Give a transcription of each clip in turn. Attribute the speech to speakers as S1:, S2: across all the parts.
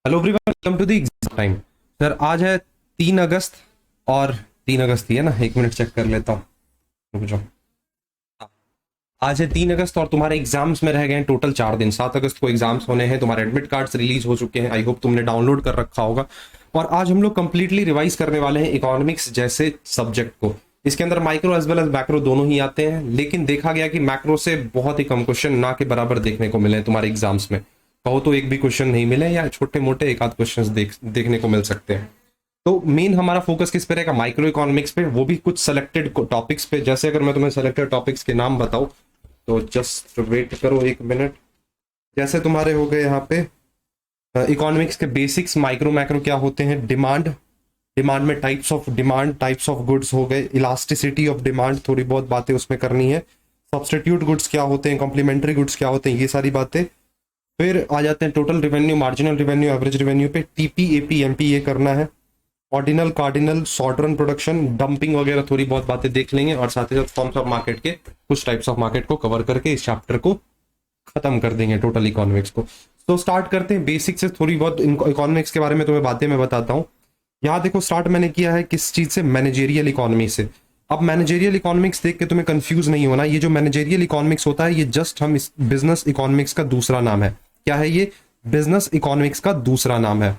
S1: Hello everyone, welcome to the exam time. Sir आज है 3 अगस्त और 3 अगस्त ही है ना, 1 मिनट चेक कर लेता हूँ, रुक जाओ। हाँ, आज है 3 अगस्त और तुम्हारे एग्जाम्स में रह गए हैं टोटल 4 दिन। 7 अगस्त को एग्जाम्स होने हैं, तुम्हारे एडमिट कार्ड्स रिलीज हो चुके हैं, आई होप तुमने डाउनलोड कर रखा होगा। और आज हम लोग कंप्लीटली रिवाइज करने वाले हैं इकोनॉमिक्स जैसे सब्जेक्ट को। इसके अंदर micro as well as macro दोनों ही आते हैं, लेकिन देखा गया कि मैक्रो से बहुत ही कम क्वेश्चन ना के बराबर देखने को मिले हैं तुम्हारे एग्जाम्स में। कहो तो एक भी क्वेश्चन नहीं मिले या छोटे मोटे एक आध क्वेश्चन देखने को मिल सकते हैं। तो मेन हमारा फोकस किस पे रहेगा? माइक्रो इकोनॉमिक्स पे, वो भी कुछ सेलेक्टेड टॉपिक्स पे। जैसे अगर मैं तुम्हें सेलेक्टेड टॉपिक्स के नाम बताऊं तो जस्ट वेट करो 1 मिनट। जैसे तुम्हारे हो गए यहाँ पे इकोनॉमिक्स के बेसिक्स, माइक्रो मैक्रो क्या होते हैं, डिमांड, डिमांड में types of demand, types of goods हो गए, इलास्टिसिटी ऑफ डिमांड, थोड़ी बहुत बातें उसमें करनी है। सब्स्टिट्यूट गुड्स क्या होते हैं, कॉम्प्लीमेंट्री गुड्स क्या होते हैं, ये सारी बातें। फिर आ जाते हैं total revenue, marginal revenue, average revenue पे, टीपी एपी एमपी ये करना है। Ordinal, cardinal, short production, dumping वगैरह थोड़ी बहुत बातें देख लेंगे, और साथ ही साथ फॉर्म्स ऑफ मार्केट के कुछ टाइप्स ऑफ मार्केट को कवर करके इस चैप्टर को खत्म कर देंगे टोटल इकोनॉमिक्स को। तो स्टार्ट करते हैं बेसिक से, थोड़ी बहुत इकोनॉमिक्स के बारे में तुम्हें बातें मैं बताता हूँ। यहाँ देखो स्टार्ट मैंने किया है किस चीज से, मैनेजेरियल इकोनॉमी से। अब मैनेजेरियल इकोनॉमिक्स देख के तुम्हें कंफ्यूज नहीं होना, ये जो मैनेजेरियल इकोनॉमिक्स होता है ये जस्ट हम इस बिजनेस इकोनॉमिक्स का दूसरा नाम है। क्या है ये? बिजनेस इकोनॉमिक्स का दूसरा नाम है।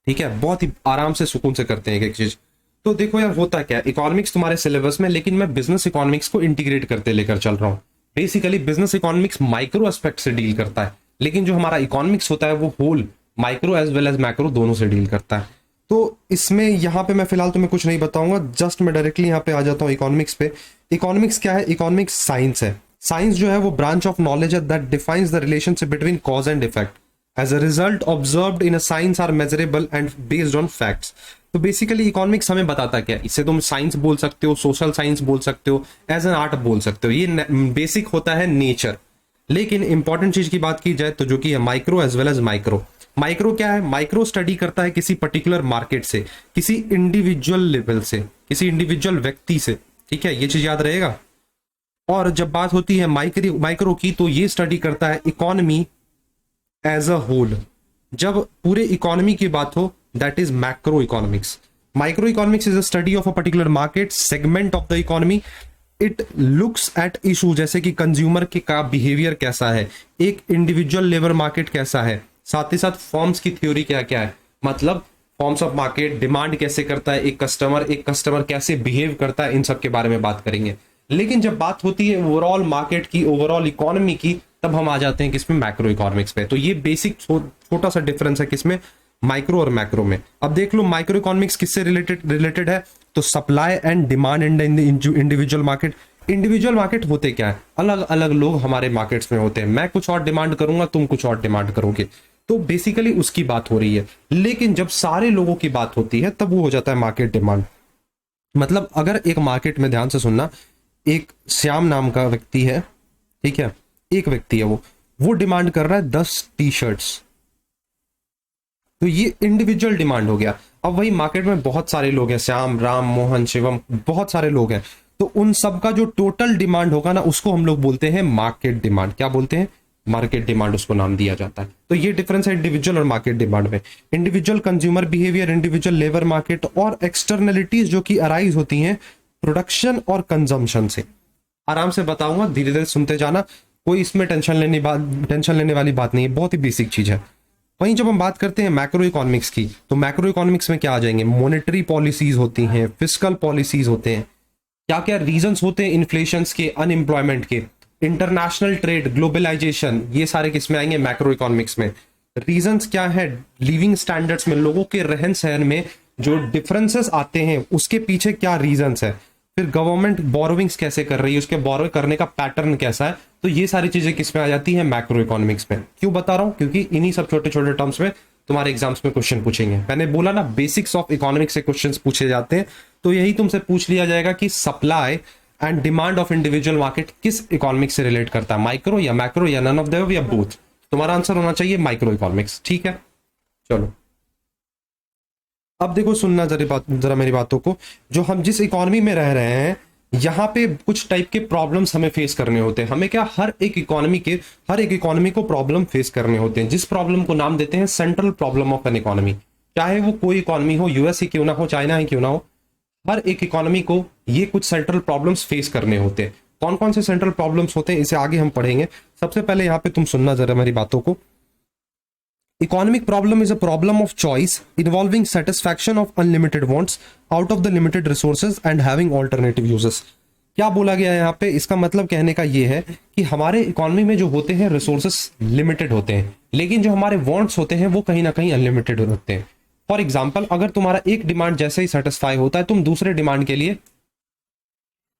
S1: ठीक है, बहुत ही आराम से सुकून से करते हैं एक एक चीज। तो देखो यार होता क्या है, इकोनॉमिक्स तुम्हारे सिलेबस में, लेकिन मैं बिजनेस इकोनॉमिक्स को इंटीग्रेट करते लेकर चल रहा हूँ। Basically business economics micro aspect से डील करता है, लेकिन जो हमारा इकोनॉमिक्स होता है वो whole micro as well as macro दोनों से डील करता है। तो इसमें यहाँ पे मैं फिलहाल तुम्हें कुछ नहीं बताऊंगा, जस्ट मैं डायरेक्टली यहाँ पे आ जाता हूँ इकोनॉमिक्स पे। इकोनॉमिक्स क्या है? इकोनॉमिक्स साइंस है। साइंस जो है वो ब्रांच ऑफ नॉलेज है that defines the relationship between cause and effect as a result observed in a science are measurable and based on facts. तो बेसिकली इकोनॉमिक्स हमें बताता क्या है, इसे तुम साइंस बोल सकते हो, सोशल साइंस बोल सकते हो, एज एन आर्ट बोल सकते हो। ये बेसिक होता है नेचर। लेकिन इंपॉर्टेंट चीज की बात की जाए तो जो कि है micro as well as micro. Micro क्या है? माइक्रो स्टडी करता है किसी पर्टिकुलर मार्केट से, किसी इंडिविजुअल लेवल से, किसी इंडिविजुअल व्यक्ति से। ठीक है, ये चीज याद रहेगा। और जब बात होती है माइक्रो की, तो ये स्टडी करता है इकोनॉमी एज अ होल। जब पूरे इकोनॉमी की बात हो that is macro economics. Micro economics is a study of a particular market segment of the economy. It looks at issue, जैसे कि कंज्यूमर के का बिहेवियर कैसा है, एक इंडिविजुअल लेबर मार्केट कैसा है, साथ ही साथ फॉर्म्स की थ्योरी क्या क्या है, मतलब फॉर्म्स ऑफ मार्केट, डिमांड कैसे करता है एक कस्टमर कैसे बिहेव करता है, इन सब के बारे में बात करेंगे। लेकिन जब बात होती है ओवरऑल मार्केट की, ओवरऑल इकोनॉमी की, तब हम आ जाते हैं किसमें? मैक्रो इकोनॉमिक्स पे। तो ये बेसिक छोटा सा डिफरेंस है किसमें, माइक्रो और मैक्रो में। अब देख लो माइक्रो इकोनॉमिक्स किससे रिलेटेड है, तो supply and demand in individual market. Individual market होते क्या है? अलग अलग लोग हमारे मार्केट्स में होते हैं, मैं कुछ और डिमांड करूंगा, तुम कुछ और डिमांड करोगे, तो बेसिकली उसकी बात हो रही है। लेकिन जब सारे लोगों की बात होती है तब वो हो जाता है मार्केट डिमांड। मतलब अगर एक मार्केट में, ध्यान से सुनना, एक श्याम नाम का व्यक्ति है, ठीक है, एक व्यक्ति है, वो डिमांड कर रहा है 10 टी शर्ट्स, तो ये इंडिविजुअल डिमांड हो गया। अब वही मार्केट में बहुत सारे लोग हैं, श्याम, राम, मोहन, शिवम, बहुत सारे लोग हैं, तो उन सब का जो टोटल डिमांड होगा ना, उसको हम लोग बोलते हैं मार्केट डिमांड। क्या बोलते हैं? मार्केट डिमांड उसको नाम दिया जाता है। तो ये डिफरेंस है इंडिविजुअल और मार्केट डिमांड में। Individual consumer behaviour, individual labour market, और एक्सटर्नलिटीज जो कि अराइज होती हैं प्रोडक्शन और कंजम्पशन से। आराम से बताऊंगा, धीरे धीरे सुनते जाना, कोई इसमें टेंशन लेने वाली बात नहीं है, बहुत ही बेसिक चीज है। वहीं जब हम बात करते हैं मैक्रो इकोनॉमिक्स की, तो मैक्रो इकोनॉमिक्स में क्या आ जाएंगे? मॉनेटरी पॉलिसीज होती हैं, फिस्कल पॉलिसीज होते हैं, क्या क्या रीजंस होते हैं इन्फ्लेशन के, अनएम्प्लॉयमेंट के, इंटरनेशनल ट्रेड, ग्लोबलाइजेशन, ये सारे किस में आएंगे? मैक्रो इकोनॉमिक्स में। रीजंस क्या है? लिविंग स्टैंडर्ड्स में, लोगों के रहन सहन में जो डिफरेंसेस आते हैं उसके पीछे क्या रीजंस है। फिर गवर्नमेंट बोरोविंग्स कैसे कर रही है, उसके बोरो करने का पैटर्न कैसा है। तो ये सारी चीजें किस में आ जाती है? मैक्रो इकोनॉमिक्स में। क्यों बता रहा हूं? क्योंकि इन्हीं सब छोटे छोटे टर्म्स में तुम्हारे एग्जाम्स में क्वेश्चन पूछेंगे। मैंने बोला ना, बेसिक्स ऑफ इकोनॉमिक्स से क्वेश्चंस पूछे जाते हैं, तो यही तुमसे पूछ लिया जाएगा कि supply and demand of individual market किस इकोनॉमिक्स से रिलेट करता है, माइक्रो या मैक्रो या नन ऑफ देम या बोथ। तुम्हारा आंसर होना चाहिए माइक्रो इकोनॉमिक्स। ठीक है, चलो अब देखो, सुनना जरा मेरी बातों को। जो हम जिस इकोनॉमी में रह रहे हैं, यहाँ पे कुछ टाइप के प्रॉब्लम्स हमें फेस करने होते हैं। हमें क्या, हर एक इकोनॉमी को प्रॉब्लम फेस करने होते हैं, जिस प्रॉब्लम को नाम देते हैं central problem of an economy. चाहे वो कोई इकोनॉमी हो, यूएस ही क्यों ना हो, चाइना ही क्यों ना हो, हर एक इकोनॉमी को ये कुछ सेंट्रल प्रॉब्लम्स फेस करने होते हैं। कौन कौन से सेंट्रल प्रॉब्लम्स होते हैं इसे आगे हम पढ़ेंगे। सबसे पहले यहाँ पे तुम सुनना जरा मेरी बातों को। Economic problem is a problem of choice involving satisfaction of unlimited wants out of the limited resources and having alternative uses. क्या बोला गया है यहाँ पे, इसका मतलब कहने का ये है कि हमारे इकोनॉमी में जो होते हैं रिसोर्सेस लिमिटेड होते हैं, लेकिन जो हमारे वांट्स होते हैं वो कहीं ना कहीं अनलिमिटेड होते हैं। फॉर एग्जाम्पल, अगर तुम्हारा एक डिमांड जैसे ही सेटिस्फाई होता है, तुम दूसरे डिमांड के लिए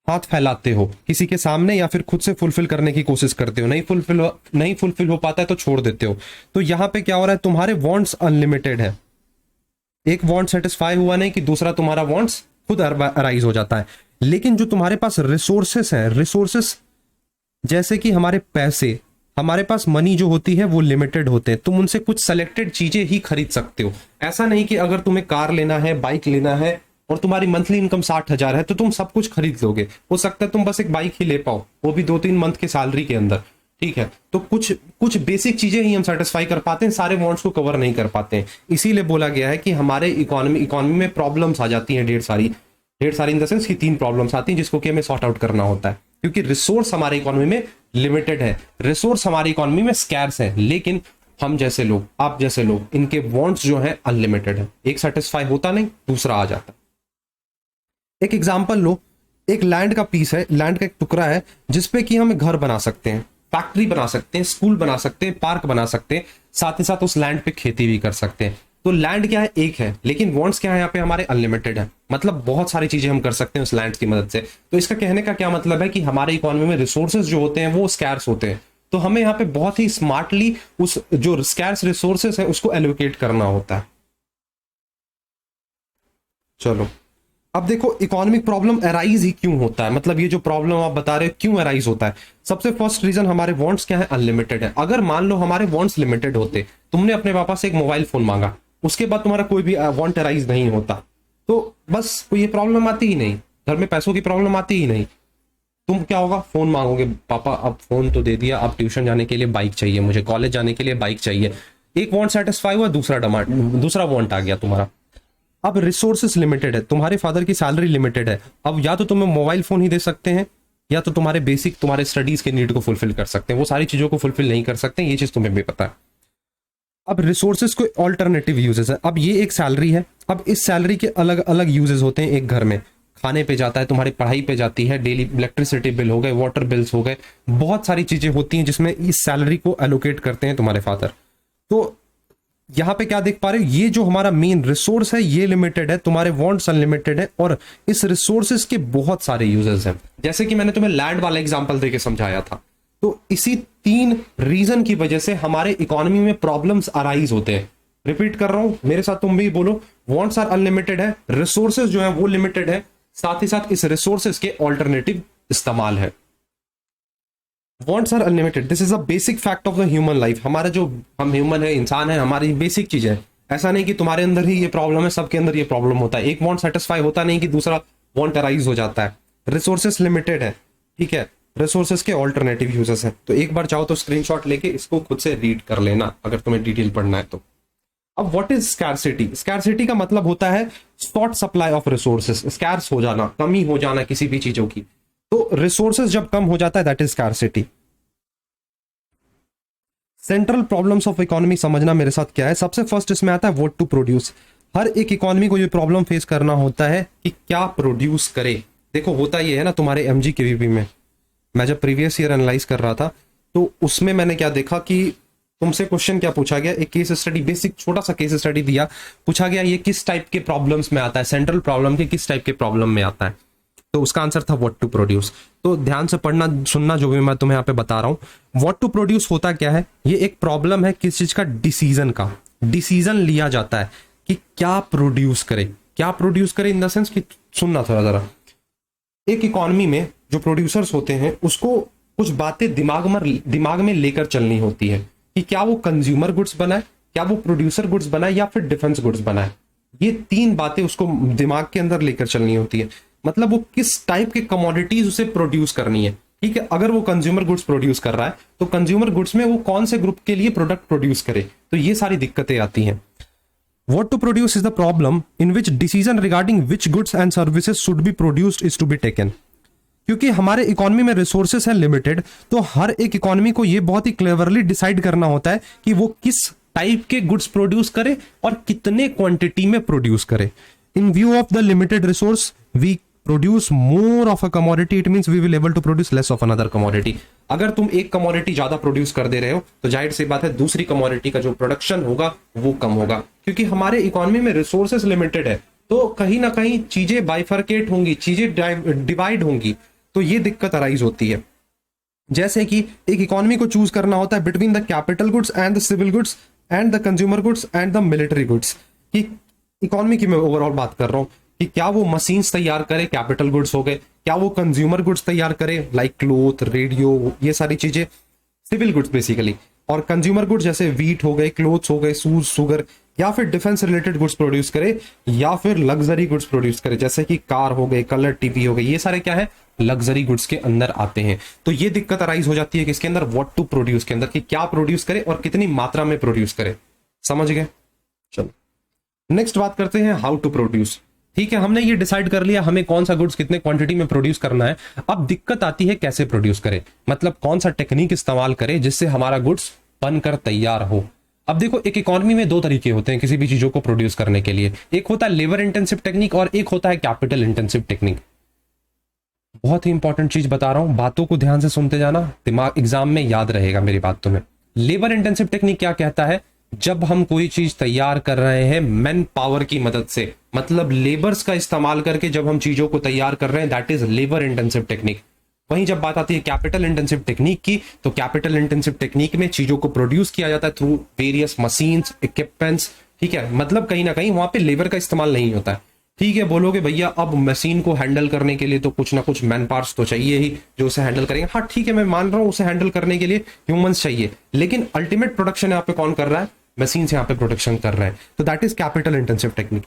S1: हाथ फैलाते हो किसी के सामने, या फिर खुद से फुलफिल करने की कोशिश करते हो, नहीं फुलफिल हो पाता है तो छोड़ देते हो। तो यहां पे क्या हो रहा है, तुम्हारे वांट्स अनलिमिटेड है, एक वांट सेटिस्फाई हुआ नहीं कि दूसरा तुम्हारा वांट्स खुद अराइज हो जाता है। लेकिन जो तुम्हारे पास रिसोर्सेस हैं, रिसोर्सेस जैसे कि हमारे पैसे, हमारे पास मनी जो होती है वो लिमिटेड होते हैं, तुम उनसे कुछ सेलेक्टेड चीजें ही खरीद सकते हो। ऐसा नहीं कि अगर तुम्हें कार लेना है, बाइक लेना है और तुम्हारी मंथली इनकम 60,000 है तो तुम सब कुछ खरीद लोगे। हो सकता है तुम बस एक बाइक ही ले पाओ, वो भी 2-3 मंथ के सैलरी के अंदर, ठीक है। तो कुछ बेसिक चीजें ही हम सेटिस्फाई कर पाते हैं, सारे वांट्स को कवर नहीं कर पाते हैं। इसीलिए बोला गया है कि हमारे इकोनॉमी में प्रॉब्लम्स आ जाती हैं ढेर सारी इन द सेंस कि 3 प्रॉब्लम्स आती हैं जिसको कि हमें सॉर्ट आउट करना होता है। क्योंकि रिसोर्स हमारे इकोनॉमी में लिमिटेड है, रिसोर्स हमारी इकोनॉमी में स्कैर्स है, लेकिन हम जैसे लोग, आप जैसे लोग, इनके वांट्स जो है अनलिमिटेड है। एक सेटिस्फाई होता नहीं, दूसरा आ जाता। एक एग्जांपल लो, एक लैंड का पीस है, लैंड का एक टुकड़ा है जिसपे कि हम घर बना सकते हैं, फैक्ट्री बना सकते हैं, स्कूल बना सकते हैं, पार्क बना सकते हैं, साथ ही साथ उस लैंड पे खेती भी कर सकते हैं। तो लैंड क्या है, एक है, लेकिन वांट्स क्या है यहाँ पे हमारे अनलिमिटेड है। मतलब बहुत सारी चीजें हम कर सकते हैं उस लैंड की मदद से। तो इसका कहने का क्या मतलब है कि हमारे इकोनॉमी में रिसोर्सेज जो होते हैं वो स्कैर्स होते हैं, तो हमें यहाँ पे बहुत ही स्मार्टली उस जो स्कैर्स रिसोर्सेज है उसको एलोकेट करना होता है। चलो अब देखो, इकोनॉमिक प्रॉब्लम अराइज ही क्यों होता है, मतलब ये जो प्रॉब्लम आप बता रहे हो क्यों अराइज होता है। सबसे फर्स्ट रीजन, हमारे वांट्स क्या है, अनलिमिटेड है। अगर मान लो हमारे वांट्स लिमिटेड होते, तुमने अपने पापा से एक मोबाइल फोन मांगा, उसके बाद तुम्हारा कोई भी वांट अराइज नहीं होता, तो बस कोई ये प्रॉब्लम आती ही नहीं, घर में पैसों की प्रॉब्लम आती ही नहीं। तुम क्या होगा, फोन मांगोगे, पापा अब फोन तो दे दिया, अब ट्यूशन जाने के लिए बाइक चाहिए, मुझे कॉलेज जाने के लिए बाइक चाहिए। एक वांट सेटिस्फाई हुआ, दूसरा वांट आ गया तुम्हारा। अब रिसोर्सेस लिमिटेड है, तुम्हारे फादर की सैलरी लिमिटेड है, अब या तो तुम्हें मोबाइल फोन ही दे सकते हैं या तो तुम्हारे बेसिक, तुम्हारे स्टडीज के नीड को फुलफिल कर सकते हैं। वो सारी चीजों को फुलफिल नहीं कर सकते, ये चीज तुम्हें भी पता है। अब रिसोर्सेज को ऑल्टरनेटिव यूजेस है। अब ये एक सैलरी है, अब इस सैलरी के अलग अलग यूजेस होते हैं। एक घर में खाने पे जाता है, तुम्हारी पढ़ाई पे जाती है, डेली इलेक्ट्रिसिटी बिल हो गए, वाटर बिल्स हो गए, बहुत सारी चीजें होती हैं जिसमें इस सैलरी को एलोकेट करते हैं तुम्हारे फादर। तो यहां पे क्या देख पा रहे हो, ये जो हमारा मेन रिसोर्स है ये लिमिटेड है, तुम्हारे वांट्स अनलिमिटेड है, और इस रिसोर्सेज के बहुत सारे यूजेस हैं। जैसे कि मैंने तुम्हें लैंड वाला एग्जांपल देके समझाया था। तो इसी 3 रीजन की वजह से हमारे इकोनॉमी में प्रॉब्लम्स अराइज होते हैं। रिपीट कर रहा हूं, मेरे साथ तुम भी बोलो, वांट्स आर अनलिमिटेड है, रिसोर्सेज जो है वो लिमिटेड है, साथ ही साथ इस रिसोर्सेज के ऑल्टरनेटिव इस्तेमाल है। Wants are unlimited, this is a basic fact of the human life. हमारा जो हम ह्यूमन है, इंसान है, हमारी बेसिक चीज है। ऐसा नहीं कि तुम्हारे अंदर ही ये प्रॉब्लम है, सबके अंदर ये प्रॉब्लम होता है। एक वांट सेटिस्फाई होता नहीं कि दूसरा वांट अराइज हो जाता है। रिसोर्सेस लिमिटेड है, ठीक है, रिसोर्सेस के ऑल्टरनेटिव यूजेस हैं। तो एक बार चाहो तो स्क्रीनशॉट लेके इसको खुद से रीड कर लेना अगर तुम्हें डिटेल पढ़ना है तो। अब व्हाट इज स्कैरसिटी? स्कैरसिटी का मतलब होता है short supply of resources, scarce हो जाना, कमी हो जाना किसी भी चीजों की। तो रिसोर्सेस जब कम हो जाता है that is scarcity. Central problems of economy समझना मेरे साथ क्या है। सबसे फर्स्ट इसमें आता है व्हाट टू प्रोड्यूस। हर एक इकोनॉमी को ये प्रॉब्लम फेस करना होता है कि क्या प्रोड्यूस करे। देखो होता ये है ना, तुम्हारे MGKVP में मैं जब प्रीवियस ईयर एनालाइज कर रहा था तो उसमें मैंने क्या देखा कि तुमसे क्वेश्चन क्या पूछा गया, एक केस स्टडी, बेसिक छोटा सा केस स्टडी दिया, पूछा गया ये किस टाइप के प्रॉब्लम्स में आता है, सेंट्रल प्रॉब्लम के किस टाइप के प्रॉब्लम में आता है। तो उसका आंसर था व्हाट टू प्रोड्यूस। तो ध्यान से पढ़ना सुनना जो भी मैं तुम्हें यहाँ पे बता रहा हूँ। व्हाट टू प्रोड्यूस होता क्या है, ये एक प्रॉब्लम है किस चीज का, डिसीजन का। डिसीजन लिया जाता है कि क्या प्रोड्यूस करे, क्या प्रोड्यूस करे इन द सेंस कि, सुनना थोड़ा जरा, एक इकोनॉमी में जो प्रोड्यूसर्स होते हैं उसको कुछ बातें दिमाग में लेकर चलनी होती है कि क्या वो कंज्यूमर गुड्स बनाए, क्या वो प्रोड्यूसर गुड्स बनाए, या फिर डिफेंस गुड्स बनाए। ये 3 बातें उसको दिमाग के अंदर लेकर चलनी होती है। मतलब वो किस टाइप के कमोडिटीज उसे प्रोड्यूस करनी है। ठीक है, अगर वो कंज्यूमर गुड्स प्रोड्यूस कर रहा है तो कंज्यूमर गुड्स में वो कौन से ग्रुप के लिए प्रोडक्ट प्रोड्यूस करे, तो ये सारी दिक्कतें आती हैं। What to produce is the problem in which decision regarding which goods and services should be produced is to be taken। क्योंकि हमारे इकोनॉमी में रिसोर्सेस हैं लिमिटेड, तो हर एक इकोनॉमी को ये बहुत ही क्लेवरली डिसाइड करना होता है कि वो किस टाइप के गुड्स प्रोड्यूस करे और कितने क्वांटिटी में प्रोड्यूस करे। In view of the limited resource we produce more of a commodity, it means we will able to produce less of another commodity. अगर तुम एक कमोडिटी ज्यादा प्रोड्यूस कर दे रहे हो तो जाहिर सी बात है दूसरी कमोडिटी का जो प्रोडक्शन होगा वो कम होगा, क्योंकि हमारे इकोनॉमी में रिसोर्सेस लिमिटेड है, तो कहीं ना कहीं चीजें बाइफरकेट होंगी, चीजें डिवाइड होंगी, तो ये दिक्कत अराइज होती है। जैसे कि एक इकोनॉमी को चूज करना होता है between the capital goods and the civil goods and the consumer goods and the military goods, कि इकोनॉमी की मैं ओवरऑल बात कर रहा हूं कि क्या वो मशीन्स तैयार करे, कैपिटल गुड्स हो गए, क्या वो कंज्यूमर गुड्स तैयार करे लाइक क्लोथ, रेडियो, ये सारी चीजें सिविल गुड्स बेसिकली, और कंज्यूमर गुड्स जैसे वीट हो गए, क्लोथ्स हो गए, सूज, शुगर, या फिर डिफेंस रिलेटेड गुड्स प्रोड्यूस करे, या फिर लग्जरी गुड्स प्रोड्यूस करे जैसे कि कार हो गए, कलर टीवी हो गई, ये सारे क्या है लग्जरी गुड्स के अंदर आते हैं। तो ये दिक्कत अराइज हो जाती है कि इसके अंदर व्हाट टू प्रोड्यूस के अंदर, कि क्या प्रोड्यूस करे और कितनी मात्रा में प्रोड्यूस करे। समझ गए? चलो नेक्स्ट बात करते हैं हाउ टू प्रोड्यूस। ठीक है, हमने ये डिसाइड कर लिया हमें कौन सा गुड्स कितने क्वांटिटी में प्रोड्यूस करना है। अब दिक्कत आती है कैसे प्रोड्यूस करें, मतलब कौन सा टेक्निक इस्तेमाल करें जिससे हमारा गुड्स बनकर तैयार हो। अब देखो, एक इकोनॉमी में दो तरीके होते हैं किसी भी चीजों को प्रोड्यूस करने के लिए, एक होता है लेबर इंटेंसिव टेक्निक और एक होता है कैपिटल इंटेंसिव टेक्निक। बहुत ही इंपॉर्टेंट चीज बता रहा हूं, बातों को ध्यान से सुनते जाना, दिमाग एग्जाम में याद रहेगा मेरी बात तुम्हें। लेबर इंटेंसिव टेक्निक क्या कहता है, जब हम कोई चीज तैयार कर रहे हैं मैन पावर की मदद से, मतलब लेबर्स का इस्तेमाल करके जब हम चीजों को तैयार कर रहे हैं, that is labour intensive technique. वहीं जब बात आती है कैपिटल इंटेंसिव टेक्निक की, तो कैपिटल इंटेंसिव टेक्निक में चीजों को प्रोड्यूस किया जाता है थ्रू वेरियस मशीन्स, इक्विपमेंट्स। ठीक है, मतलब कहीं ना कहीं वहां पे लेबर का इस्तेमाल नहीं होता है। ठीक है, बोलोगे भैया अब मशीन को हैंडल करने के लिए तो कुछ ना कुछ मैन पावर्स तो चाहिए ही जो उसे हैंडल करेंगे। हाँ ठीक है, मैं मान रहा हूं उसे हैंडल करने के लिए ह्यूमंस चाहिए, लेकिन अल्टीमेट प्रोडक्शन यहाँ पे कौन कर रहा है, मशीन से यहाँ पे प्रोडक्शन कर रहा है, तो that is capital intensive technique.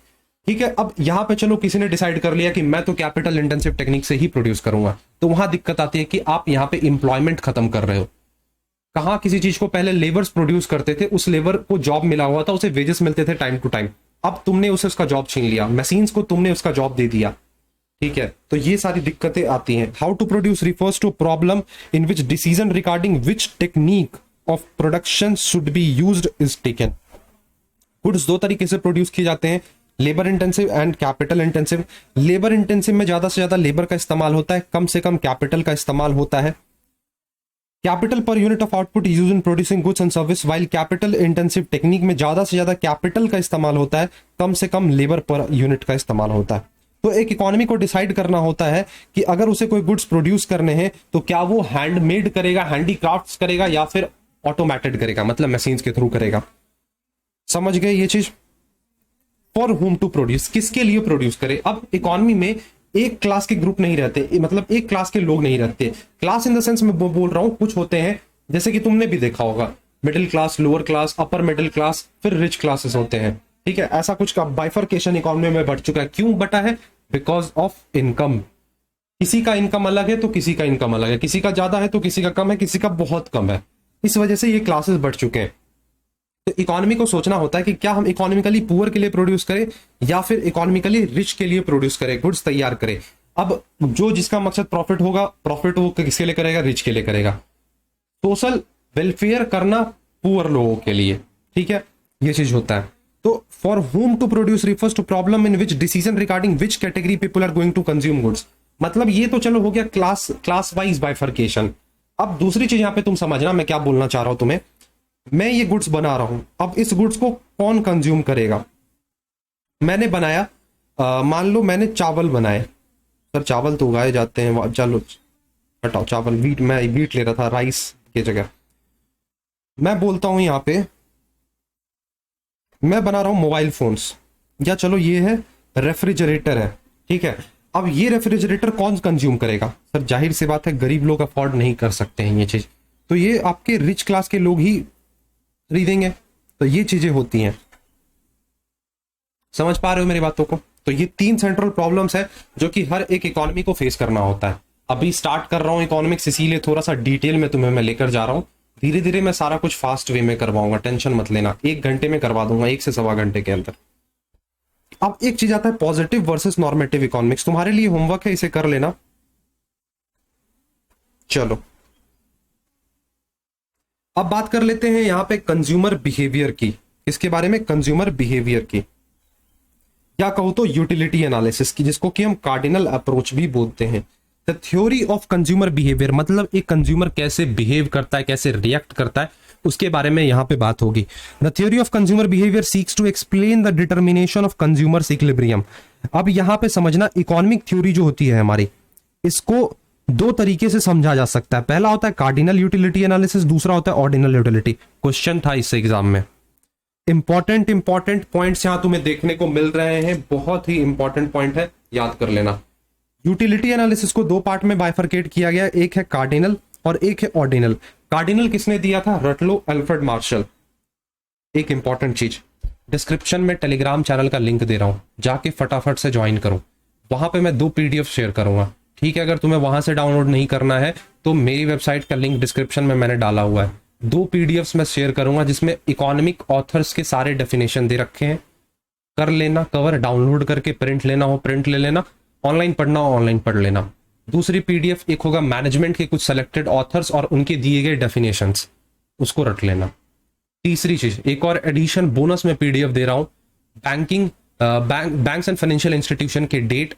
S1: ठीक है, अब यहाँ पे चलो किसी ने डिसाइड कर लिया कि मैं तो कैपिटल इंटेंसिव टेक्निक से ही प्रोड्यूस करूंगा, तो वहां दिक्कत आती है कि आप यहाँ पे इंप्लॉयमेंट खत्म कर रहे हो। कहाँ किसी चीज को पहले लेबर्स प्रोड्यूस करते थे, उस लेबर को जॉब मिला हुआ था, उसे वेजेस मिलते थे टाइम टू टाइम, अब तुमने उसे उसका जॉब छीन लिया, मशीन्स को तुमने उसका जॉब दे दिया। ठीक है, तो ये सारी दिक्कतें आती हैं। How to produce refers to problem in which decision regarding which technique of production should be used is taken. Goods दो तरीके से प्रोड्यूस किए जाते हैं, labour intensive and capital intensive. Labour intensive में ज्यादा से ज्यादा लेबर का इस्तेमाल होता है, कम से कम कैपिटल का इस्तेमाल होता है। Capital per unit of output is used in producing goods and service, while capital intensive technique में ज्यादा से ज्यादा कैपिटल का इस्तेमाल होता है, कम से कम लेबर पर यूनिट का इस्तेमाल होता है। तो एक इकोनॉमी को डिसाइड करना होता है कि अगर उसे कोई गुड्स प्रोड्यूस करने हैं तो क्या वो हैंडमेड करेगा, हैंडीक्राफ्ट्स करेगा, या फिर ऑटोमेटेड करेगा, मतलब मशीन्स के थ्रू करेगा। समझ गए ये चीज? फॉर होम टू प्रोड्यूस, किसके लिए प्रोड्यूस करे। अब इकोनॉमी में एक क्लास के ग्रुप नहीं रहते, मतलब एक क्लास के लोग नहीं रहते। क्लास इन द सेंस मैं बोल रहा हूं, कुछ होते हैं जैसे कि तुमने भी देखा होगा, middle class, lower class, upper middle class, फिर रिच क्लासेस होते हैं। ठीक है, ऐसा कुछ का बाइफरकेशन इकोनॉमी में बढ़ चुका है। क्यों बटा है? Because of income. किसी का इनकम अलग है तो किसी का इनकम अलग है, किसी का ज्यादा है तो किसी का कम है, किसी का बहुत कम है। इस वजह से ये क्लासेस बढ़ चुके हैं। तो इकोनॉमी को सोचना होता है कि क्या हम इकोनॉमिकली पुअर के लिए प्रोड्यूस करें या फिर इकोनॉमिकली रिच के लिए प्रोड्यूस करें, गुड्स तैयार करें। अब जो जिसका मकसद प्रॉफिट होगा, प्रॉफिट वो किसके लिए करेगा, रिच के लिए करेगा। सोशल वेलफेयर करना पुअर लोगों के लिए। ठीक है, ये चीज होता है। तो for whom to produce refers to problem in which decision regarding which category people are going to consume goods. मतलब ये तो चलो हो गया क्लास वाइज बाइफरकेशन। अब दूसरी चीज यहां पे तुम समझना मैं क्या बोलना चाह रहा हूं तुम्हें। मैं ये गुड्स बना रहा हूं, अब इस गुड्स को कौन कंज्यूम करेगा। मैंने बनाया, मान लो मैंने चावल बनाए। सर चावल तो उगाए जाते हैं, चलो हटाओ चावल, वीट, मैं वीट ले रहा था राइस की जगह। मैं बोलता हूं यहां पे मैं बना रहा हूं मोबाइल फोन्स, या चलो ये है रेफ्रिजरेटर है। ठीक है, अब ये रेफ्रिजरेटर कौन कंज्यूम करेगा। सर जाहिर सी बात है गरीब लोग अफोर्ड नहीं कर सकते हैं ये चीज, तो ये आपके रिच क्लास के लोग ही खरीदेंगे। तो ये चीजें होती हैं। समझ पा रहे हो मेरी बातों को? तो ये 3 सेंट्रल प्रॉब्लम्स है जो कि हर एक इकोनॉमी को फेस करना होता है। अभी स्टार्ट कर रहा हूँ इकोनॉमिक्स, इसीलिए थोड़ा सा डिटेल में तुम्हें मैं लेकर जा रहा हूँ। धीरे धीरे मैं सारा कुछ फास्ट वे में करवाऊंगा, टेंशन मत लेना, 1 घंटे में करवा दूंगा, 1 से सवा घंटे के अंदर। अब एक चीज आता है पॉजिटिव वर्सेस नॉर्मेटिव इकोनॉमिक्स, तुम्हारे लिए होमवर्क है, इसे कर लेना। चलो अब बात कर लेते हैं यहां पे कंज्यूमर बिहेवियर की। इसके बारे में कंज्यूमर बिहेवियर की, या कहो तो यूटिलिटी एनालिसिस की, जिसको कि हम कार्डिनल अप्रोच भी बोलते हैं। The theory of consumer behaviour मतलब एक कंज्यूमर कैसे बिहेव करता है, कैसे रिएक्ट करता है, उसके बारे में यहां पे बात होगी। The theory of consumer behaviour seeks to explain the determination of consumers equilibrium. अब यहां पे समझना, इकोनॉमिक थ्योरी जो होती है हमारी, इसको 2 तरीके से समझा जा सकता है। पहला होता है कार्डिनल यूटिलिटी एनालिसिस, दूसरा होता है ऑर्डिनल यूटिलिटी। क्वेश्चन था इस एग्जाम में। इंपॉर्टेंट पॉइंट्स यहां तुम्हें देखने को मिल रहे हैं, बहुत ही इंपॉर्टेंट पॉइंट है, याद कर लेना। यूटिलिटी एनालिसिस को 2 पार्ट में बाइफरकेट किया गया, एक है कार्डिनल और एक है ऑर्डिनल। कार्डिनल किसने दिया था? रटलो अल्फ्रेड मार्शल। एक इंपॉर्टेंट चीज, डिस्क्रिप्शन में टेलीग्राम चैनल का लिंक दे रहा हूं, जाके फटाफट से ज्वाइन करो। वहां पे मैं 2 PDF शेयर करूंगा, ठीक है? अगर तुम्हें वहां से डाउनलोड नहीं करना है तो मेरी वेबसाइट का लिंक डिस्क्रिप्शन में मैंने डाला हुआ है। 2 PDFs मैं शेयर करूंगा जिसमें इकोनॉमिक ऑथर्स के सारे डेफिनेशन दे रखे हैं, कर लेना कवर, डाउनलोड करके प्रिंट लेना हो प्रिंट ले लेना, ऑनलाइन पढ़ना हो ऑनलाइन पढ़ लेना। दूसरी PDF एक होगा मैनेजमेंट के कुछ सेलेक्टेड ऑथर्स और उनके दिए गए डेफिनेशंस, उसको रट लेना। तीसरी चीज, एक और एडिशन बोनस में PDF दे रहा हूं, बैंक्स एंड फाइनेंशियल इंस्टीट्यूशन के डेट,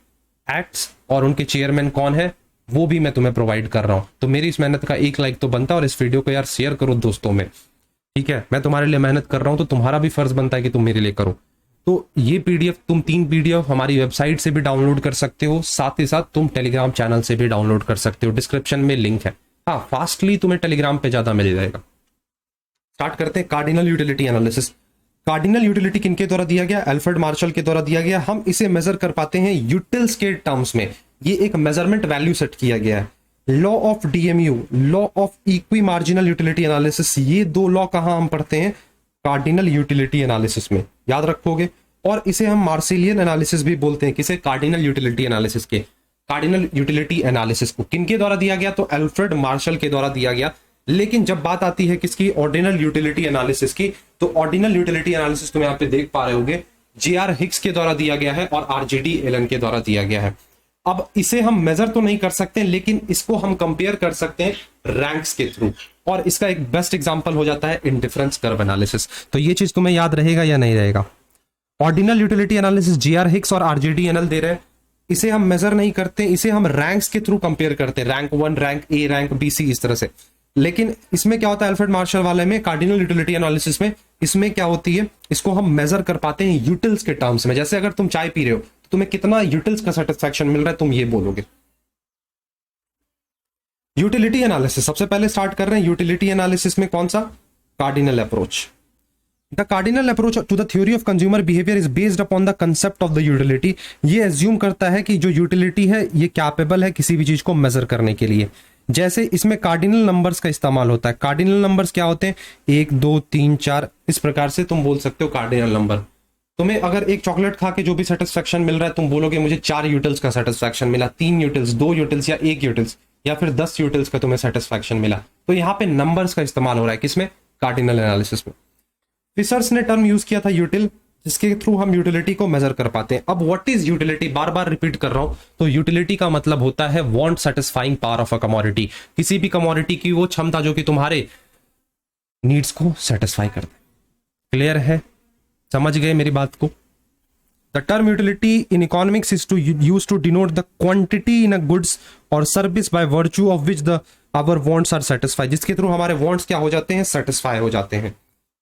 S1: एक्ट्स और उनके चेयरमैन कौन है, वो भी मैं तुम्हें प्रोवाइड कर रहा हूं। तो मेरी इस मेहनत का 1 लाइक तो बनता है, और इस वीडियो को यार शेयर करो दोस्तों में, ठीक है? मैं तुम्हारे लिए मेहनत कर रहा हूं तो तुम्हारा भी फर्ज बनता है कि तुम मेरे लिए करो। तो ये PDF तुम 3 PDF हमारी वेबसाइट से भी डाउनलोड कर सकते हो, साथ ही साथ तुम टेलीग्राम चैनल से भी डाउनलोड कर सकते हो, डिस्क्रिप्शन में लिंक है। हाँ, फास्टली तुम्हें टेलीग्राम पे ज्यादा मिल जाएगा। स्टार्ट करते हैं cardinal utility analysis. Cardinal utility किनके द्वारा दिया गया? अल्फ्रेड मार्शल के द्वारा दिया गया। हम इसे मेजर कर पाते हैं यूटिल्स के टर्म्स में, ये एक मेजरमेंट वैल्यू सेट किया गया है। Law of DMU, law of equi marginal utility analysis, ये 2 लॉ कहां हम पढ़ते हैं? कार्डिनल यूटिलिटी एनालिसिस में, याद रखोगे। और इसे हम मार्सिलियन एनालिसिस भी बोलते हैं, किसे? कार्डिनल यूटिलिटी एनालिसिस के। कार्डिनल यूटिलिटी एनालिसिस को किनके द्वारा दिया गया? तो अल्फ्रेड मार्शल के द्वारा दिया गया। लेकिन जब बात आती है किसकी? ऑर्डिनल यूटिलिटी एनालिसिस की, तो ऑर्डिनल यूटिलिटी एनालिसिस तुम यहाँ पे देख पा रहे होगे, JR हिक्स के द्वारा दिया गया है और RGD एलन के द्वारा दिया गया है। अब इसे हम मेजर तो नहीं कर सकते, लेकिन इसको हम कंपेयर कर सकते हैं रैंक्स के थ्रू, और इसका एक बेस्ट एग्जांपल हो जाता है इंडिफरेंस कर्व एनालिसिस। तो ये चीज तुम्हें याद रहेगा या नहीं रहेगा? Ordinal utility analysis JR Hicks और RGD एलन दे रहे हैं, इसे हम मेजर नहीं करते, इसे हम रैंक्स के थ्रू कंपेयर करते हैं, rank 1, rank A, rank BC, इस तरह से। लेकिन इसमें क्या होता है? अल्फ्रेड मार्शल वाले में, कार्डिनल यूटिलिटी एनालिसिस में, इसमें क्या होती है? इसको हम मेजर कर पाते हैं यूटिल्स के टर्म्स में। जैसे अगर तुम चाय पी रहे हो तो तुम्हें कितना यूटिल्स का सेटिस्फैक्शन मिल रहा है, तुम ये बोलोगे। यूटिलिटी एनालिसिस सबसे पहले स्टार्ट कर रहे हैं। यूटिलिटी एनालिसिस में कौन सा? Cardinal approach. The cardinal approach to the theory of consumer behaviour is based upon the concept of the utility. ये एज्यूम करता है कि जो यूटिलिटी है ये कैपेबल है किसी भी चीज को मेजर करने के लिए। जैसे इसमें कार्डिनल नंबर्स का इस्तेमाल होता है। कार्डिनल नंबर्स क्या होते हैं? 1, 2, 3, 4, इस प्रकार से तुम बोल सकते हो कार्डिनल नंबर। तुम्हें अगर एक चॉकलेट खा के जो भी सेटिस्फैक्शन मिल रहा है, तुम बोलोगे मुझे 4 यूटिल्स का सेटिस्फैक्शन मिला, 3 यूटिल्स, 2 यूटिल्स या 1 यूटिल्स, या फिर 10 यूटिल्स का तुम्हें सेटिस्फैक्शन मिला। तो यहाँ पे नंबर्स का इस्तेमाल हो रहा है, किसमें? कार्डिनल एनालिसिस में। फिशर्स ने टर्म यूज किया था यूटिल, जिसके थ्रू हम यूटिलिटी को मेजर कर पाते हैं। अब what is utility? Bar bar repeat कर रहा हूं। तो यूटिलिटी का मतलब होता है want satisfying power of a commodity, किसी भी कमोडिटी की वो क्षमता जो कि तुम्हारे नीड्स को सेटिस्फाई करते। क्लियर है? समझ गए मेरी बात को? The term utility in economics is to use to denote the quantity in a goods और service by virtue of which the our wants are satisfied, जिसके थ्रू हमारे वांट्स क्या हो जाते हैं? सेटिस्फाई हो जाते हैं।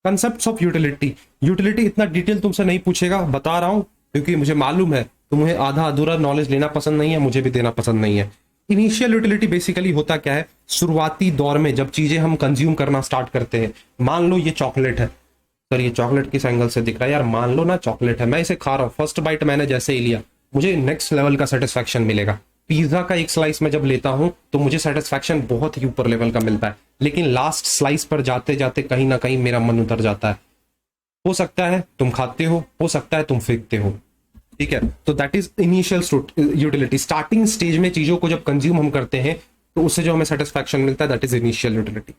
S1: Concepts of utility. यूटिलिटी इतना डिटेल तुमसे नहीं पूछेगा, बता रहा हूं क्योंकि मुझे मालूम है तुम्हें आधा अधूरा नॉलेज लेना पसंद नहीं है, मुझे भी देना पसंद नहीं है। इनिशियल यूटिलिटी बेसिकली होता क्या है? शुरुआती दौर में जब चीजें हम कंज्यूम करना स्टार्ट करते हैं। मान लो ये चॉकलेट है, सर ये चॉकलेट किस एंगल से दिख रहा है? यार मान लो ना चॉकलेट है, मैं इसे खा रहा हूँ, फर्स्ट बाइट मैंने जैसे ही लिया, मुझे नेक्स्ट लेवल का सेटिस्फैक्शन मिलेगा। पिज्जा का एक स्लाइस में जब लेता हूं तो मुझे सेटिस्फैक्शन बहुत ही ऊपर लेवल का मिलता है, लेकिन लास्ट स्लाइस पर जाते जाते कहीं ना कहीं मेरा मन उतर जाता है। हो सकता है तुम खाते हो सकता है तुम फेंकते हो, ठीक है, तो that is initial utility. Starting stage में चीजों को जब कंज्यूम हम करते हैं तो उससे जो हमें सेटिस्फैक्शन मिलता है that is initial utility.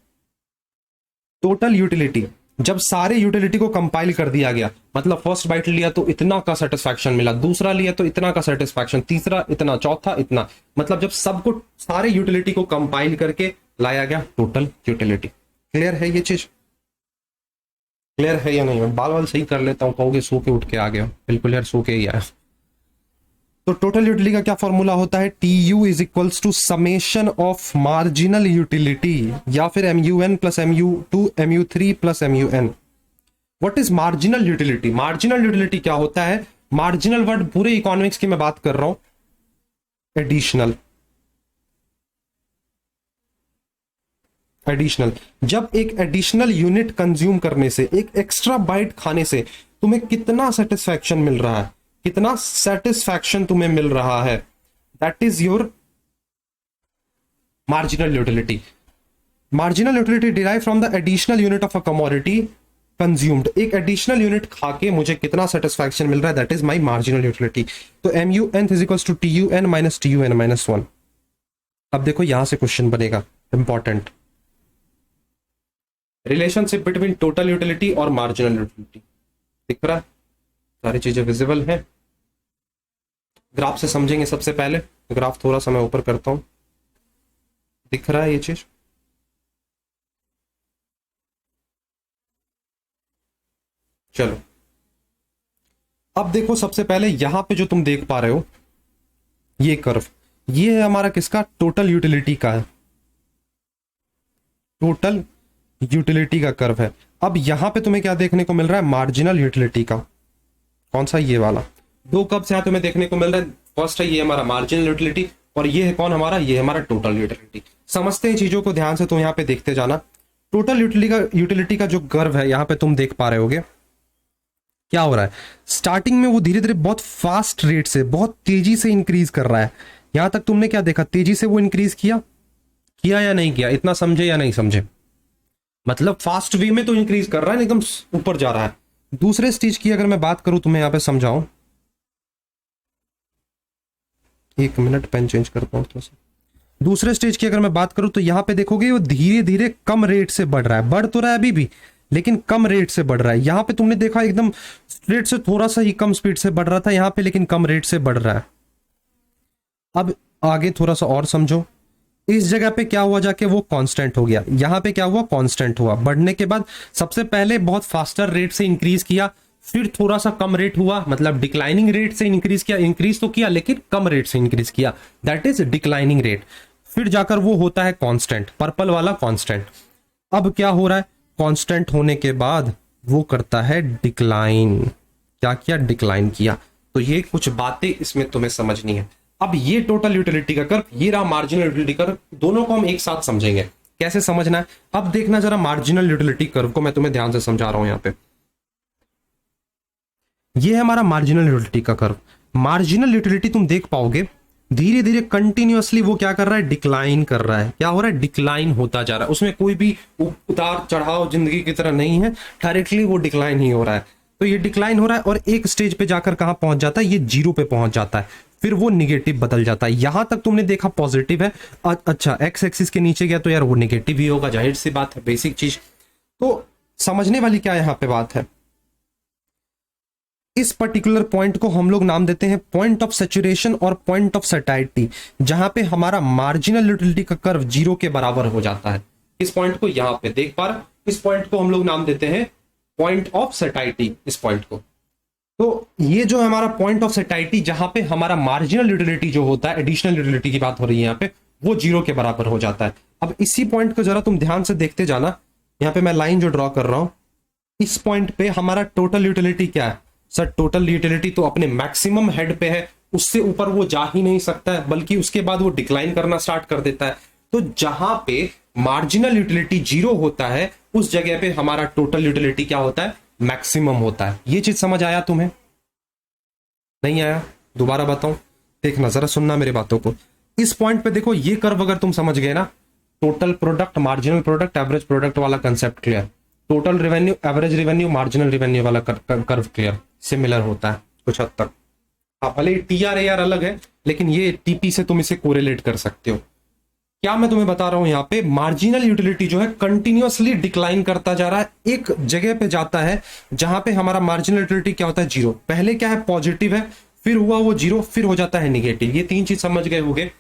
S1: Total utility, जब सारे यूटिलिटी को कंपाइल कर दिया गया, मतलब फर्स्ट बाइट लिया तो इतना का सेटिस्फैक्शन मिला, दूसरा लिया तो इतना का सेटिस्फैक्शन, तीसरा इतना, चौथा इतना, मतलब जब सबको सारे यूटिलिटी को कंपाइल करके लाया गया, टोटल यूटिलिटी। क्लियर है ये चीज? क्लियर है या नहीं? मैं बाल वाल सही कर लेता हूं, कहोगे सो के उठ के आ गया। बिल्कुल यार, सो के ही आया। तो टोटल यूटिलिटी का क्या फॉर्मूला होता है? TU is equals to summation of marginal utility, या फिर MUN plus MU2 MU3 plus MUN। What is marginal utility? Marginal utility क्या होता है? मार्जिनल वर्ड पूरे इकोनॉमिक्स की मैं बात कर रहा हूं। एडिशनल, एडिशनल, जब एक एडिशनल यूनिट कंज्यूम करने से, एक एक्स्ट्रा बाइट खाने से तुम्हें कितना सेटिस्फैक्शन मिल रहा है, कितना सेटिस्फैक्शन तुम्हें मिल रहा है, that is your marginal utility. Marginal utility derive from the additional unit of a commodity consumed. एक एडिशनल यूनिट खा के मुझे कितना सेटिस्फैक्शन मिल रहा है, that is my marginal utility. तो MUN is equals to TUN minus TUN minus 1। अब देखो यहां से क्वेश्चन बनेगा important, relationship between total utility और मार्जिनल यूटिलिटी। दिख रहा है? सारी चीजें विजिबल हैं। ग्राफ से समझेंगे सबसे पहले। ग्राफ थोड़ा सा मैं ऊपर करता हूं, दिख रहा है ये चीज? चलो अब देखो, सबसे पहले यहां पे जो तुम देख पा रहे हो ये कर्व, ये है हमारा किसका? टोटल यूटिलिटी का है। टोटल यूटिलिटी का कर्व है। अब यहां पे तुम्हें क्या देखने को मिल रहा है? मार्जिनल यूटिलिटी का। कौन सा? ये वाला। दो कर्व्स यहां तुम्हें देखने को मिल रहा है। फर्स्ट है ये हमारा मार्जिनल यूटिलिटी, और ये है कौन हमारा? ये हमारा टोटल यूटिलिटी। समझते हैं चीजों को ध्यान से, तुम यहां पे देखते जाना। टोटल यूटिलिटी का जो कर्व है यहां पे तुम देख पा रहे होगे, क्या हो रहा है? स्टार्टिंग में वो धीरे धीरे बहुत फास्ट रेट से, बहुत तेजी से इंक्रीज कर रहा है। यहां तक तुमने क्या देखा? तेजी से वो इंक्रीज किया या नहीं किया? इतना समझे या नहीं समझे? मतलब फास्ट वे में तो इंक्रीज कर रहा है, एकदम ऊपर जा रहा है। दूसरे स्टेज की अगर मैं बात करूं, तुम्हें यहां पे समझाऊं, एक मिनट पेन चेंज करता हूं थोड़ा सा। दूसरे स्टेज की अगर मैं बात करूं तो यहां पे देखोगे वो धीरे धीरे कम रेट से बढ़ रहा है। बढ़ तो रहा है अभी भी, लेकिन कम रेट से बढ़ रहा है। यहां पे तुमने देखा एकदम स्ट्रेट से थोड़ा सा ही कम स्पीड से बढ़ रहा था यहां पे, लेकिन कम रेट से बढ़ रहा है। अब आगे थोड़ा सा और समझो, इस जगह पे क्या हुआ? जाके वो कांस्टेंट हो गया। यहां पे क्या हुआ? कांस्टेंट हुआ। बढ़ने के बाद सबसे पहले बहुत फास्टर रेट से इंक्रीज किया, फिर थोड़ा सा कम रेट हुआ, मतलब डिक्लाइनिंग रेट से इंक्रीज किया। इंक्रीज तो किया लेकिन कम रेट से इंक्रीज किया, दैट इज डिक्लाइनिंग रेट। फिर जाकर वो होता है कांस्टेंट, पर्पल वाला कांस्टेंट। अब क्या हो रहा है? कांस्टेंट होने के बाद वो करता है डिक्लाइन। क्या किया? डिक्लाइन किया। तो ये कुछ बातें इसमें तुम्हें समझनी है। अब ये टोटल यूटिलिटी का कर्व, ये रहा मार्जिनल यूटिलिटी कर्व, दोनों को हम एक साथ समझेंगे। कैसे समझना है? अब देखना जरा मार्जिनल यूटिलिटी कर्व को, मैं तुम्हें ध्यान से समझा रहा हूं यहां पे। ये है हमारा मार्जिनल यूटिलिटी का कर्व। मार्जिनल यूटिलिटी तुम देख पाओगे धीरे धीरे कंटिन्यूअसली वो क्या कर रहा है? डिक्लाइन कर रहा है। क्या हो रहा है? डिक्लाइन होता जा रहा है। उसमें कोई भी उतार चढ़ाव जिंदगी की तरह नहीं है, डायरेक्टली वो डिक्लाइन ही हो रहा है। तो ये डिक्लाइन हो रहा है और एक स्टेज पे जाकर कहां पहुंच जाता है? ये जीरो पे पहुंच जाता है, फिर वो निगेटिव बदल जाता है। यहां तक तुमने देखा पॉजिटिव है, अच्छा एक्स एक्सिस के नीचे गया तो यार वो निगेटिव ही होगा, जाहिर सी बात है, बेसिक चीज। तो समझने वाली क्या यहां पे बात है? इस पर्टिकुलर पॉइंट को हम लोग नाम देते हैं पॉइंट ऑफ सैचुरेशन और पॉइंट ऑफ सैटिस्फैक्शन, जहां पे हमारा मार्जिनल यूटिलिटी का कर्व जीरो के बराबर हो जाता है। इस पॉइंट को यहां पे देख पा रहे, इस पॉइंट को हम लोग नाम देते हैं पॉइंट ऑफ सैटिस्फैक्शन, इस पॉइंट को। तो ये जो हमारा पॉइंट ऑफ सैटिस्फैक्शन, जहां पे हमारा मार्जिनल यूटिलिटी जो होता है, एडिशनल यूटिलिटी की बात हो रही है यहाँ पे, वो जीरो के बराबर हो जाता है। अब इसी पॉइंट को जरा तुम ध्यान से देखते जाना, यहाँ पे मैं लाइन जो ड्रॉ कर रहा हूं, इस पॉइंट पे हमारा टोटल यूटिलिटी क्या है? सर टोटल यूटिलिटी तो अपने मैक्सिमम हेड पे है, उससे ऊपर वो जा ही नहीं सकता है, बल्कि उसके बाद वो डिक्लाइन करना स्टार्ट कर देता है। तो जहां पे मार्जिनल यूटिलिटी जीरो होता है, उस जगह पे हमारा टोटल यूटिलिटी क्या होता है? मैक्सिमम होता है। ये चीज समझ आया तुम्हें? नहीं आया? दोबारा बताऊं, देखना जरा, सुनना मेरी बातों को। इस पॉइंट पे देखो, ये कर्व अगर तुम समझ गए ना, total product, marginal product, average product वाला concept clear, total revenue, average revenue, marginal revenue वाला कर्व क्लियर, सिमिलर होता है कुछ हद तक। हाँ, भले टी आर ए आर अलग है, लेकिन ये टीपी से तुम इसे कोरिलेट कर सकते हो। क्या मैं तुम्हें बता रहा हूं, यहाँ पे मार्जिनल यूटिलिटी जो है कंटिन्यूअसली डिक्लाइन करता जा रहा है, एक जगह पे जाता है जहां पे हमारा मार्जिनल यूटिलिटी क्या होता है, जीरो। पहले क्या है, पॉजिटिव है, फिर हुआ वो जीरो, फिर हो जाता है निगेटिव। ये तीन चीज समझ गए होंगे।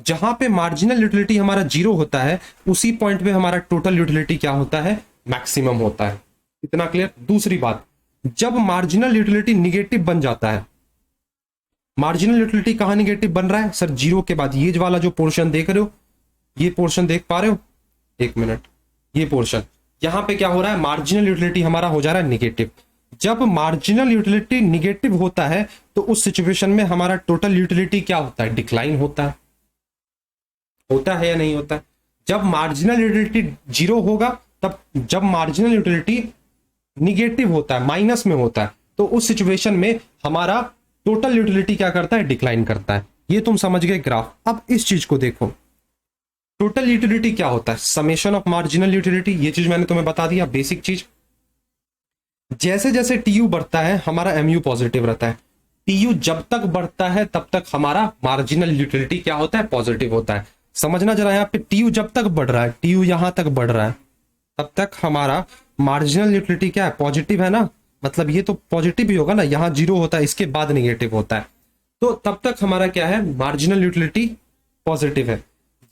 S1: जहां पे मार्जिनल यूटिलिटी हमारा जीरो होता है, उसी पॉइंट पे हमारा टोटल यूटिलिटी क्या होता है, मैक्सिमम होता है। इतना क्लियर। दूसरी बात, जब मार्जिनल यूटिलिटी निगेटिव बन जाता है, मार्जिनल यूटिलिटी कहां निगेटिव बन रहा है सर, जीरो के बाद ये वाला जो पोर्शन देख रहे हो, ये पोर्शन देख पा रहे हो, एक मिनट, ये पोर्शन यहां पे क्या हो रहा है, मार्जिनल यूटिलिटी हमारा हो जा रहा है निगेटिव। जब मार्जिनल यूटिलिटी निगेटिव होता है तो उस सिचुएशन में हमारा टोटल यूटिलिटी क्या होता है, डिक्लाइन होता है। होता है या नहीं होता है? जब मार्जिनल यूटिलिटी जीरो होगा, तब जब मार्जिनल यूटिलिटी निगेटिव होता है, माइनस में होता है, तो उस सिचुएशन में हमारा टोटल यूटिलिटी क्या करता है, डिक्लाइन करता है। ये तुम समझ गए ग्राफ। अब इस चीज को देखो, टोटल यूटिलिटी क्या होता है, समेशन ऑफ मार्जिनल यूटिलिटी। ये चीज मैंने तुम्हें बता दिया, बेसिक चीज। जैसे जैसे टीयू बढ़ता है हमारा एमयू पॉजिटिव रहता है। टीयू जब तक बढ़ता है तब तक हमारा मार्जिनल यूटिलिटी क्या होता है, पॉजिटिव होता है। समझना जरा, यहाँ पे टीयू जब तक बढ़ रहा है, टीयू यहां तक बढ़ रहा है, तब तक हमारा मार्जिनल यूटिलिटी क्या है, पॉजिटिव है ना। मतलब ये तो पॉजिटिव ही होगा ना, यहां जीरो होता है, इसके बाद निगेटिव होता है, तो तब तक हमारा क्या है, मार्जिनल यूटिलिटी पॉजिटिव है।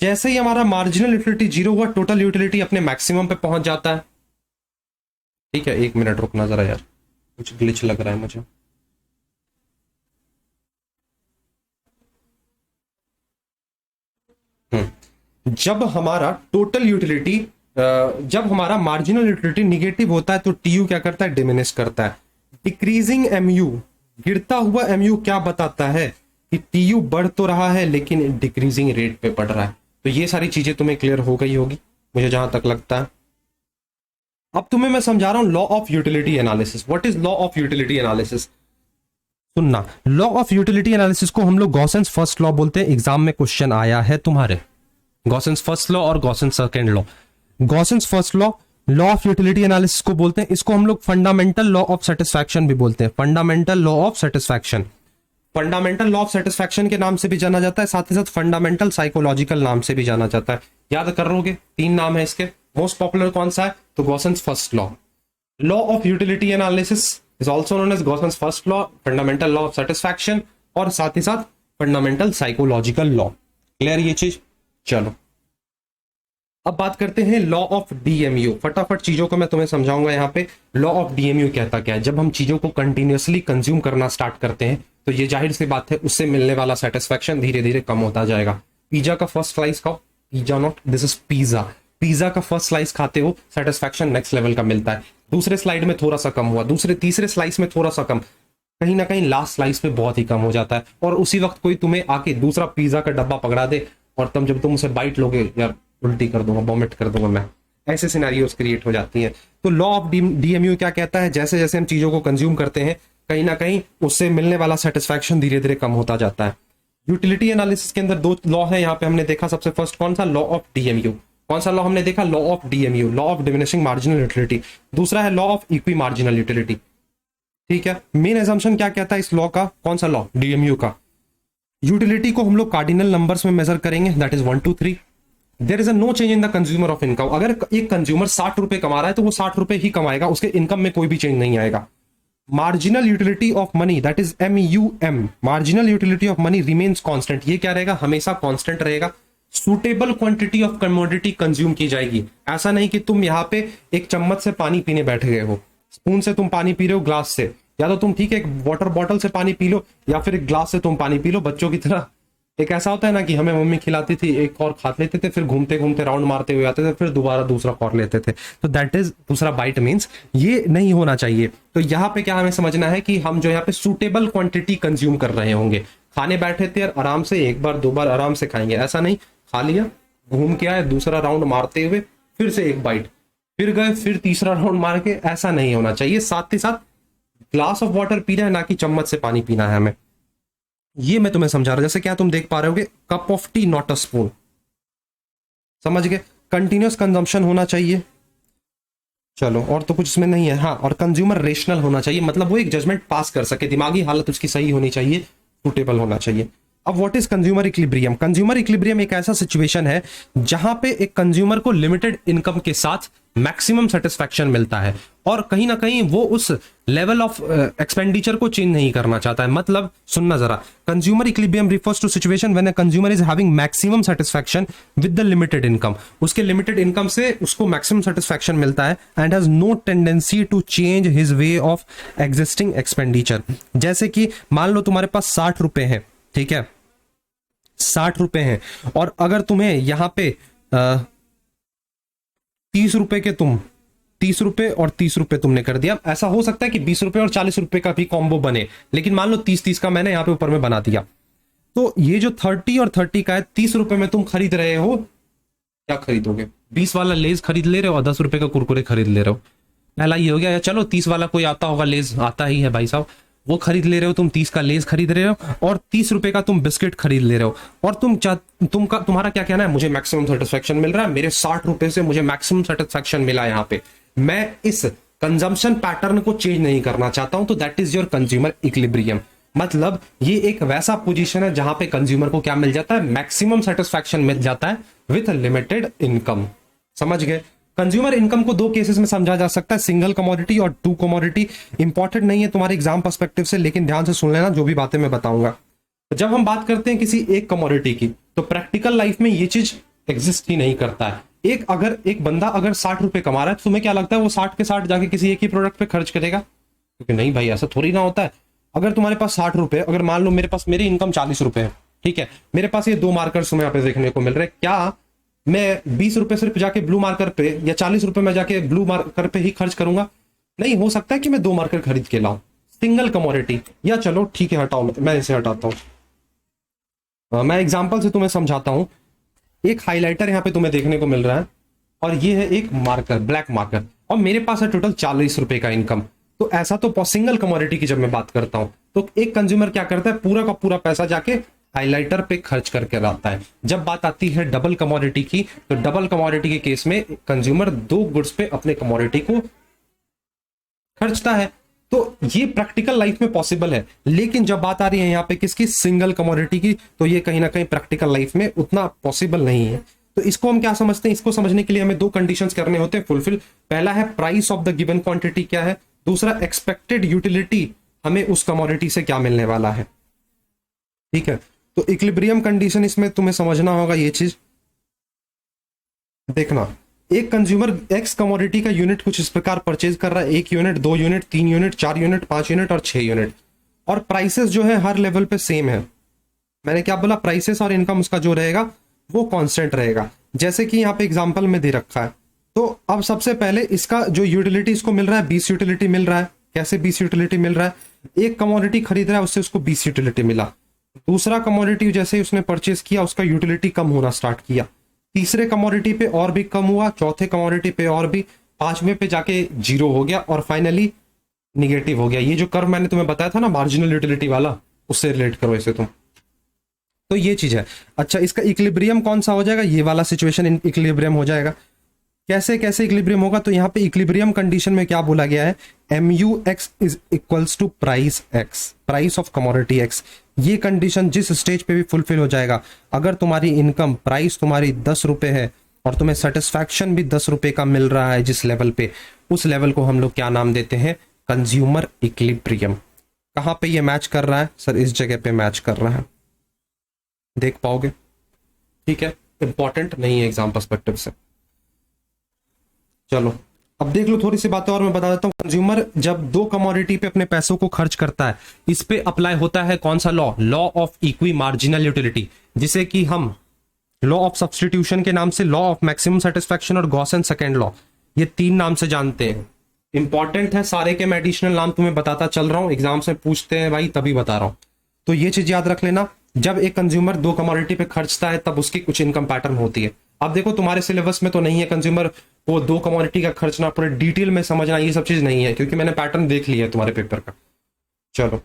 S1: जैसे ही हमारा मार्जिनल यूटिलिटी जीरो हुआ, टोटल यूटिलिटी अपने मैक्सिमम पे पहुंच जाता है। ठीक है, एक मिनट रुकना जरा यार, कुछ ग्लिच लग रहा है मुझे। जब हमारा टोटल यूटिलिटी, जब हमारा मार्जिनल यूटिलिटी निगेटिव होता है तो टीयू क्या करता है, डिमिनिश करता है। डिक्रीजिंग एमयू, गिरता हुआ एमयू क्या बताता है कि टीयू बढ़ तो रहा है लेकिन डिक्रीजिंग रेट पे बढ़ रहा है। तो ये सारी चीजें तुम्हें क्लियर हो गई होगी मुझे जहां तक लगता है। अब तुम्हें मैं समझा रहा हूं law of utility analysis. What is law of utility analysis? सुनना, लॉ ऑफ यूटिलिटी एनालिसिस को हम लोग गॉसेंस फर्स्ट लॉ बोलते हैं। एग्जाम में क्वेश्चन आया है तुम्हारे, गॉसेंस फर्स्ट लॉ और Gossen's second law. Gossen's first law, law of utility analysis को बोलते हैं। इसको हम लोग फंडामेंटल लॉ ऑफ सेटिस्फैक्शन भी बोलते हैं। Fundamental law of satisfaction, fundamental law of satisfaction के नाम से भी जाना जाता है, साथ ही साथ फंडामेंटल साइकोलॉजिकल नाम से भी जाना जाता है। याद कर लोगे, तीन नाम है इसके। मोस्ट पॉपुलर कौन सा है, तो Gossen's first law. Law of utility analysis is also known as Gossen's first law, fundamental law of satisfaction, और साथ ही साथ फंडामेंटल साइकोलॉजिकल लॉ। क्लियर ये चीज? चलो अब बात करते हैं लॉ ऑफ डीएमयू। फटाफट चीजों को मैं तुम्हें समझाऊंगा यहाँ पे। लॉ ऑफ डीएमयू कहता क्या है? जब हम चीजों को कंटिन्यूअसली कंज्यूम करना स्टार्ट करते हैं तो ये जाहिर सी बात है उससे मिलने वाला सेटिस्फैक्शन धीरे धीरे कम होता जाएगा। पिज्जा का फर्स्ट स्लाइस खाओ, pizza not, this is pizza. Pizza का फर्स्ट स्लाइस खाते हो, सेटिस्फैक्शन नेक्स्ट लेवल का मिलता है। दूसरे स्लाइड में थोड़ा सा कम हुआ, दूसरे तीसरे स्लाइस में थोड़ा सा कम, कहीं ना कहीं लास्ट स्लाइस पे बहुत ही कम हो जाता है। और उसी वक्त कोई तुम्हें आके दूसरा पिज्जा का डब्बा पकड़ा दे और तब जब तुम उसे बाइट लोगे, यार उल्टी कर दूंगा, वॉमिट कर दूंगा मैं, ऐसे सिनेरियोस क्रिएट हो जाती हैं। तो लॉ ऑफ डीएमयू क्या कहता है? जैसे जैसे हम चीजों को कंज्यूम करते हैं, कहीं ना कहीं उससे मिलने वाला सेटिस्फैक्शन धीरे धीरे कम होता जाता है। यूटिलिटी एनालिसिस के अंदर दो लॉ है यहाँ पे हमने देखा। सबसे फर्स्ट कौन सा? Law of DMU. कौन सा लॉ हमने देखा? Law of DMU, law of diminishing marginal utility. दूसरा है law of equi marginal utility. ठीक है, मेन एजम्पशन क्या कहता है इस लॉ का? कौन सा लॉ? डीएमयू का। यूटिलिटी को हम लोग कार्डिनल नंबर्स में मेजर करेंगे, that is 1 2 3। There is a no change in the consumer of income. अगर एक कंज्यूमर 60 रुपए कमा रहा है तो वो 60 रुपए ही कमाएगा, उसके इनकम में कोई भी चेंज नहीं आएगा। Marginal utility of money, that is MUM, marginal utility of money remains constant. ये क्या रहेगा? हमेशा कांस्टेंट रहेगा। Suitable quantity of commodity consume की जाएगी। ऐसा नहीं कि तुम यहाँ पे एक चम्मच से पानी पीने बैठ गए हो, स्पून से तुम पानी पी रहे हो, ग्लास से, या तो तुम ठीक है एक वाटर बॉटल से पानी पी लो या फिर एक ग्लास से तुम पानी पी लो। बच्चों की तरह एक ऐसा होता है ना कि हमें मम्मी खिलाती थी, एक और खा लेते थे, फिर घूमते घूमते राउंड मारते हुए आते थे, फिर दोबारा दूसरा और लेते थे। तो दैट इज दूसरा बाइट मीन्स ये नहीं होना चाहिए। तो यहाँ पे क्या हमें समझना है कि हम जो यहाँ पे सुटेबल क्वांटिटी कंज्यूम कर रहे होंगे। खाने बैठे थे और आराम से एक बार दो बार आराम से खाएंगे, ऐसा नहीं खा लिया, घूम के आए, दूसरा राउंड मारते हुए फिर से एक बाइट, फिर गए, फिर तीसरा राउंड मार के, ऐसा नहीं होना चाहिए। साथ ही साथ ग्लास ऑफ वाटर पीना है, ना कि चम्मच से पानी पीना है हमें। ये मैं तुम्हें समझा रहा हूं। जैसे क्या तुम देख पा रहे होगे, cup of T not a spoon. समझ गए? कंटिन्यूअस कंजम्पशन होना चाहिए। चलो और तो कुछ इसमें नहीं है। हाँ, और कंज्यूमर रेशनल होना चाहिए, मतलब वो एक जजमेंट पास कर सके, दिमागी हालत उसकी सही होनी चाहिए। सुटेबल होना चाहिए। अब what is consumer equilibrium? Consumer equilibrium एक ऐसा सिचुएशन है जहां पे एक कंज्यूमर को लिमिटेड इनकम के साथ मैक्सिमम सेटिस्फैक्शन मिलता है और कहीं ना कहीं वो उस लेवल ऑफ एक्सपेंडिचर को चेंज नहीं करना चाहता है। मतलब सुनना जरा, consumer equilibrium refers to situation when a consumer is having maximum satisfaction with the limited income. उसके लिमिटेड इनकम से उसको मैक्सिमम सेटिस्फैक्शन मिलता है and has no tendency to change his way of existing expenditure. जैसे कि मान लो तुम्हारे पास 60 रुपए हैं, ठीक है, 60 रुपए हैं और अगर तुम्हें यहां पे 30 रुपए के तुम 30 रुपए और 30 रुपए तुमने कर दिया। ऐसा हो सकता है कि 20 रुपए और 40 रुपए का भी कॉम्बो बने, लेकिन मान लो 30-30 का मैंने यहां पे ऊपर में बना दिया। तो ये जो 30 और 30 का है, 30 रुपए में तुम खरीद रहे हो, क्या खरीदोगे? 20 वाला लेज खरीद ले रहे हो और 10 रुपए का कुरकुरे खरीद ले रहे हो। पहला ये हो गया। चलो 30 वाला कोई आता होगा, लेज आता ही है भाई साहब, वो खरीद ले रहे हो तुम, 30 का लेज खरीद रहे हो और 30 रुपए का तुम बिस्किट खरीद ले रहे हो और तुम्हारा क्या कहना है? मुझे मैक्सिमम सेटिस्फैक्शन मिल रहा है, मेरे 60 रुपए से मुझे मैक्सिमम सेटिस्फैक्शन मिला है, यहाँ पे मैं इस कंजम्पशन पैटर्न को चेंज नहीं करना चाहता हूं। तो that is your consumer equilibrium. मतलब ये एक वैसा पोजीशन है जहां पे कंज्यूमर को क्या मिल जाता है? मैक्सिमम सेटिस्फैक्शन मिल जाता है विथ लिमिटेड इनकम। समझ गए? कंज्यूमर इनकम को दो केसेस में समझा जा सकता है, सिंगल कमोडिटी और टू कमोडिटी। इंपॉर्टेंट नहीं है तुम्हारे एग्जाम पर्सपेक्टिव से, लेकिन ध्यान से सुन लेना जो भी बातें मैं बताऊंगा। जब हम बात करते हैं किसी एक कमोडिटी की, तो प्रैक्टिकल लाइफ में ये चीज एग्जिस्ट ही नहीं करता है। एक बंदा अगर 60 रुपए कमा रहा है, तो तुम्हें क्या लगता है वो 60 के 60 जाके किसी एक ही प्रोडक्ट पे खर्च करेगा? क्योंकि नहीं भाई, ऐसा थोड़ी ना होता है। अगर तुम्हारे पास 60 रुपए, अगर मान लो मेरी इनकम 40 रुपए है, ठीक है, मेरे पास ये दो मार्कर्स तुम्हें यहाँ पे देखने को मिल रहे हैं, क्या मैं 20 रुपए सिर्फ जाके ब्लू मार्कर पे या 40 रुपए में जाके ब्लू मार्कर पे ही खर्च करूंगा? नहीं, हो सकता है कि मैं दो मार्कर खरीद के लाऊं। सिंगल कमोडिटी, या चलो ठीक है हटाओ, मैं इसे हटाता हूं। मैं एग्जांपल से तुम्हें समझाता हूं। एक हाइलाइटर यहाँ पे तुम्हें देखने को मिल रहा है और ये है एक मार्कर, ब्लैक मार्कर, और मेरे पास है टोटल 40 रुपए का इनकम। तो ऐसा तो सिंगल कमोडिटी की जब मैं बात करता हूं, तो एक कंज्यूमर क्या करता है? पूरा का पूरा पैसा जाके हाइलाइटर पे खर्च करके लाता है। जब बात आती है डबल कमोडिटी की, तो डबल कमोडिटी के केस में कंज्यूमर दो गुड्स पे अपने कमोडिटी को खर्चता है। तो ये प्रैक्टिकल लाइफ में पॉसिबल है, लेकिन जब बात आ रही है यहाँ पे किसकी? सिंगल कमोडिटी की, तो ये कहीं ना कहीं प्रैक्टिकल लाइफ में उतना पॉसिबल नहीं है। तो इसको हम क्या समझते हैं? इसको समझने के लिए हमें दो कंडीशंस करने होते हैं फुलफिल। पहला है price of the given quantity क्या है, दूसरा एक्सपेक्टेड यूटिलिटी हमें उस कमोडिटी से क्या मिलने वाला है। ठीक है, तो इक्विलिब्रियम कंडीशन इसमें तुम्हें समझना होगा। ये चीज देखना, एक कंज्यूमर एक्स कमोडिटी का यूनिट कुछ इस प्रकार परचेज कर रहा है, 1 unit, 2 unit, 3 unit, 4 unit, 5 unit और 6 यूनिट, और प्राइसेस जो है हर लेवल पे सेम है। मैंने क्या बोला? प्राइसेस और इनकम उसका जो रहेगा वो कांस्टेंट रहेगा, जैसे कि यहाँ पे एग्जांपल में दे रखा है। तो अब सबसे पहले इसका जो यूटिलिटी इसको मिल रहा है, 20 यूटिलिटी मिल रहा है। कैसे 20 यूटिलिटी मिल रहा है? एक कमोडिटी खरीद रहा है, उससे उसको 20 यूटिलिटी मिला। दूसरा कमोडिटी जैसे ही उसने परचेज किया, उसका यूटिलिटी कम होना स्टार्ट किया। तीसरे कमोडिटी पे और भी कम हुआ, चौथे कमोडिटी पे और भी, पांचवें पे जाके 0 हो गया और फाइनली निगेटिव हो गया। ये जो कर्व मैंने तुम्हें बताया था ना मार्जिनल यूटिलिटी वाला, उससे रिलेट करो इसे तुम। तो ये चीज है। अच्छा, इसका इक्विलिब्रियम कौन सा हो जाएगा? ये वाला सिचुएशन इक्विलिब्रियम हो जाएगा। कैसे इक्विलिब्रियम होगा? तो यहाँ पे इक्विलिब्रियम कंडीशन में क्या बोला गया है? MUX is equals to price X, price of commodity X। ये कंडीशन जिस स्टेज पे भी फुलफिल हो जाएगा, अगर तुम्हारी इनकम प्राइस तुम्हारी 10 रुपए है और तुम्हें सेटिस्फैक्शन भी 10 रुपए का मिल रहा है जिस लेवल पे, उस लेवल को हम लोग क्या नाम देते हैं? Consumer equilibrium. कहां पे ये मैच कर रहा है? सर इस जगह पे मैच कर रहा है, देख पाओगे? ठीक है, इंपॉर्टेंट नहीं है एग्जाम पर्सपेक्टिव से। चलो अब देख लो थोड़ी सी बातें और मैं बता देता हूं। कंज्यूमर जब दो कमोडिटी पे अपने पैसों को खर्च करता है, इस पे अप्लाई होता है कौन सा law? Law of equi marginal utility, जिसे कि हम लॉ ऑफ सब्सटीट्यूशन के नाम से लॉ ऑफ मैक्सिमम सेटिस्फैक्शन और गॉस एंड सेकेंड लॉ, ये 3 नाम से जानते हैं। इंपॉर्टेंट है सारे के, मैं एडिशनल नाम तुम्हें बताता चल रहा हूं, एग्जाम से पूछते हैं भाई तभी बता रहा हूं। तो ये चीज याद रख लेना, जब एक कंज्यूमर दो कमोडिटी पे खर्चता है तब उसकी कुछ इनकम पैटर्न होती है। अब देखो तुम्हारे सिलेबस में तो नहीं है कंज्यूमर वो दो कमोडिटी का खर्चना पूरे डिटेल में समझना, ये सब चीज नहीं है, क्योंकि मैंने पैटर्न देख लिया है तुम्हारे पेपर का। चलो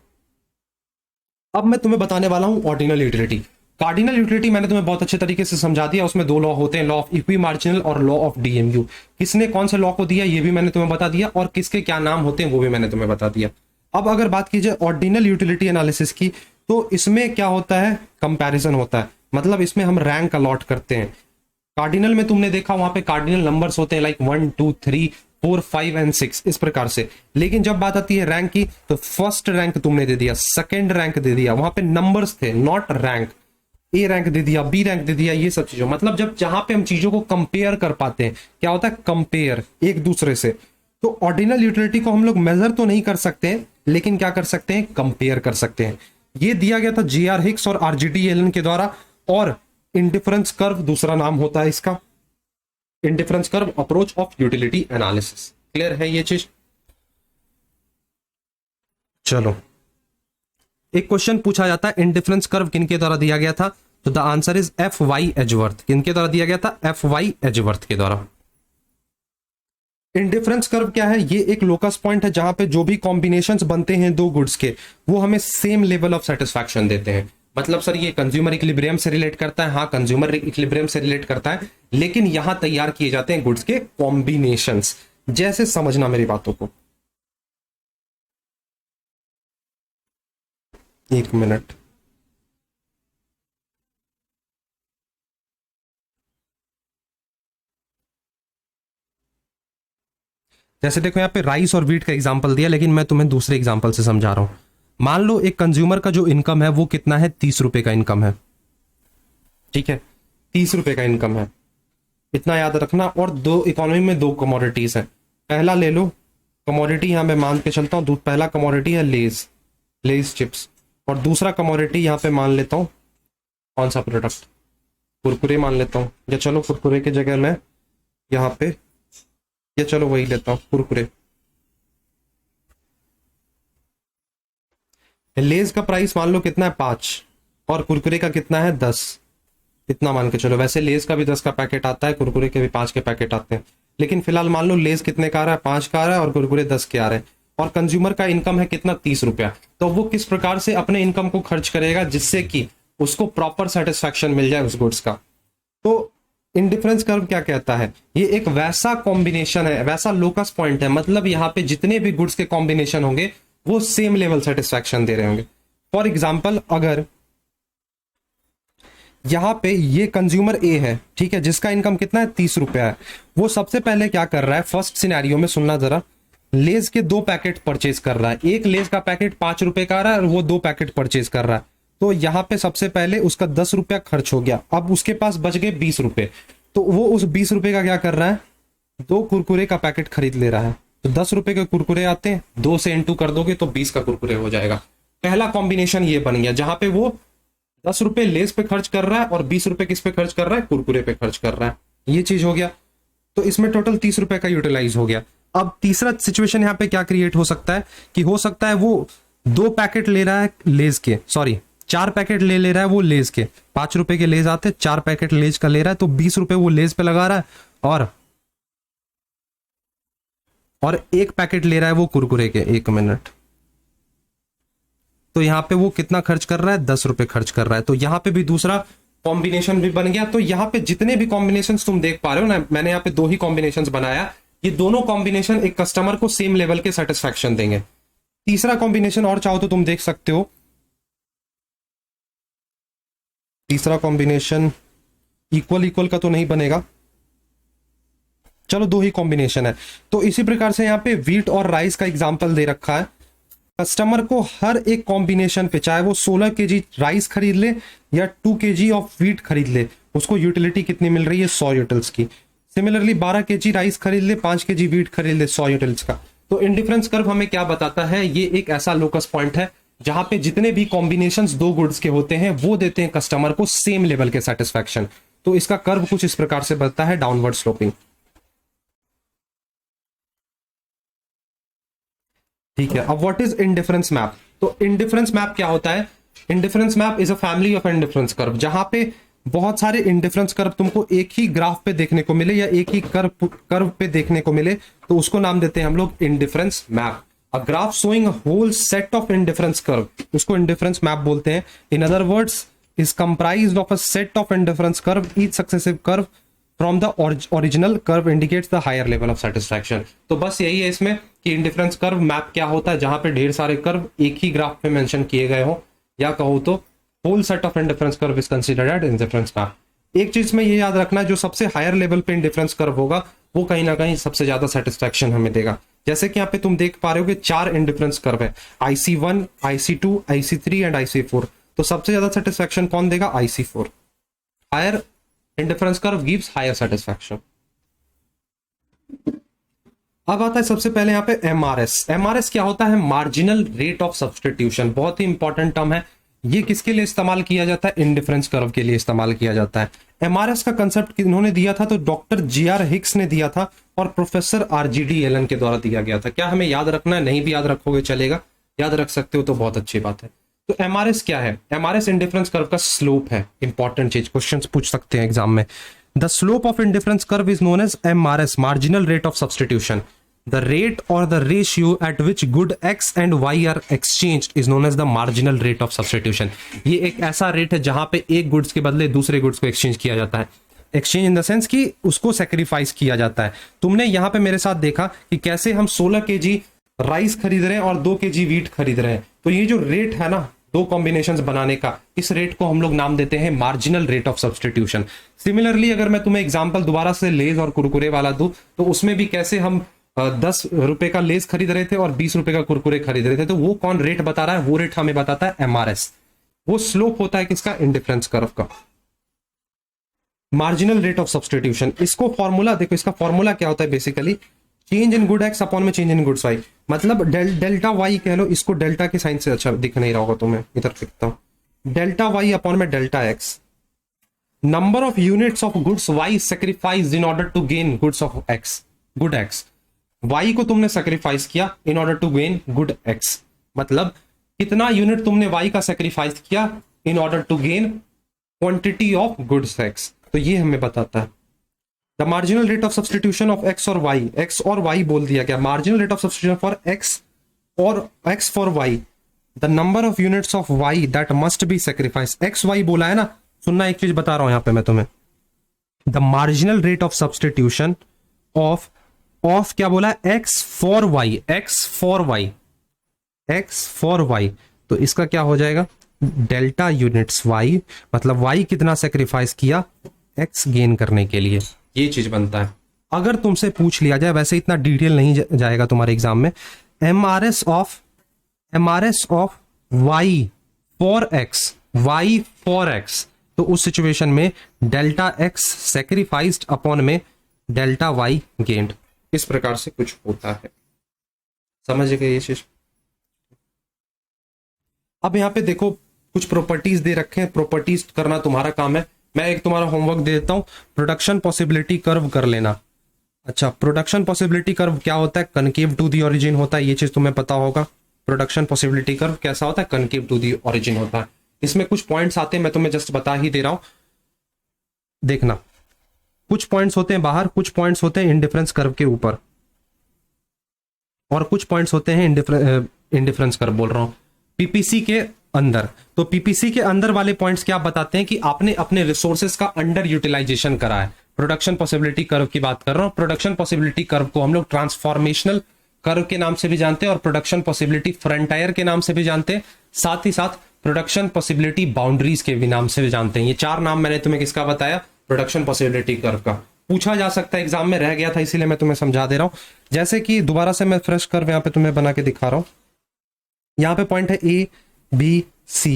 S1: अब मैं तुम्हें बताने वाला हूं ऑर्डिनल यूटिलिटी। कार्डिनल यूटिलिटी मैंने तुम्हें बहुत अच्छे तरीके से समझा दिया, उसमें 2 लॉ होते हैं, लॉ ऑफ इक्वी मार्जिनल और लॉ ऑफ DMU। किसने कौन से लॉ को दिया ये भी मैंने तुम्हें बता दिया, और किसके क्या नाम होते हैं वो भी मैंने तुम्हें बता दिया। अब अगर बात कीजिए ऑर्डिनल यूटिलिटी एनालिसिस की, तो इसमें क्या होता है, कंपैरिजन होता है, मतलब इसमें हम रैंक अलॉट करते हैं। कार्डिनल में तुमने देखा वहां पे कार्डिनल नंबर्स होते हैं लाइक 1 2 3 4 5 एंड 6 इस प्रकार से। लेकिन जब बात आती है रैंक की, तो फर्स्ट रैंक तुमने दे दिया, सेकंड रैंक दे दिया, वहां पे नंबर्स थे नॉट रैंक। ए रैंक दे दिया, बी रैंक दे दिया, ये सब चीजों, मतलब जब जहां पे हम चीजों को कंपेयर कर पाते हैं, क्या होता है कंपेयर एक दूसरे से। तो ऑर्डिनल यूटिलिटी को हम लोग मेजर तो नहीं कर सकते हैं, लेकिन क्या कर सकते हैं, कंपेयर कर सकते हैं। ये दिया गया था J.R. हिक्स और RGD एलन के द्वारा, और इंडिफरेंस कर्व दूसरा नाम होता है इसका, indifference curve approach of utility analysis. Clear है ये चीज? चलो, एक क्वेश्चन पूछा जाता है इंडिफरेंस कर्व किनके द्वारा दिया गया था, तो the answer is F.Y. Edgeworth. किनके द्वारा दिया गया था, F.Y. एजवर्थ के द्वारा। इंडिफरेंस कर्व क्या है, ये एक लोकस पॉइंट है जहां पे जो भी कॉम्बिनेशंस बनते हैं दो गुड्स के, वो हमें सेम लेवल ऑफ सेटिस्फैक्शन देते हैं। मतलब सर ये कंज्यूमर इक्विलिब्रियम से रिलेट करता है, हाँ कंज्यूमर इक्विलिब्रियम से रिलेट करता है, लेकिन यहां तैयार किए जाते हैं गुड्स के कॉम्बिनेशंस। जैसे समझना मेरी बातों को, एक मिनट। जैसे देखो यहाँ पे राइस और व्हीट का एग्जांपल दिया, लेकिन मैं तुम्हें दूसरे एग्जांपल से समझा रहा हूं। मान लो एक कंज्यूमर का जो इनकम है वो कितना है, 30 रुपए का इनकम है, ठीक है, 30 रुपए का इनकम है, इतना याद रखना। और दो इकोनॉमी में दो कमोडिटीज हैं। पहला ले लो कमोडिटी, यहां मैं मान के चलता हूं, पहला कमोडिटी है लेज चिप्स, और दूसरा कमोडिटी यहां पे मान लेता हूं कौन सा प्रोडक्ट, कुरकुरे मान लेता हूं, या चलो कुरकुरे की जगह मैं यहाँ पे, या चलो वही लेता हूं कुरकुरे। लेज का प्राइस मान लो कितना है 5, और कुरकुरे का कितना है 10, इतना मान के चलो। वैसे लेज का भी 10 का पैकेट आता है, कुरकुरे के भी 5 के पैकेट आते हैं, लेकिन फिलहाल मान लो लेज कितने का आ रहा है, 5 का आ रहा है, और कुरकुरे 10 के आ रहे हैं, और कंज्यूमर का इनकम है कितना, 30 रुपया। तो वो किस प्रकार से अपने इनकम को खर्च करेगा जिससे कि उसको प्रॉपर सेटिस्फैक्शन मिल जाए उस गुड्स का। तो इंडिफरेंस कर्व क्या कहता है, ये एक वैसा कॉम्बिनेशन है, वैसा लोकस पॉइंट है, मतलब यहाँ पे जितने भी गुड्स के कॉम्बिनेशन होंगे वो सेम लेवल सेटिस्फैक्शन दे रहे होंगे। फॉर एग्जाम्पल, अगर यहां पे ये कंज्यूमर ए है, ठीक है, जिसका इनकम कितना है 30 रुपया है, वो सबसे पहले क्या कर रहा है, फर्स्ट सिनेरियो में सुनना जरा, लेज के 2 पैकेट परचेज कर रहा है। एक लेज का पैकेट 5 रुपए का आ रहा है और वो 2 पैकेट परचेज कर रहा है। तो यहाँ पे सबसे पहले उसका 10 रुपया खर्च हो गया, अब उसके पास बच गए 20 रुपए। तो वो उस 20 रुपए का क्या कर रहा है, 2 कुरकुरे का पैकेट खरीद ले रहा है। तो 10 रुपए के कुरकुरे आते हैं, 2 से इंटू कर दोगे तो 20 का कुरकुरे हो जाएगा। पहला कॉम्बिनेशन ये बन गया जहां पे वो 10 रुपए लेस पे खर्च कर रहा है और 20 रुपए किस पे खर्च कर रहा है, कुरकुरे पे खर्च कर रहा है। ये चीज हो गया, तो इसमें टोटल 30 रुपए का यूटिलाइज हो गया। अब तीसरा सिचुएशन यहाँ पे क्या क्रिएट हो सकता है कि हो सकता है वो 2 पैकेट ले रहा है लेज के, सॉरी 4 पैकेट ले रहा है वो लेज के, 5 रुपए के लेज आते, 4 पैकेट लेज का ले रहा है, तो 20 रुपए वो लेज पे लगा रहा है, और 1 पैकेट ले रहा है वो कुरकुरे के। 1 मिनट, तो यहां पे वो कितना खर्च कर रहा है, 10 रुपए खर्च कर रहा है। तो यहां पे भी दूसरा कॉम्बिनेशन भी बन गया। तो यहां पे जितने भी कॉम्बिनेशन तुम देख पा रहे हो ना, मैंने यहां पे 2 ही कॉम्बिनेशन बनाया, ये दोनों कॉम्बिनेशन एक कस्टमर को सेम लेवल के सेटिस्फैक्शन देंगे। तीसरा कॉम्बिनेशन और चाहो तो तुम देख सकते हो, तीसरा कॉम्बिनेशन इक्वल का तो नहीं बनेगा, चलो 2 ही कॉम्बिनेशन है। तो इसी प्रकार से यहां पे व्हीट और राइस का एग्जांपल दे रखा है। कस्टमर को हर एक कॉम्बिनेशन पे, चाहे वो 16 केजी राइस खरीद ले या 2 केजी ऑफ व्हीट खरीद ले, उसको यूटिलिटी कितनी मिल रही है, 100 यूटिल्स की। सिमिलरली 12 केजी राइस खरीद ले, 5 केजी व्हीट खरीद ले, 100 यूटिल्स का। तो इंडिफरेंस कर्व हमें क्या बताता है, ये एक ऐसा लोकस पॉइंट है जहां पे जितने भी कॉम्बिनेशंस 2 गुड्स के होते हैं वो देते हैं कस्टमर को सेम लेवल के सेटिस्फैक्शन। तो इसका कर्व कुछ इस प्रकार से बनता है, डाउनवर्ड स्लोपिंग। ठीक है, अब व्हाट इज इंडिफरेंस मैप। तो इंडिफरेंस मैप क्या होता है, indifference map is a family of indifference curve, जहां पे बहुत सारे इंडिफरेंस कर्व तुमको एक ही ग्राफ पे देखने को मिले या एक ही कर्व पे देखने को मिले, तो उसको नाम देते हैं हम लोग indifference map. A graph showing a whole set of indifference curve, उसको इंडिफरेंस मैप बोलते हैं। In other words, is comprised of a set of indifference curve, each successive curve from the original curve indicates the higher level of satisfaction. तो बस यही है इसमें कि indifference curve map क्या होता है, जहां पे ढेर सारे कर्व एक ही ग्राफ पे मेंशन किए गए हो, या कहो तो whole set of indifference curve is considered as indifference map. एक चीज में ये याद रखना, जो सबसे हायर लेवल पे इंडिफरेंस कर्व होगा वो कहीं ना कहीं सबसे ज्यादा सेटिस्फैक्शन हमें देगा। जैसे कि यहाँ पे तुम देख पा रहे हो कि 4 इंडिफरेंस कर्व है, IC1, IC2, IC3 and IC4। तो सबसे ज्यादा सेटिस्फैक्शन कौन देगा? IC4। Higher indifference curve gives higher satisfaction. अब आता है सबसे पहले यहाँ पे MRS। MRS क्या होता है? Marginal rate of substitution. बहुत ही इंपॉर्टेंट टर्म है। ये किसके लिए इस्तेमाल किया जाता है? इंडिफरेंस कर्व के लिए इस्तेमाल किया जाता है। MRS का कंसेप्ट इन्होंने दिया था तो डॉक्टर GR हिक्स ने दिया था और प्रोफेसर RGD एलन के द्वारा दिया गया था। क्या हमें याद रखना है? नहीं भी याद रखोगे चलेगा, याद रख सकते हो तो बहुत अच्छी बात है। तो MRS क्या है? MRS इंडिफरेंस कर्व का स्लोप है। इंपॉर्टेंट चीज, क्वेश्चंस पूछ सकते हैं एग्जाम में। The slope of indifference curve is known as MRS, marginal rate of substitution. The rate or the ratio at which good X and Y are exchanged is known as the marginal rate of substitution। ये एक ऐसा rate है जहां पे एक goods के बदले दूसरे गुड्स को एक्सचेंज किया जाता है। एक्सचेंज इन द सेंस कि उसको सेक्रीफाइस किया जाता है। तुमने यहां पे मेरे साथ देखा कि कैसे हम 16 kg राइस खरीद रहे हैं और 2 kg वीट खरीद रहे हैं। तो ये जो रेट है ना, दो कॉम्बिनेशंस बनाने का, इस रेट को हम लोग नाम देते हैं marginal rate of substitution. Similarly अगर मैं तुम्हें एग्जांपल दोबारा से लेज और कुरकुरे वाला दूं तो उसमें भी कैसे हम 10 रुपए का लेस खरीद रहे थे और 20 रुपए का कुरकुरे खरीद रहे थे, तो वो कौन रेट बता रहा है? वो रेट हमें बताता है MRS। वो स्लोप होता है किसका? इंडिफरेंस कर्व का। मार्जिनल रेट ऑफ सब्सटीट्यूशन, इसको फॉर्मूला देखो, इसका फॉर्मूला क्या होता है? Basically change in good x upon में चेंज इन गुड्स वाई, मतलब डेल्टा वाई कह लो इसको। डेल्टा के साइन से अच्छा दिख नहीं रहा होगा तुम्हें, इधर लिखता हूं, डेल्टा वाई अपॉन में delta X. Number of units of goods Y sacrifice in order to gain goods of X, good X. Y को तुमने सेक्रीफाइस किया in order to gain good X, मतलब कितना यूनिट तुमने Y का sacrifice किया in order to gain quantity of goods X। तो ये हमें बताता है the marginal rate of substitution of X और Y। X और Y बोल दिया गया, marginal rate of substitution for X और X for Y, the number of units of Y that must be sacrifice. X Y बोला है ना, सुनना, एक चीज बता रहा हूं यहां पे मैं तुम्हें, the marginal rate of substitution of क्या बोला है? X for Y, X for Y, X for Y. तो इसका क्या हो जाएगा? डेल्टा यूनिट्स Y, मतलब Y कितना सेक्रीफाइस किया X गेन करने के लिए, ये चीज बनता है। अगर तुमसे पूछ लिया जाए, वैसे इतना डिटेल नहीं जाएगा तुम्हारे एग्जाम में, MRS of Y for X, Y for X, तो उस सिचुएशन में डेल्टा X सेक्रीफाइस्ड अपॉन में डेल्टा Y गेन्ड, इस प्रकार से कुछ होता है। समझ गए ये चीज? अब यहां पे देखो कुछ प्रॉपर्टीज दे रखे हैं, प्रॉपर्टीज करना तुम्हारा काम है। मैं एक तुम्हारा होमवर्क दे देता हूं, प्रोडक्शन पॉसिबिलिटी कर्व कर लेना। अच्छा, प्रोडक्शन पॉसिबिलिटी कर्व क्या होता है? कनकेव टू दी ओरिजिन होता है, ये चीज तुम्हें पता होगा। प्रोडक्शन पॉसिबिलिटी कर्व कैसा होता है? कनकेव टू दी ओरिजिन होता है। इसमें कुछ पॉइंट्स आते हैं, मैं तुम्हें जस्ट बता ही दे रहा हूं, देखना। कुछ पॉइंट्स होते हैं बाहर, कुछ पॉइंट्स होते हैं इंडिफरेंस कर्व के ऊपर, और कुछ पॉइंट्स होते हैं इंडिफरेंस कर्व बोल रहा हूं पीपीसी के अंदर। तो पीपीसी के अंदर वाले पॉइंट्स क्या बताते हैं कि आपने अपने रिसोर्सेज का अंडर यूटिलाइजेशन करा है। प्रोडक्शन पॉसिबिलिटी कर्व की बात कर रहा हूं। प्रोडक्शन पॉसिबिलिटी कर्व को हम लोग ट्रांसफॉर्मेशनल कर्व के नाम से भी जानते हैं और प्रोडक्शन पॉसिबिलिटी फ्रंटायर के नाम से भी जानते हैं, साथ ही साथ प्रोडक्शन पॉसिबिलिटी बाउंड्रीज के भी नाम से भी जानते हैं। ये 4 नाम मैंने तुम्हें किसका बताया? प्रोडक्शन पॉसिबिलिटी कर्व का। पूछा जा सकता है, एग्जाम में रह गया था इसीलिए मैं तुम्हें समझा दे रहा हूं। जैसे कि दोबारा से मैं फ्रेश कर्व यहां पे तुम्हें बना के दिखा रहा हूं। यहां पे पॉइंट है A B C,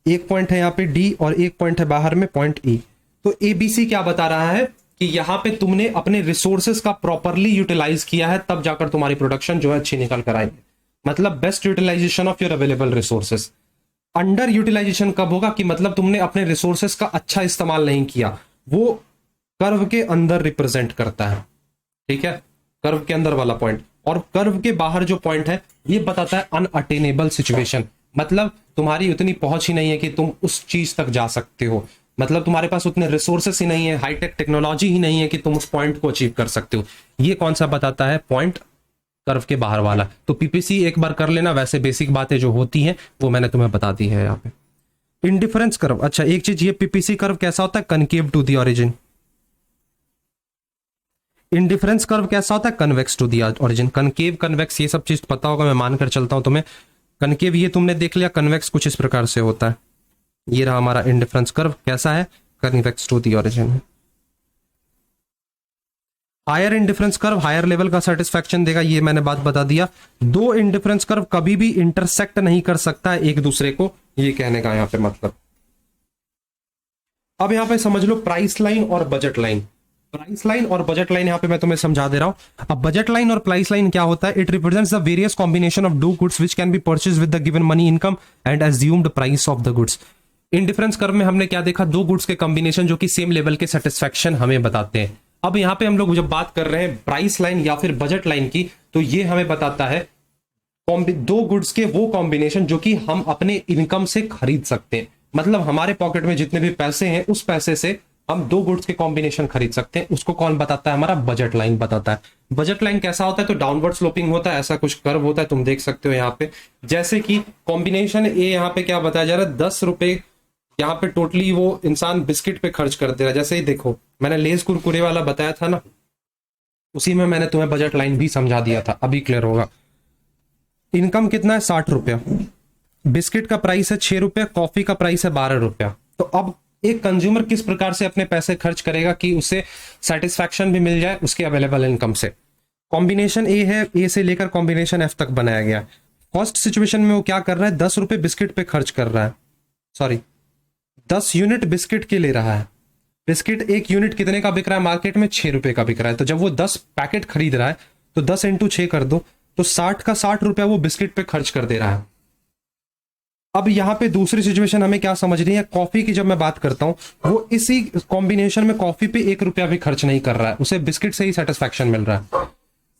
S1: एक पॉइंट है यहाँ पे D और एक पॉइंट है बाहर में पॉइंट E। तो ABC क्या बता रहा है कि यहां पे तुमने अपने रिसोर्सेज का प्रॉपरली यूटिलाइज किया है, तब जाकर तुम्हारी प्रोडक्शन जो है अच्छी निकल कर आएगी। मतलब best utilisation of your available resources. Under utilisation कब होगा? कि मतलब तुमने अपने रिसोर्सेज का अच्छा इस्तेमाल नहीं किया, वो कर्व के अंदर रिप्रेजेंट करता है। ठीक है, कर्व के अंदर वाला पॉइंट। और कर्व के बाहर जो पॉइंट है ये बताता है अनअटेनेबल सिचुएशन, मतलब तुम्हारी उतनी पहुंच ही नहीं है कि तुम उस चीज तक जा सकते हो, मतलब तुम्हारे पास उतने रिसोर्सेस ही नहीं है, हाईटेक टेक्नोलॉजी ही नहीं है कि तुम उस पॉइंट को अचीव कर सकते हो। ये कौन सा बताता है? पॉइंट कर्व के बाहर वाला। तो पीपीसी एक बार कर लेना, वैसे बेसिक बातें जो होती हैं वो मैंने तुम्हें बता दी है यहाँ पे। इंडिफरेंस कर्व, अच्छा एक चीज, ये पीपीसी कर्व कैसा होता है? Concave to the origin. Indifference curve कैसा होता है? Convex to the origin. Concave, convex, ये सब चीज पता होगा, मैं मानकर चलता हूं तुम्हें। कनकेव ये तुमने देख लिया, कन्वेक्स कुछ इस प्रकार से होता है। ये रहा हमारा इंडिफरेंस कर्व, कैसा है, कन्वेक्स टू दी ओरिजिन है। Higher indifference curve higher level का सेटिस्फैक्शन देगा, ये मैंने बात बता दिया। दो इंडिफरेंस कर्व कभी भी इंटरसेक्ट नहीं कर सकता है एक दूसरे को, ये कहने का यहां पे मतलब। अब यहां पे समझ लो प्राइस लाइन और बजट लाइन। प्राइस लाइन और बजट लाइन यहां पे मैं तुम्हें समझा दे रहा हूं। अब बजट लाइन और प्राइस लाइन क्या होता है, it represents the various combination of two goods which can be purchased with the given money income and assumed price of the goods. Indifference curve में हमने क्या देखा, दो गुड्स के कॉम्बिनेशन जो कि सेम लेवल के सेटिस्फैक्शन हमें बताते हैं। अब यहां पे हम लोग जब बात कर रहे हैं प्राइस लाइन या फिर बजट लाइन की, तो ये हमें बताता है दो गुड्स के वो कॉम्बिनेशन जो कि हम अपने इनकम से खरीद सकते हैं। मतलब हमारे पॉकेट में जितने भी पैसे हैं उस पैसे से हम दो गुड्स के कॉम्बिनेशन खरीद सकते हैं। उसको कौन बताता है, हमारा बजट लाइन बताता है। बजट लाइन कैसा होता है, तो डाउनवर्ड स्लोपिंग होता है, ऐसा कुछ कर्व होता है, तुम देख सकते हो यहाँ पे। जैसे कि कॉम्बिनेशन ए, यहाँ पे क्या बताया जा रहा है, 10 रुपए यहाँ पे टोटली वो इंसान बिस्किट पे खर्च कर दे रहा है। जैसे ही देखो मैंने लेस कुरकुरे वाला बताया था ना, उसी में मैंने तुम्हें बजट लाइन भी समझा दिया था, अभी क्लियर होगा। इनकम कितना है, 60 रुपया, बिस्किट का प्राइस है 6 रुपया, कॉफी का प्राइस है 12 रुपया। तो अब एक कंज्यूमर किस प्रकार से अपने पैसे खर्च करेगा कि उसे सेटिस्फैक्शन भी मिल जाए उसके अवेलेबल इनकम से। कॉम्बिनेशन ए है, ए से लेकर कॉम्बिनेशन एफ तक बनाया गया। फर्स्ट सिचुएशन में वो क्या कर रहा है, 10 रुपए बिस्किट पे खर्च कर रहा है, सॉरी 10 यूनिट बिस्किट के ले रहा है। बिस्किट एक यूनिट कितने का बिक रहा है मार्केट में, 6 रुपए का बिक रहा है। तो जब वो 10 पैकेट खरीद रहा है तो 10 इंटू 6 कर दो, तो 60 का 60 रुपया वो बिस्किट पे खर्च कर दे रहा है। अब यहां पे दूसरी सिचुएशन हमें क्या समझनी है, कॉफी की जब मैं बात करता हूं, वो इसी कॉम्बिनेशन में कॉफी पे 1 रुपया भी खर्च नहीं कर रहा है, उसे बिस्किट से ही सेटिस्फैक्शन मिल रहा है।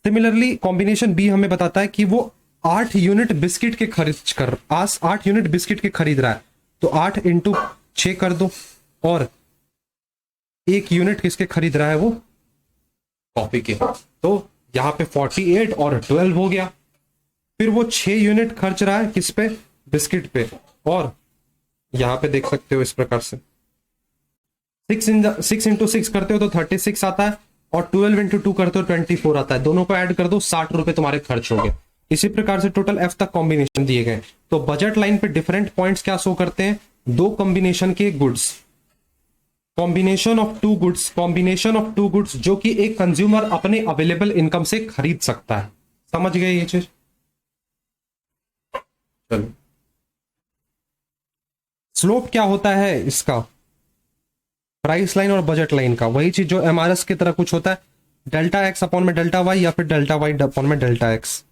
S1: सिमिलरली कॉम्बिनेशन बी हमें बताता है कि वो 8 यूनिट बिस्किट के खर्च कर 8 यूनिट बिस्किट के खरीद रहा है, तो 8 इंटू 6 कर दो, और 1 यूनिट किसके खरीद रहा है, वो कॉफी के। तो यहां पे 48 और 12 हो गया। फिर वो 6 यूनिट खर्च रहा है किस पे, बिस्किट पे, और यहां पे देख सकते हो इस प्रकार से 6 इंटू 6 करते हो तो 36 आता है, और 12 इंटू 2 करते हो 24 आता है। दोनों को ऐड कर दो, 60 रुपए तुम्हारे खर्च हो गए। इसी प्रकार से टोटल एफ तक कॉम्बिनेशन दिए गए। तो बजट लाइन पे डिफरेंट पॉइंट्स क्या शो करते हैं, दो कॉम्बिनेशन के goods, combination of two goods जो कि एक कंज्यूमर अपने अवेलेबल इनकम से खरीद सकता है। समझ गए ये चीज, चलो। स्लोप क्या होता है इसका, प्राइस लाइन और बजट लाइन का, वही चीज जो एमआरएस की तरह कुछ होता है, डेल्टा एक्स अपॉन में डेल्टा वाई, या फिर डेल्टा वाई अपॉन में डेल्टा एक्स।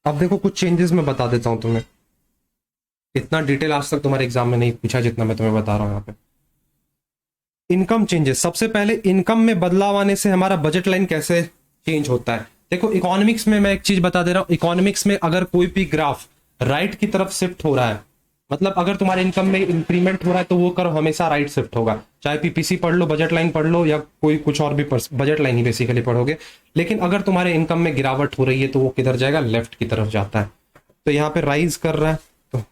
S1: अब देखो कुछ चेंजेस मैं बता देता हूं तुम्हें, इतना डिटेल आज तक तुम्हारे एग्जाम में नहीं पूछा जितना मैं तुम्हें बता रहा हूं यहाँ पे। इनकम चेंजेस, सबसे पहले इनकम में बदलाव आने से हमारा बजट लाइन कैसे चेंज होता है। देखो इकोनॉमिक्स में मैं एक चीज बता दे रहा हूं, इकोनॉमिक्स में अगर कोई भी ग्राफ राइट की तरफ शिफ्ट हो रहा है, मतलब अगर तुम्हारे इनकम में इंक्रीमेंट हो रहा है तो वो कर्व हमेशा राइट शिफ्ट होगा। चाहे पीपीसी पढ़ लो, बजट लाइन पढ़ लो, या कोई कुछ और भी बजट लाइन ही बेसिकली पढ़ोगे। लेकिन अगर तुम्हारे इनकम में गिरावट हो रही है तो वो किधर जाएगा, लेफ्ट की तरफ जाता है। तो यहाँ पे राइज कर रहा है, तो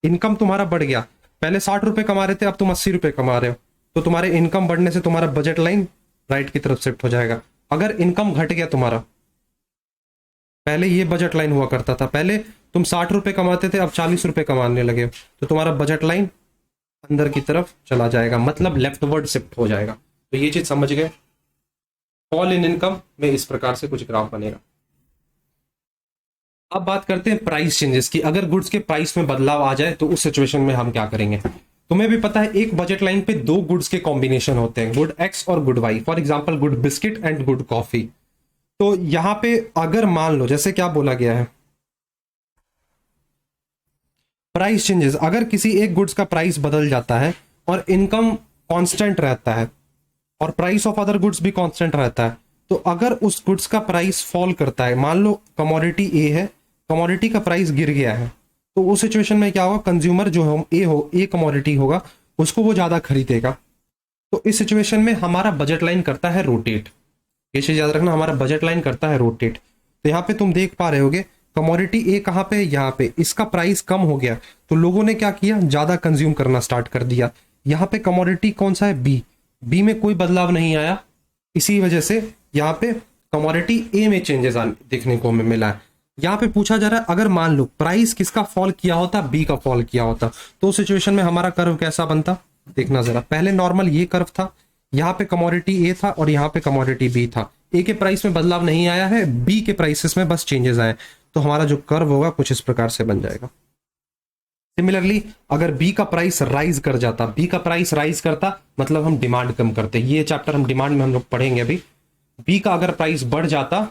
S1: इनकम तुम्हारा बढ़ गया। पहले 60 रुपए कमा रहे थे, अब तुम 80 रुपए कमा रहे हो, तो तुम्हारे इनकम बढ़ने से तुम्हारा बजट लाइन राइट की तरफ शिफ्ट हो जाएगा। अगर इनकम घट गया तुम्हारा, पहले ये बजट लाइन हुआ करता था, पहले तुम 60 रुपए कमाते थे, अब 40 रुपए कमाने लगे हो, तो तुम्हारा बजट लाइन अंदर की तरफ चला जाएगा, मतलब लेफ्टवर्ड शिफ्ट हो जाएगा। तो ये चीज समझ गए। फॉल इन इनकम में इस प्रकार से कुछ ग्राफ बनेगा। अब बात करते हैं प्राइस चेंजेस की। अगर गुड्स के प्राइस में बदलाव आ जाए तो उस सिचुएशन में हम क्या करेंगे। तुम्हें भी पता है एक बजट लाइन पे दो गुड्स के कॉम्बिनेशन होते हैं, गुड एक्स और good Y. For example good biscuit and good coffee. तो यहां पे अगर मान लो जैसे क्या बोला गया है, प्राइस चेंजेस, अगर किसी एक गुड्स का प्राइस बदल जाता है और इनकम कांस्टेंट रहता है और प्राइस ऑफ अदर गुड्स भी कांस्टेंट रहता है, तो अगर उस गुड्स का प्राइस फॉल करता है, मान लो कमोडिटी ए है, कमोडिटी का प्राइस गिर गया है, तो उस सिचुएशन में क्या होगा, कंज्यूमर जो ए कमोडिटी होगा उसको वो ज्यादा खरीदेगा। तो इस सिचुएशन में हमारा बजट लाइन करता है रोटेट। ये चीज याद रखना, हमारा बजट लाइन करता है रोटेट। तो यहाँ पे तुम देख पा रहे होगे कमोडिटी ए कहाँ पे, यहाँ पे, इसका प्राइस कम हो गया तो लोगों ने क्या किया, ज्यादा कंज्यूम करना स्टार्ट कर दिया। यहाँ पे कमोडिटी कौन सा है, बी में कोई बदलाव नहीं आया, इसी वजह से यहाँ पे कमोडिटी ए में चेंजेस देखने को हमें मिला है। यहाँ पे पूछा जा रहा है अगर मान लो प्राइस किसका फॉल किया होता, बी का फॉल किया होता, तो उस सिचुएशन में हमारा कर्व कैसा बनता। देखना जरा, पहले नॉर्मल ये कर्व था, यहाँ पे कमोडिटी ए था और यहाँ पे कमोडिटी बी था। ए के प्राइस में बदलाव नहीं आया है, बी के प्राइसेस में बस चेंजेस आए, तो हमारा जो कर्व होगा कुछ इस प्रकार से बन जाएगा। सिमिलरली अगर बी का प्राइस राइज कर जाता, बी का प्राइस राइज करता मतलब हम डिमांड कम करते, ये चैप्टर हम डिमांड में हम लोग पढ़ेंगे अभी। बी का अगर प्राइस बढ़ जाता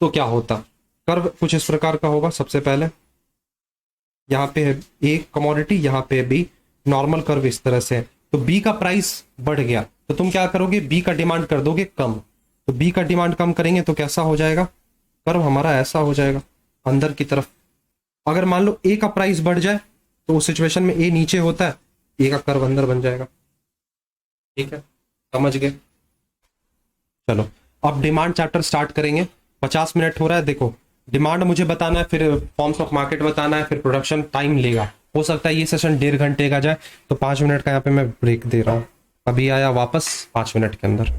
S1: तो क्या होता, कर्व कुछ इस प्रकार का होगा। सबसे पहले यहाँ पे है ए कमोडिटी, यहाँ पे बी, नॉर्मल कर्व इस तरह से है। तो बी का प्राइस बढ़ गया तो तुम क्या करोगे, बी का डिमांड कर दोगे कम, तो बी का डिमांड कम करेंगे तो कैसा हो जाएगा, कर्व हमारा ऐसा हो जाएगा अंदर की तरफ। अगर मान लो ए का प्राइस बढ़ जाए तो उस सिचुएशन में ए नीचे होता है, ए का कर्व अंदर बन जाएगा। ठीक है, समझ गए। चलो अब डिमांड चैप्टर स्टार्ट करेंगे। 50 मिनट हो रहा है, देखो डिमांड मुझे बताना है, फिर फॉर्म्स ऑफ मार्केट बताना है, फिर प्रोडक्शन टाइम लेगा। हो सकता है ये सेशन 1.5 घंटे का जाए, तो 5 मिनट का यहाँ पे मैं ब्रेक दे रहा हूँ। अभी आया वापस 5 मिनट के अंदर।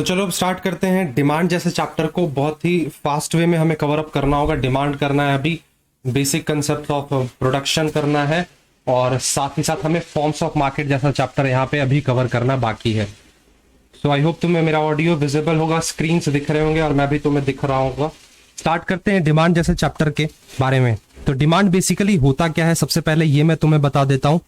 S1: तो चलो अब स्टार्ट करते हैं। डिमांड जैसे चैप्टर को बहुत ही फास्ट वे में हमें कवर अप करना होगा। डिमांड करना है अभी, बेसिक कंसेप्ट ऑफ प्रोडक्शन करना है, और साथ ही साथ हमें फॉर्म्स ऑफ मार्केट जैसा चैप्टर यहाँ पे अभी कवर करना बाकी है। सो आई होप तुम्हें मेरा ऑडियो विजिबल होगा, स्क्रीन से दिख रहे होंगे और मैं भी तुम्हें दिख रहा हूँ। स्टार्ट करते हैं डिमांड जैसे चैप्टर के बारे में। तो डिमांड बेसिकली होता क्या है, सबसे पहले ये मैं तुम्हें बता देता हूं।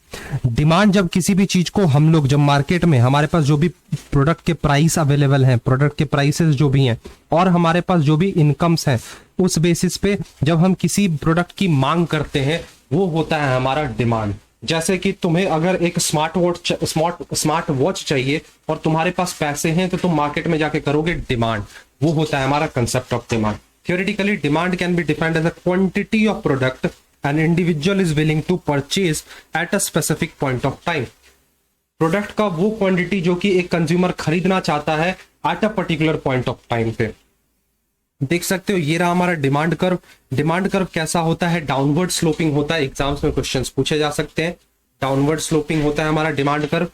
S1: डिमांड जब किसी भी चीज को हम लोग, जब मार्केट में हमारे पास जो भी प्रोडक्ट के प्राइस अवेलेबल हैं, प्रोडक्ट के प्राइसेस जो भी हैं, और हमारे पास जो भी इनकम्स हैं, उस बेसिस पे जब हम किसी प्रोडक्ट की मांग करते हैं वो होता है हमारा डिमांड। जैसे कि तुम्हें अगर एक स्मार्ट वॉच चाहिए और तुम्हारे पास पैसे हैं तो तुम मार्केट में जाके करोगे डिमांड, वो होता है हमारा concept of demand. Theoretically, demand can be defined as a quantity of product an individual is willing to purchase at a specific point of time. Product का वो क्वांटिटी जो कि एक कंज्यूमर खरीदना चाहता है at a particular point of time पे। देख सकते हो ये रहा हमारा डिमांड कर्व। डिमांड कर्व कैसा होता है, डाउनवर्ड स्लोपिंग होता है। एग्जाम्स में क्वेश्चंस पूछे जा सकते हैं। डाउनवर्ड स्लोपिंग होता है हमारा डिमांड कर्व।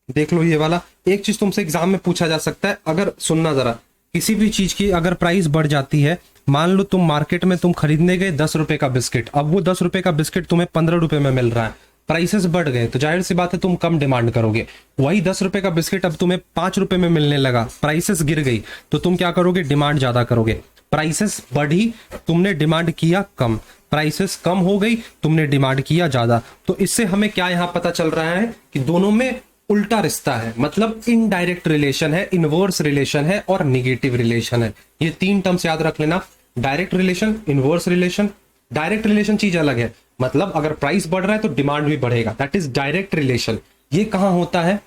S1: देख लो ये वाला। एक चीज तुमसे एग्जाम में पूछा जा सकता है, अगर सुनना जरा, किसी भी चीज की अगर प्राइस बढ़ जाती है, मान लो तुम मार्केट में तुम खरीदने गए 10 रुपए का बिस्किट, अब वो 10 रुपए का बिस्किट तुम्हें 15 रुपए में मिल रहा है, प्राइसेस बढ़ गए, तो जाहिर सी बात है तुम कम डिमांड करोगे। वही 10 रुपए का बिस्किट अब तुम्हें 5 रुपए में मिलने लगा, प्राइसेस गिर गई, तो तुम क्या करोगे, डिमांड ज्यादा करोगे। प्राइसेस बढ़ी, तुमने डिमांड किया कम, प्राइसेस कम हो गई, तुमने डिमांड किया ज्यादा। तो इससे हमें क्या यहां पता चल रहा है कि दोनों में उल्टा रिश्ता है, मतलब इनडायरेक्ट रिलेशन है, इनवर्स रिलेशन है और निगेटिव रिलेशन है। ये 3 टर्म्स याद रख लेना, direct relation, inverse relation. Direct relation चीज अलग है, मतलब अगर प्राइस बढ़ रहा है तो डिमांड भी बढ़ेगा, दैट इज डायरेक्ट रिलेशन। ये कहां होता है,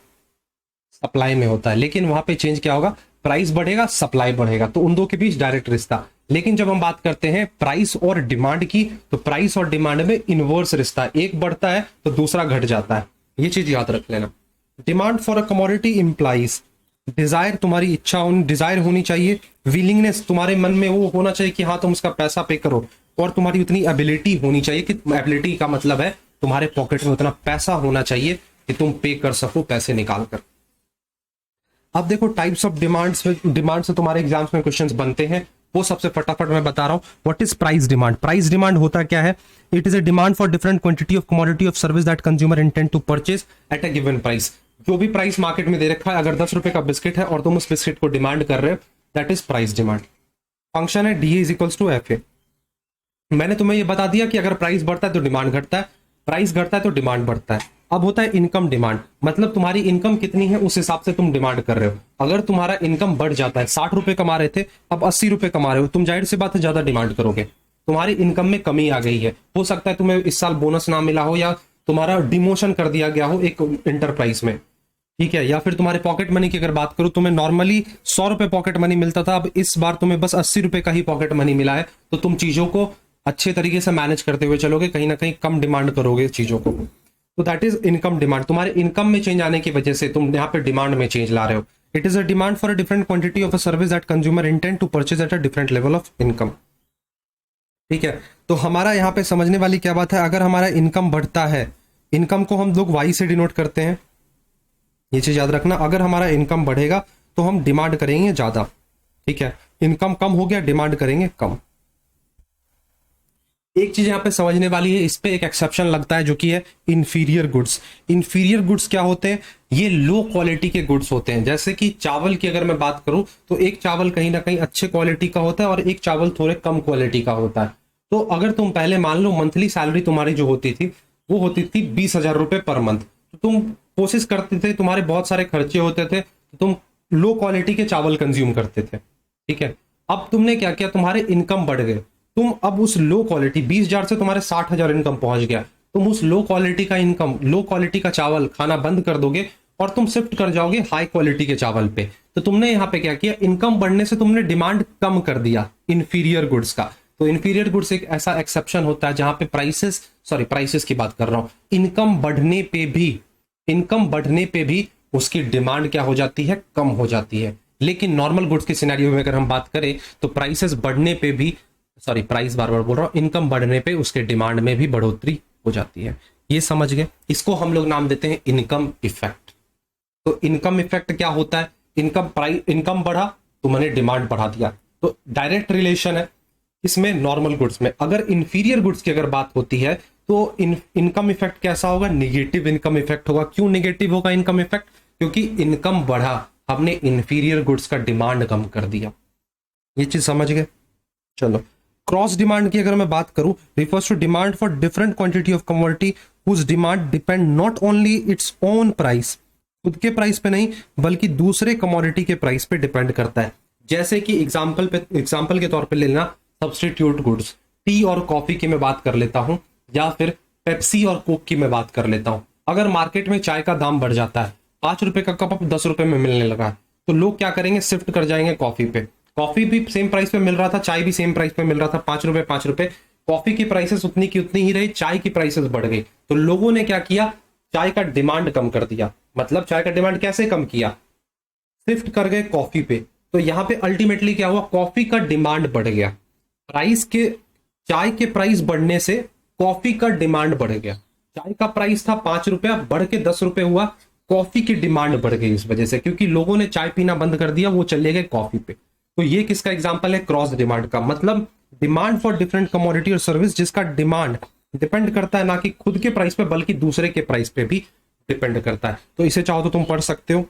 S1: सप्लाई में होता है, लेकिन वहां पे चेंज क्या होगा, प्राइस बढ़ेगा सप्लाई बढ़ेगा, तो उन दो के बीच डायरेक्ट रिश्ता। लेकिन जब हम बात करते हैं प्राइस और डिमांड की, तो प्राइस और डिमांड में इनवर्स रिश्ता, एक बढ़ता है तो दूसरा घट जाता है। ये चीज याद रख लेना। Demand for a commodity implies desire, तुम्हारी इच्छा डिजायर होनी चाहिए, विलिंगनेस तुम्हारे मन में वो होना चाहिए कि हाँ तुम उसका पैसा पे करो, और तुम्हारी उतनी एबिलिटी होनी चाहिए कि एबिलिटी का मतलब है तुम्हारे पॉकेट में उतना पैसा होना चाहिए कि तुम पे कर सको पैसे निकाल कर। अब देखो टाइप्स ऑफ डिमांड से तुम्हारे एग्जाम्स में क्वेश्चंस बनते हैं, वो सबसे फटाफट मैं बता रहा हूं। What is price demand? Price demand होता क्या है, it is a demand for different quantity of commodity of service that consumer intend to purchase at a given price. जो भी प्राइस मार्केट में दे रखा है, अगर 10 रुपए का बिस्किट है और तुम उस बिस्किट को डिमांड कर रहे हो, that is price demand. Function है DA इक्वल्स टू FA। मैंने तुम्हें ये बता दिया कि अगर प्राइस बढ़ता है तो डिमांड घटता है, प्राइस घटता है तो डिमांड बढ़ता है। अब होता है इनकम डिमांड, मतलब तुम्हारी इनकम कितनी है उस हिसाब से तुम डिमांड कर रहे हो। अगर तुम्हारा इनकम बढ़ जाता है, 60 रुपए कमा रहे थे अब 80 रुपए कमा रहे हो, तुम जाहिर सी बात है ज्यादा डिमांड करोगे। तुम्हारी इनकम में कमी आ गई है, हो सकता है तुम्हें इस साल बोनस ना मिला हो, या तुम्हारा डिमोशन कर दिया गया हो एक इंटरप्राइज में, ठीक है, या फिर तुम्हारे पॉकेट मनी की अगर बात करूं, तुम्हें नॉर्मली 100 रुपए पॉकेट मनी मिलता था, अब इस बार तुम्हें बस 80 रुपए का ही पॉकेट मनी मिला है, तो तुम चीजों को अच्छे तरीके से मैनेज करते हुए चलोगे, कहीं ना कहीं कम डिमांड करोगे चीजों को। तो दैट इज इनकम डिमांड। तुम्हारे इनकम में चेंज आने की वजह से तुम यहाँ पे डिमांड में चेंज ला रहे हो। It is a demand for a different quantity of a service that consumer intend to purchase at a different level of income. ठीक है, तो हमारा यहाँ पे समझने वाली क्या बात है, अगर हमारा इनकम बढ़ता है, इनकम को हम लोग Y से डिनोट करते हैं, ये चीज याद रखना। अगर हमारा इनकम बढ़ेगा तो हम डिमांड करेंगे ज्यादा, ठीक है, इनकम कम हो गया डिमांड करेंगे कम। एक चीज यहां पे समझने वाली है, इस पे एक एक्सेप्शन लगता है जो कि है इंफीरियर गुड्स। इंफीरियर गुड्स क्या होते हैं, ये लो क्वालिटी के गुड्स होते हैं। जैसे कि चावल की अगर मैं बात करूं तो एक चावल कहीं ना कहीं अच्छे क्वालिटी का होता है और एक चावल थोड़े कम क्वालिटी का होता है। तो अगर तुम पहले मान लो मंथली सैलरी तुम्हारी जो होती थी वो होती थी 20,000 रुपए पर मंथ, तो तुम कोशिश करते थे, तुम्हारे बहुत सारे खर्चे होते थे, तो तुम लो क्वालिटी के चावल कंज्यूम करते थे, ठीक है। अब तुमने क्या किया, तुम्हारे इनकम बढ़ गए, तुम अब उस लो क्वालिटी 20,000 से तुम्हारे 60,000 इनकम पहुंच गया, तुम उस लो क्वालिटी का इनकम, लो क्वालिटी का चावल खाना बंद कर दोगे और तुम शिफ्ट कर जाओगे हाई क्वालिटी के चावल पे। तो तुमने यहाँ पे क्या किया, इनकम बढ़ने से तुमने डिमांड कम कर दिया इंफीरियर गुड्स का। तो इंफीरियर गुड्स एक ऐसा एक्सेप्शन होता है जहां पे प्राइसेस की बात कर रहा हूं, इनकम बढ़ने पे भी उसकी डिमांड क्या हो जाती है, कम हो जाती है। लेकिन नॉर्मल गुड्स के सिनेरियो में अगर हम बात करें तो प्राइसेस बढ़ने पे भी, प्राइस बार बार बोल रहा हूं, इनकम बढ़ने पे उसके डिमांड में भी बढ़ोतरी हो जाती है। ये समझ गए, इसको हम लोग नाम देते हैं इनकम इफेक्ट। तो इनकम इफेक्ट क्या होता है, इनकम बढ़ा तो मैंने डिमांड बढ़ा दिया, तो डायरेक्ट रिलेशन है इसमें नॉर्मल गुड्स में। अगर इंफीरियर गुड्स की अगर बात होती है तो इनकम इफेक्ट कैसा होगा, निगेटिव इनकम इफेक्ट होगा। क्यों निगेटिव होगा इनकम इफेक्ट, क्योंकि इनकम बढ़ा, हमने इंफीरियर गुड्स का डिमांड कम कर दिया। ये चीज समझ गए। चलो, क्रॉस डिमांड की अगर मैं बात करूं, refers to demand for different quantity of commodity whose demand depend not only its own price, खुद के प्राइस पे नहीं बल्कि दूसरे कमोडिटी के प्राइस पे डिपेंड करता है। जैसे कि एग्जांपल के तौर पे ले लेना सब्स्टिट्यूट गुड्स, टी और कॉफी की मैं बात कर लेता हूं, या फिर पेप्सी और कोक की मैं बात कर लेता हूं। अगर मार्केट में चाय का दाम बढ़ जाता है, 5 रुपए का कप अब 10 रुपए में मिलने लगा है, तो लोग क्या करेंगे, शिफ्ट कर जाएंगे कॉफी पे। कॉफी भी सेम प्राइस पे मिल रहा था, चाय भी सेम प्राइस पे मिल रहा था, 5 रुपए। कॉफी की प्राइसेस उतनी की उतनी ही रही, चाय की प्राइसेस बढ़ गई। तो लोगों ने क्या किया, चाय का डिमांड कम कर दिया। मतलब चाय का डिमांड कैसे कम किया, शिफ्ट कर गए कॉफी पे। तो यहां पे अल्टीमेटली क्या हुआ, कॉफी का डिमांड बढ़ गया। चाय के प्राइस बढ़ने से कॉफी का डिमांड बढ़ गया। चाय का प्राइस था 5 रुपया, बढ़ के 10 रुपए हुआ, कॉफी की डिमांड बढ़ गई इस वजह से, क्योंकि लोगों ने चाय पीना बंद कर दिया, वो चले गए कॉफी पे। तो ये किसका एग्जांपल है, क्रॉस डिमांड का। मतलब डिमांड फॉर डिफरेंट कमोडिटी और सर्विस जिसका डिमांड डिपेंड करता है ना कि खुद के प्राइस पे बल्कि दूसरे के प्राइस पे भी डिपेंड करता है। तो इसे चाहो तो तुम पढ़ सकते हो।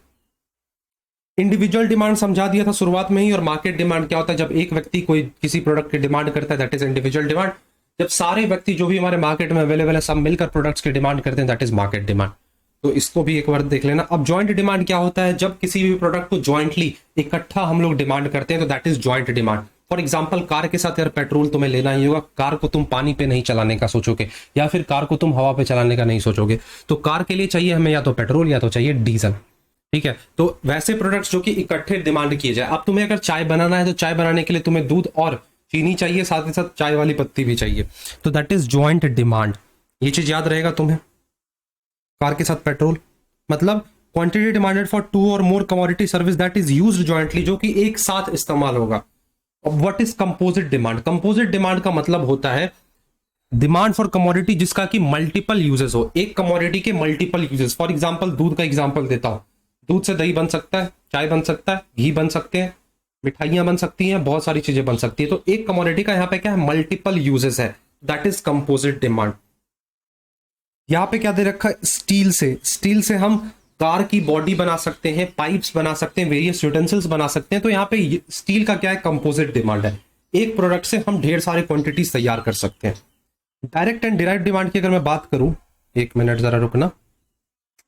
S1: इंडिविजुअल डिमांड समझा दिया था शुरुआत में ही। और मार्केट डिमांड क्या होता है, जब एक व्यक्ति कोई किसी प्रोडक्ट की डिमांड करता है, दैट इज इंडिविजुअल डिमांड। जब सारे व्यक्ति जो भी हमारे मार्केट में अवेलेबल है सब मिलकर प्रोडक्ट्स की डिमांड करते हैं, दैट इज मार्केट डिमांड। तो इसको भी एक बार देख लेना। अब ज्वाइंट डिमांड क्या होता है, जब किसी भी प्रोडक्ट को ज्वाइंटली इकट्ठा हम लोग डिमांड करते हैं, तो that is joint demand. For example, car के साथ यार पेट्रोल तुम्हें लेना ही होगा। कार को तुम पानी पे नहीं चलाने का सोचोगे, या फिर कार को तुम हवा पे चलाने का नहीं सोचोगे। तो कार के लिए चाहिए हमें या तो पेट्रोल या तो चाहिए डीजल, ठीक है। तो वैसे प्रोडक्ट्स जो कि इकट्ठे डिमांड किए जाए। अब तुम्हें अगर चाय बनाना है तो चाय बनाने के लिए तुम्हें दूध और चीनी चाहिए, साथ ही साथ चाय वाली पत्ती भी चाहिए, तो दैट इज ज्वाइंट डिमांड। ये चीज याद रहेगा तुम्हें। कार के साथ पेट्रोल मतलब क्वांटिटी डिमांडेड फॉर 2 और more commodity service that is used jointly, जो कि एक साथ इस्तेमाल होगा। अब what is composite demand, composite demand का मतलब होता है डिमांड फॉर कमोडिटी जिसका कि मल्टीपल यूजेस हो, एक कमोडिटी के मल्टीपल यूजेस। फॉर एग्जांपल, दूध का एग्जांपल देता हूं, दूध से दही बन सकता है, चाय बन सकता है, घी बन सकते हैं, मिठाइयां बन सकती हैं, बहुत सारी चीजें बन सकती है। तो एक कमोडिटी का यहाँ पे क्या है, मल्टीपल यूजेस है, दैट इज कंपोजिट डिमांड। यहां पे क्या दे रखा है, स्टील से हम कार की बॉडी बना सकते हैं, पाइप्स बना सकते हैं, वेरियस यूटेंसिल्स बना सकते हैं। तो यहाँ पे स्टील का क्या है, कंपोजिट डिमांड है। एक प्रोडक्ट से हम ढेर सारे क्वांटिटीज तैयार कर सकते हैं। डायरेक्ट एंड डायरेक्ट डिमांड की अगर मैं बात करूं, एक मिनट जरा रुकना,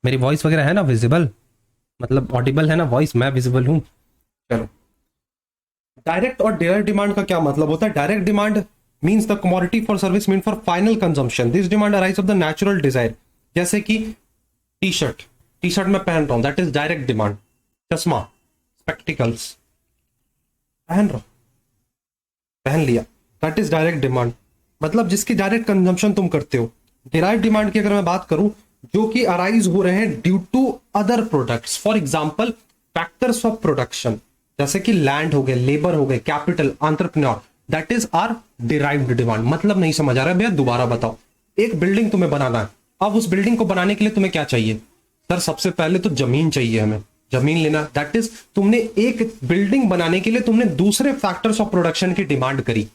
S1: मेरी वॉइस वगैरह है ना विजिबल, मतलब ऑडिबल है ना वॉइस, मैं विजिबल हूं। चलो, डायरेक्ट और डायरेक्ट डिमांड का क्या मतलब होता है। Direct demand means the commodity for service meant for final consumption. This demand arises of the natural desire. जैसे कि टी शर्ट मैं पहन रहा हूं, दैट इज डायरेक्ट डिमांड। चश्मा, स्पेक्टिकल्स पहन लिया, दैट इज डायरेक्ट डिमांड, मतलब जिसकी डायरेक्ट कंजम्पशन तुम करते हो। डिराइव डिमांड की अगर मैं बात करूं, जो कि अराइज हो रहे हैं due to other products. For example, factors of production, जैसे कि लैंड हो गए, लेबर हो गए, capital, entrepreneur, that is are derived demand. मतलब नहीं समझ आ रहा है भैया, दोबारा बताओ। एक बिल्डिंग तुम्हें बनाना है, अब उस बिल्डिंग को बनाने के लिए तुम्हें क्या चाहिए सर, सबसे पहले तो जमीन चाहिए, हमें जमीन लेना, दैट इज तुमने एक बिल्डिंग बनाने के लिए तुमने दूसरे फैक्टर्स ऑफ प्रोडक्शन की डिमांड करी।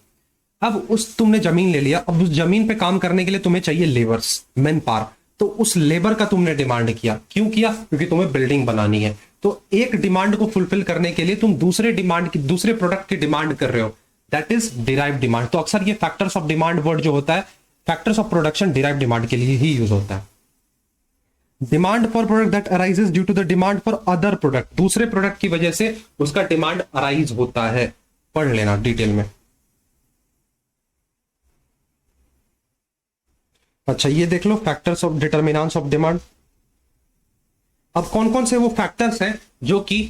S1: अब तुमने जमीन ले लिया, अब उस जमीन पे काम करने के लिए तुम्हें चाहिए लेबर्स, मैन पावर, तो उस लेबर का तुमने डिमांड किया। क्यों किया, क्योंकि तुम्हें बिल्डिंग बनानी है। तो एक डिमांड को फुलफिल करने के लिए तुम दूसरे प्रोडक्ट की डिमांड कर रहे हो, दैट इज डिराइव डिमांड। तो अक्सर ये फैक्टर्स ऑफ डिमांड वर्ड जो होता है, factors of production derive demand के लिए ही यूज होता है। Demand for product that arises due to the demand for other product, दूसरे प्रोडक्ट की वजह से उसका डिमांड अराइज होता है। पढ़ लेना डिटेल में। अच्छा, ये देख लो factors of determinants of demand. अब कौन कौन से वो फैक्टर्स हैं जो कि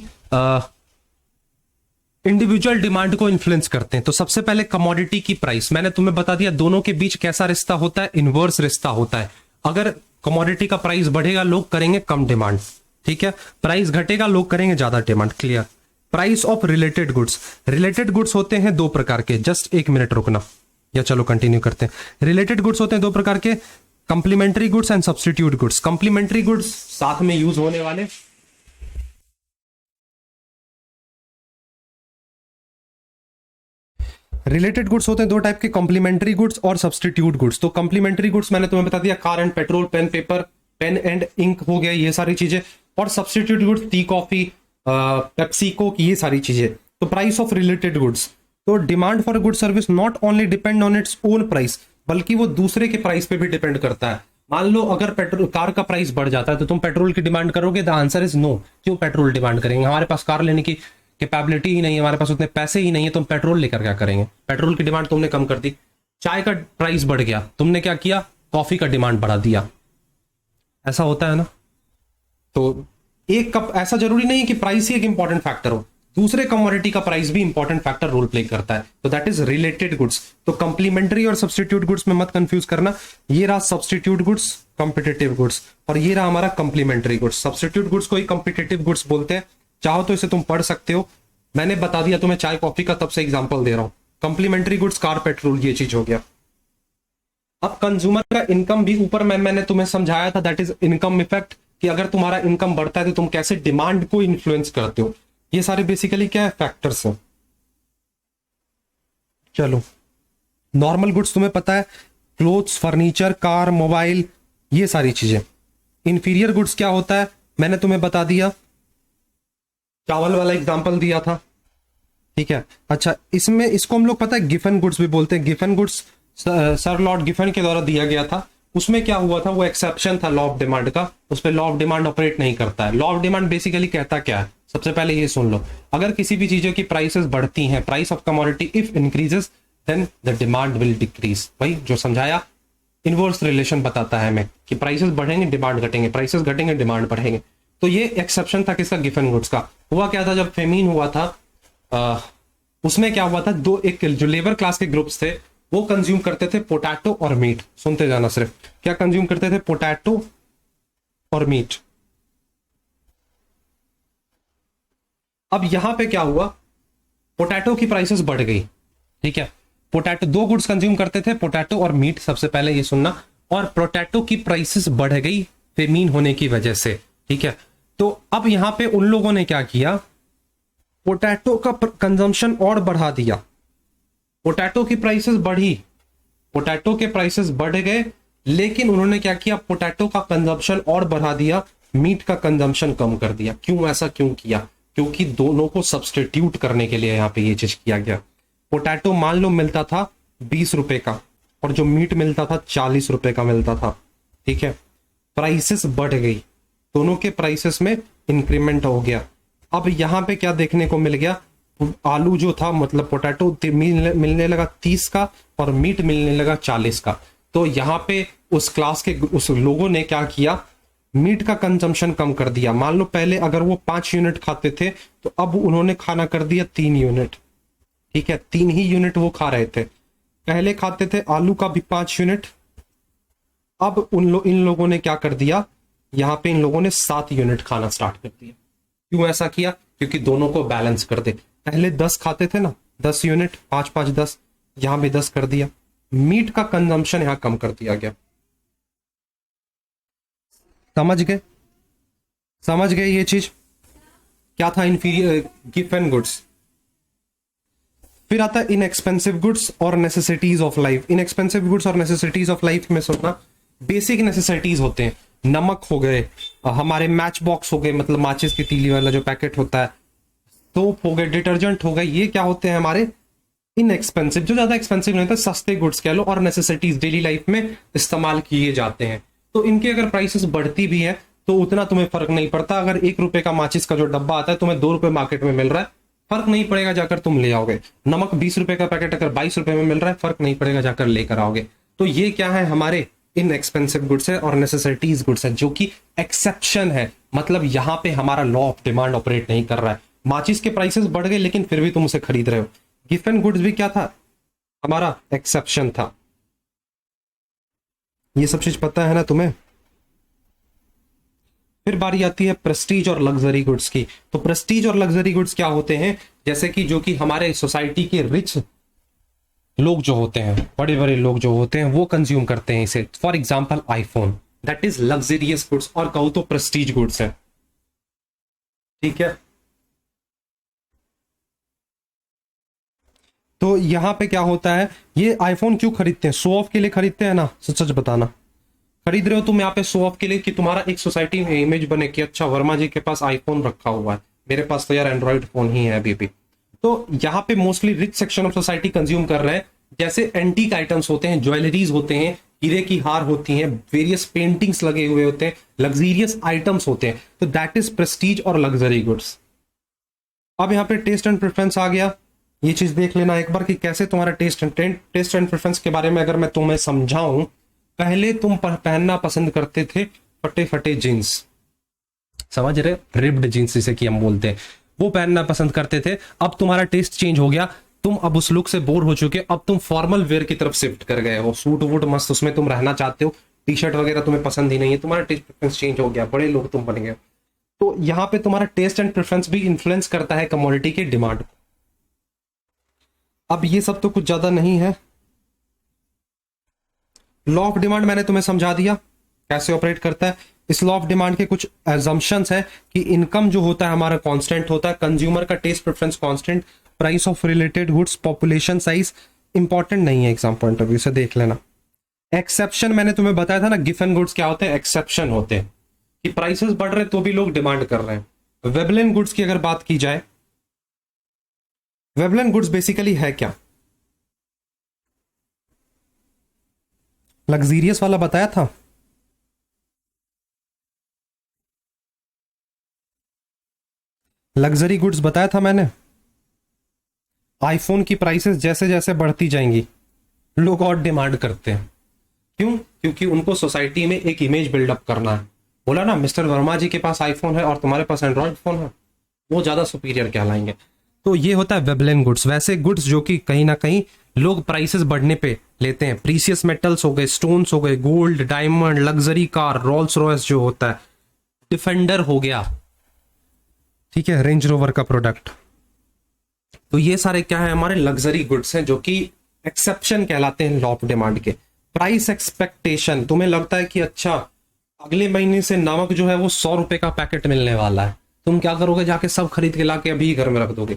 S1: इंडिविजुअल डिमांड को इन्फ्लुएंस करते हैं। तो सबसे पहले कमोडिटी की प्राइस, मैंने तुम्हें बता दिया दोनों के बीच कैसा रिश्ता होता है, इनवर्स रिश्ता होता है। अगर कमोडिटी का प्राइस बढ़ेगा लोग करेंगे कम डिमांड, ठीक है, प्राइस घटेगा लोग करेंगे ज्यादा demand, clear. Price of related goods, related goods होते हैं दो प्रकार के, जस्ट एक मिनट रुकना, या चलो कंटिन्यू करते हैं। रिलेटेड गुड्स होते हैं दो प्रकार के, complementary goods and substitute goods. Complementary goods साथ में यूज होने वाले, रिलेटेड गुड्स होते हैं दो टाइप के, कॉम्प्लीमेंट्री गुड्स और सब्सटीट्यूट गुड्स। तो कॉम्प्लीमेंट्री गुड्स मैंने तुम्हें बता दिया, car and petrol, pen paper, pen and ink हो गया, ये सारी चीजें। और substitute goods tea coffee, Pepsi Coke, ये सारी चीजें। तो प्राइस ऑफ रिलेटेड गुड्स, तो demand for good service not only depend on its own price, बल्कि वो दूसरे के प्राइस पे भी डिपेंड करता है। मान लो अगर पेट्रोल कार का प्राइस बढ़ जाता है तो तुम पेट्रोल की डिमांड करोगे? The answer is no. क्यों पेट्रोल डिमांड करेंगे? हमारे पास कार लेने की कैपेबिलिटी ही नहीं है, हमारे पास उतने पैसे ही नहीं है, तुम पेट्रोल लेकर क्या करेंगे? पेट्रोल की डिमांड तुमने कम कर दी। चाय का प्राइस बढ़ गया, तुमने क्या किया? कॉफी का डिमांड बढ़ा दिया। ऐसा होता है ना। तो एक कप, ऐसा जरूरी नहीं कि प्राइस ही एक इंपॉर्टेंट फैक्टर हो, दूसरे कमोडिटी का प्राइस भी इंपॉर्टेंट फैक्टर रोल प्ले करता है। तो दैट इज रिलेटेड गुड्स। तो कंप्लीमेंट्री और सब्सटीट्यूट गुड्स में मत कंफ्यूज करना। ये रहा सब्सटीट्यूट गुड्स, कॉम्पिटिटिव गुड्स, और ये रहा हमारा कंप्लीमेंट्री गुड्स। सब्सटीट्यूट गुड्स को ही कॉम्पिटिटिव गुड्स बोलते हैं। चाहो तो इसे तुम पढ़ सकते हो, मैंने बता दिया तुम्हें चाय कॉफी का, तब से एग्जाम्पल दे रहा हूं। कंप्लीमेंट्री गुड्स कार पेट्रोल, ये चीज हो गया। अब कंज्यूमर का इनकम भी ऊपर मैंने तुम्हें समझाया था, दैट इज इनकम इफेक्ट, कि अगर तुम्हारा इनकम बढ़ता है तो तुम कैसे डिमांड को इन्फ्लुएंस करते हो। ये सारे बेसिकली क्या है? फैक्टर्स हैं। चलो, नॉर्मल गुड्स तुम्हें पता है, क्लोथ्स, फर्नीचर, कार, मोबाइल, ये सारी चीजें। इंफीरियर गुड्स क्या होता है मैंने तुम्हें बता दिया, चावल वाला एग्जांपल दिया था, ठीक है। अच्छा, इसमें इसको हम लोग पता है गिफन गुड्स भी बोलते हैं। Giffen goods sir Lord Giffen के द्वारा दिया गया था। उसमें क्या हुआ था, वो एक्सेप्शन था लॉ ऑफ डिमांड का, उस पर लॉ ऑफ डिमांड ऑपरेट नहीं करता है। लॉ ऑफ डिमांड बेसिकली कहता क्या है, सबसे पहले ये सुन लो। अगर किसी भी चीजों की प्राइसेस बढ़ती हैं, price of commodity if increases then the demand will decrease. भाई जो समझाया, इनवर्स रिलेशन बताता है हमें कि प्राइसेस बढ़ेंगे डिमांड घटेंगे, प्राइसेस घटेंगे डिमांड बढ़ेंगे। तो ये एक्सेप्शन था किसका? गिफन गुड्स का। हुआ क्या था, जब फेमीन हुआ था उसमें क्या हुआ था, एक जो लेबर क्लास के ग्रुप्स थे वो कंज्यूम करते थे पोटैटो और मीट। सुनते जाना सिर्फ, क्या कंज्यूम करते थे? पोटैटो और मीट। अब यहां पे क्या हुआ, पोटैटो की प्राइसेस बढ़ गई, ठीक है। पोटैटो, दो गुड्स कंज्यूम करते थे, पोटैटो और मीट, सबसे पहले ये सुनना। और पोटैटो की प्राइसेस बढ़ गई फेमीन होने की वजह से, ठीक है। तो अब यहां पे उन लोगों ने क्या किया, पोटैटो का कंजम्पशन और बढ़ा दिया। पोटैटो की प्राइसेस बढ़ी, पोटैटो के प्राइसेस बढ़ गए, लेकिन उन्होंने क्या किया, पोटैटो का कंजम्पशन और बढ़ा दिया, मीट का कंजम्पशन कम कर दिया। क्यों ऐसा क्यों किया? क्योंकि दोनों को सब्सटीट्यूट करने के लिए यहां पे ये चीज किया गया। पोटैटो मान लो मिलता था 20 रुपए का, और जो मीट मिलता था 40 रुपए का मिलता था, ठीक है। प्राइसेस बढ़ गई, दोनों के प्राइसेस में इंक्रीमेंट हो गया। अब यहां पे क्या देखने को मिल गया, आलू जो था, मतलब पोटैटो मिलने लगा 30 का और मीट मिलने लगा 40 का। तो यहां पे उस क्लास के उस लोगों ने क्या किया, मीट का कंजम्पशन कम कर दिया। मान लो पहले अगर वो 5 यूनिट खाते थे तो अब उन्होंने खाना कर दिया 3 यूनिट, ठीक है। 3 ही यूनिट वो खा रहे थे। पहले खाते थे आलू का भी 5 यूनिट, अब इन लोगों ने क्या कर दिया, यहां पे इन लोगों ने 7 यूनिट खाना स्टार्ट कर दिया। क्यों ऐसा किया? क्योंकि दोनों को बैलेंस कर दे। पहले 10 खाते थे ना, 10 यूनिट, 5 5 10, यहां भी 10 कर दिया। मीट का कंजम्पशन यहां कम कर दिया गया। समझ गए? समझ गए ये चीज क्या था? Inferior given goods. फिर आता है इनएक्सपेंसिव गुड्स और necessities of life. Inexpensive goods और नेसेसिटीज ऑफ लाइफ में सुनना, बेसिक नेसेसिटीज होते हैं, नमक हो गए, हमारे मैच बॉक्स हो गए, मतलब माचिस की तीली वाला जो पैकेट होता है, सोप हो गए, डिटर्जेंट हो गए, ये क्या होते हैं हमारे इनएक्सपेंसिव, जो ज्यादा एक्सपेंसिव नहीं होते, सस्ते गुड्स कह लो, और नेसेसिटीज डेली लाइफ में इस्तेमाल किए जाते हैं। तो इनकी अगर प्राइसेस बढ़ती भी है तो उतना तुम्हें फर्क नहीं पड़ता। अगर 1 रुपए का माचिस का जो डब्बा आता है तुम्हें 2 रुपए मार्केट में मिल रहा है, फर्क नहीं पड़ेगा, जाकर तुम ले आओगे। नमक 20 रुपए का पैकेट अगर 22 रुपए में मिल रहा है, फर्क नहीं पड़ेगा, जाकर लेकर आओगे। तो ये क्या है, हमारे इनएक्सपेंसिव गुड्स है और नेसेसिटीज गुड्स है, जो कि एक्सेप्शन है। मतलब यहां पे हमारा लॉ ऑफ डिमांड ऑपरेट नहीं कर रहा है। माचिस के प्राइसेस बढ़ गए लेकिन फिर भी तुम उसे खरीद रहे हो। गिवन गुड्स भी क्या था, हमारा एक्सेप्शन था। ये सब चीज पता है ना तुम्हें? फिर बारी आती है प्रेस्टीज और लग्जरी गुड्स की। तो प्रेस्टीज और लग्जरी गुड्स क्या होते हैं, जैसे कि जो कि हमारे सोसाइटी के रिच लोग जो होते हैं, बड़े बड़े लोग जो होते हैं, वो कंज्यूम करते हैं इसे। For example iPhone, that is luxurious goods, और कहूं तो प्रेस्टीज गुड्स है, ठीक है। तो यहाँ पे क्या होता है, ये आईफोन क्यों खरीदते हैं? शो ऑफ के लिए खरीदते हैं ना? सच सच बताना, खरीद रहे हो तुम यहाँ पे शो ऑफ के लिए कि तुम्हारा एक सोसाइटी में इमेज बने कि अच्छा वर्मा जी के पास आईफोन रखा हुआ है, मेरे पास तो यार एंड्रॉइड फोन ही है अभी भी। तो यहाँ पे mostly rich section of society consume कर रहे हैं, जैसे एंटीक आइटम्स होते हैं, ज्वेलरीज होते हैं, हीरे की हार होती हैं, वेरियस पेंटिंग्स लगे हुए होते हैं, लग्जरियस आइटम्स होते हैं, तो दैट इज प्रेस्टीज और लग्जरी गुड्स। अब यहाँ पे टेस्ट एंड प्रेफरेंस आ गया, ये चीज देख लेना एक बार कि कैसे तुम्हारा टेस्ट एंड प्रेफरेंस के बारे में अगर मैं तुम्हें समझाऊं, पहले तुम पहनना पसंद करते थे फटे फटे जीन्स, समझ रहे, रिप्ड जीन्स जिसे कि हम बोलते हैं, वो पहनना पसंद करते थे। अब तुम्हारा टेस्ट चेंज हो गया, तुम अब उस लुक से बोर हो चुके, अब तुम फॉर्मल वेयर की तरफ शिफ्ट कर गए हो, सूट वूट मस्त उसमें तुम रहना चाहते हो, टी शर्ट वगैरह तुम्हें पसंद ही नहीं है, तुम्हारा टेस्ट प्रेफरेंस चेंज हो गया, बड़े लोग तुम बन गए। तो यहाँ पे तुम्हारा टेस्ट एंड प्रेफरेंस भी इन्फ्लुएंस करता है कमोडिटी के डिमांड को। अब ये सब तो कुछ ज्यादा नहीं है, लॉ ऑफ डिमांड मैंने तुम्हें समझा दिया कैसे ऑपरेट करता है। इस लॉ ऑफ डिमांड के कुछ एजम्पशंस है कि इनकम जो होता है हमारा कांस्टेंट होता है, कंज्यूमर का test preference constant, price of related goods, population size important नहीं है एग्जाम पॉइंट ऑफ व्यू से, देख लेना। एक्सेप्शन मैंने तुम्हें बताया था ना, गिवन गुड्स क्या होते हैं, एक्सेप्शन होते हैं कि प्राइसेस बढ़ रहे तो भी लोग डिमांड कर रहे हैं। वेबलिन गुड्स की अगर बात की जाए, वेबलिन गुड्स बेसिकली है क्या, लग्जीरियस वाला बताया था, लग्जरी गुड्स बताया था मैंने। आईफोन की प्राइसेस जैसे जैसे बढ़ती जाएंगी लोग और डिमांड करते हैं, क्यों? क्योंकि उनको सोसाइटी में एक इमेज बिल्डअप करना है। बोला ना मिस्टर वर्मा जी के पास आईफोन है और तुम्हारे पास एंड्रॉइड फोन है, वो ज्यादा सुपीरियर कहलाएंगे। तो ये होता है वेबलिन गुड्स, वैसे गुड्स जो कि कहीं ना कहीं लोग प्राइसेस बढ़ने पे लेते हैं। प्रीसियस मेटल्स हो गए, स्टोन्स हो गए, gold, diamond, luxury car, Rolls Royce जो होता है, डिफेंडर हो गया, ठीक है, रेंज रोवर का प्रोडक्ट, तो ये सारे क्या है, हमारे लग्जरी गुड्स हैं जो कि एक्सेप्शन कहलाते हैं लॉ ऑफ डिमांड के। प्राइस एक्सपेक्टेशन, तुम्हें लगता है कि अच्छा अगले महीने से नमक जो है वो 100 रुपए का पैकेट मिलने वाला है, तुम क्या करोगे, जाके सब खरीद के लाके अभी घर में रख दोगे।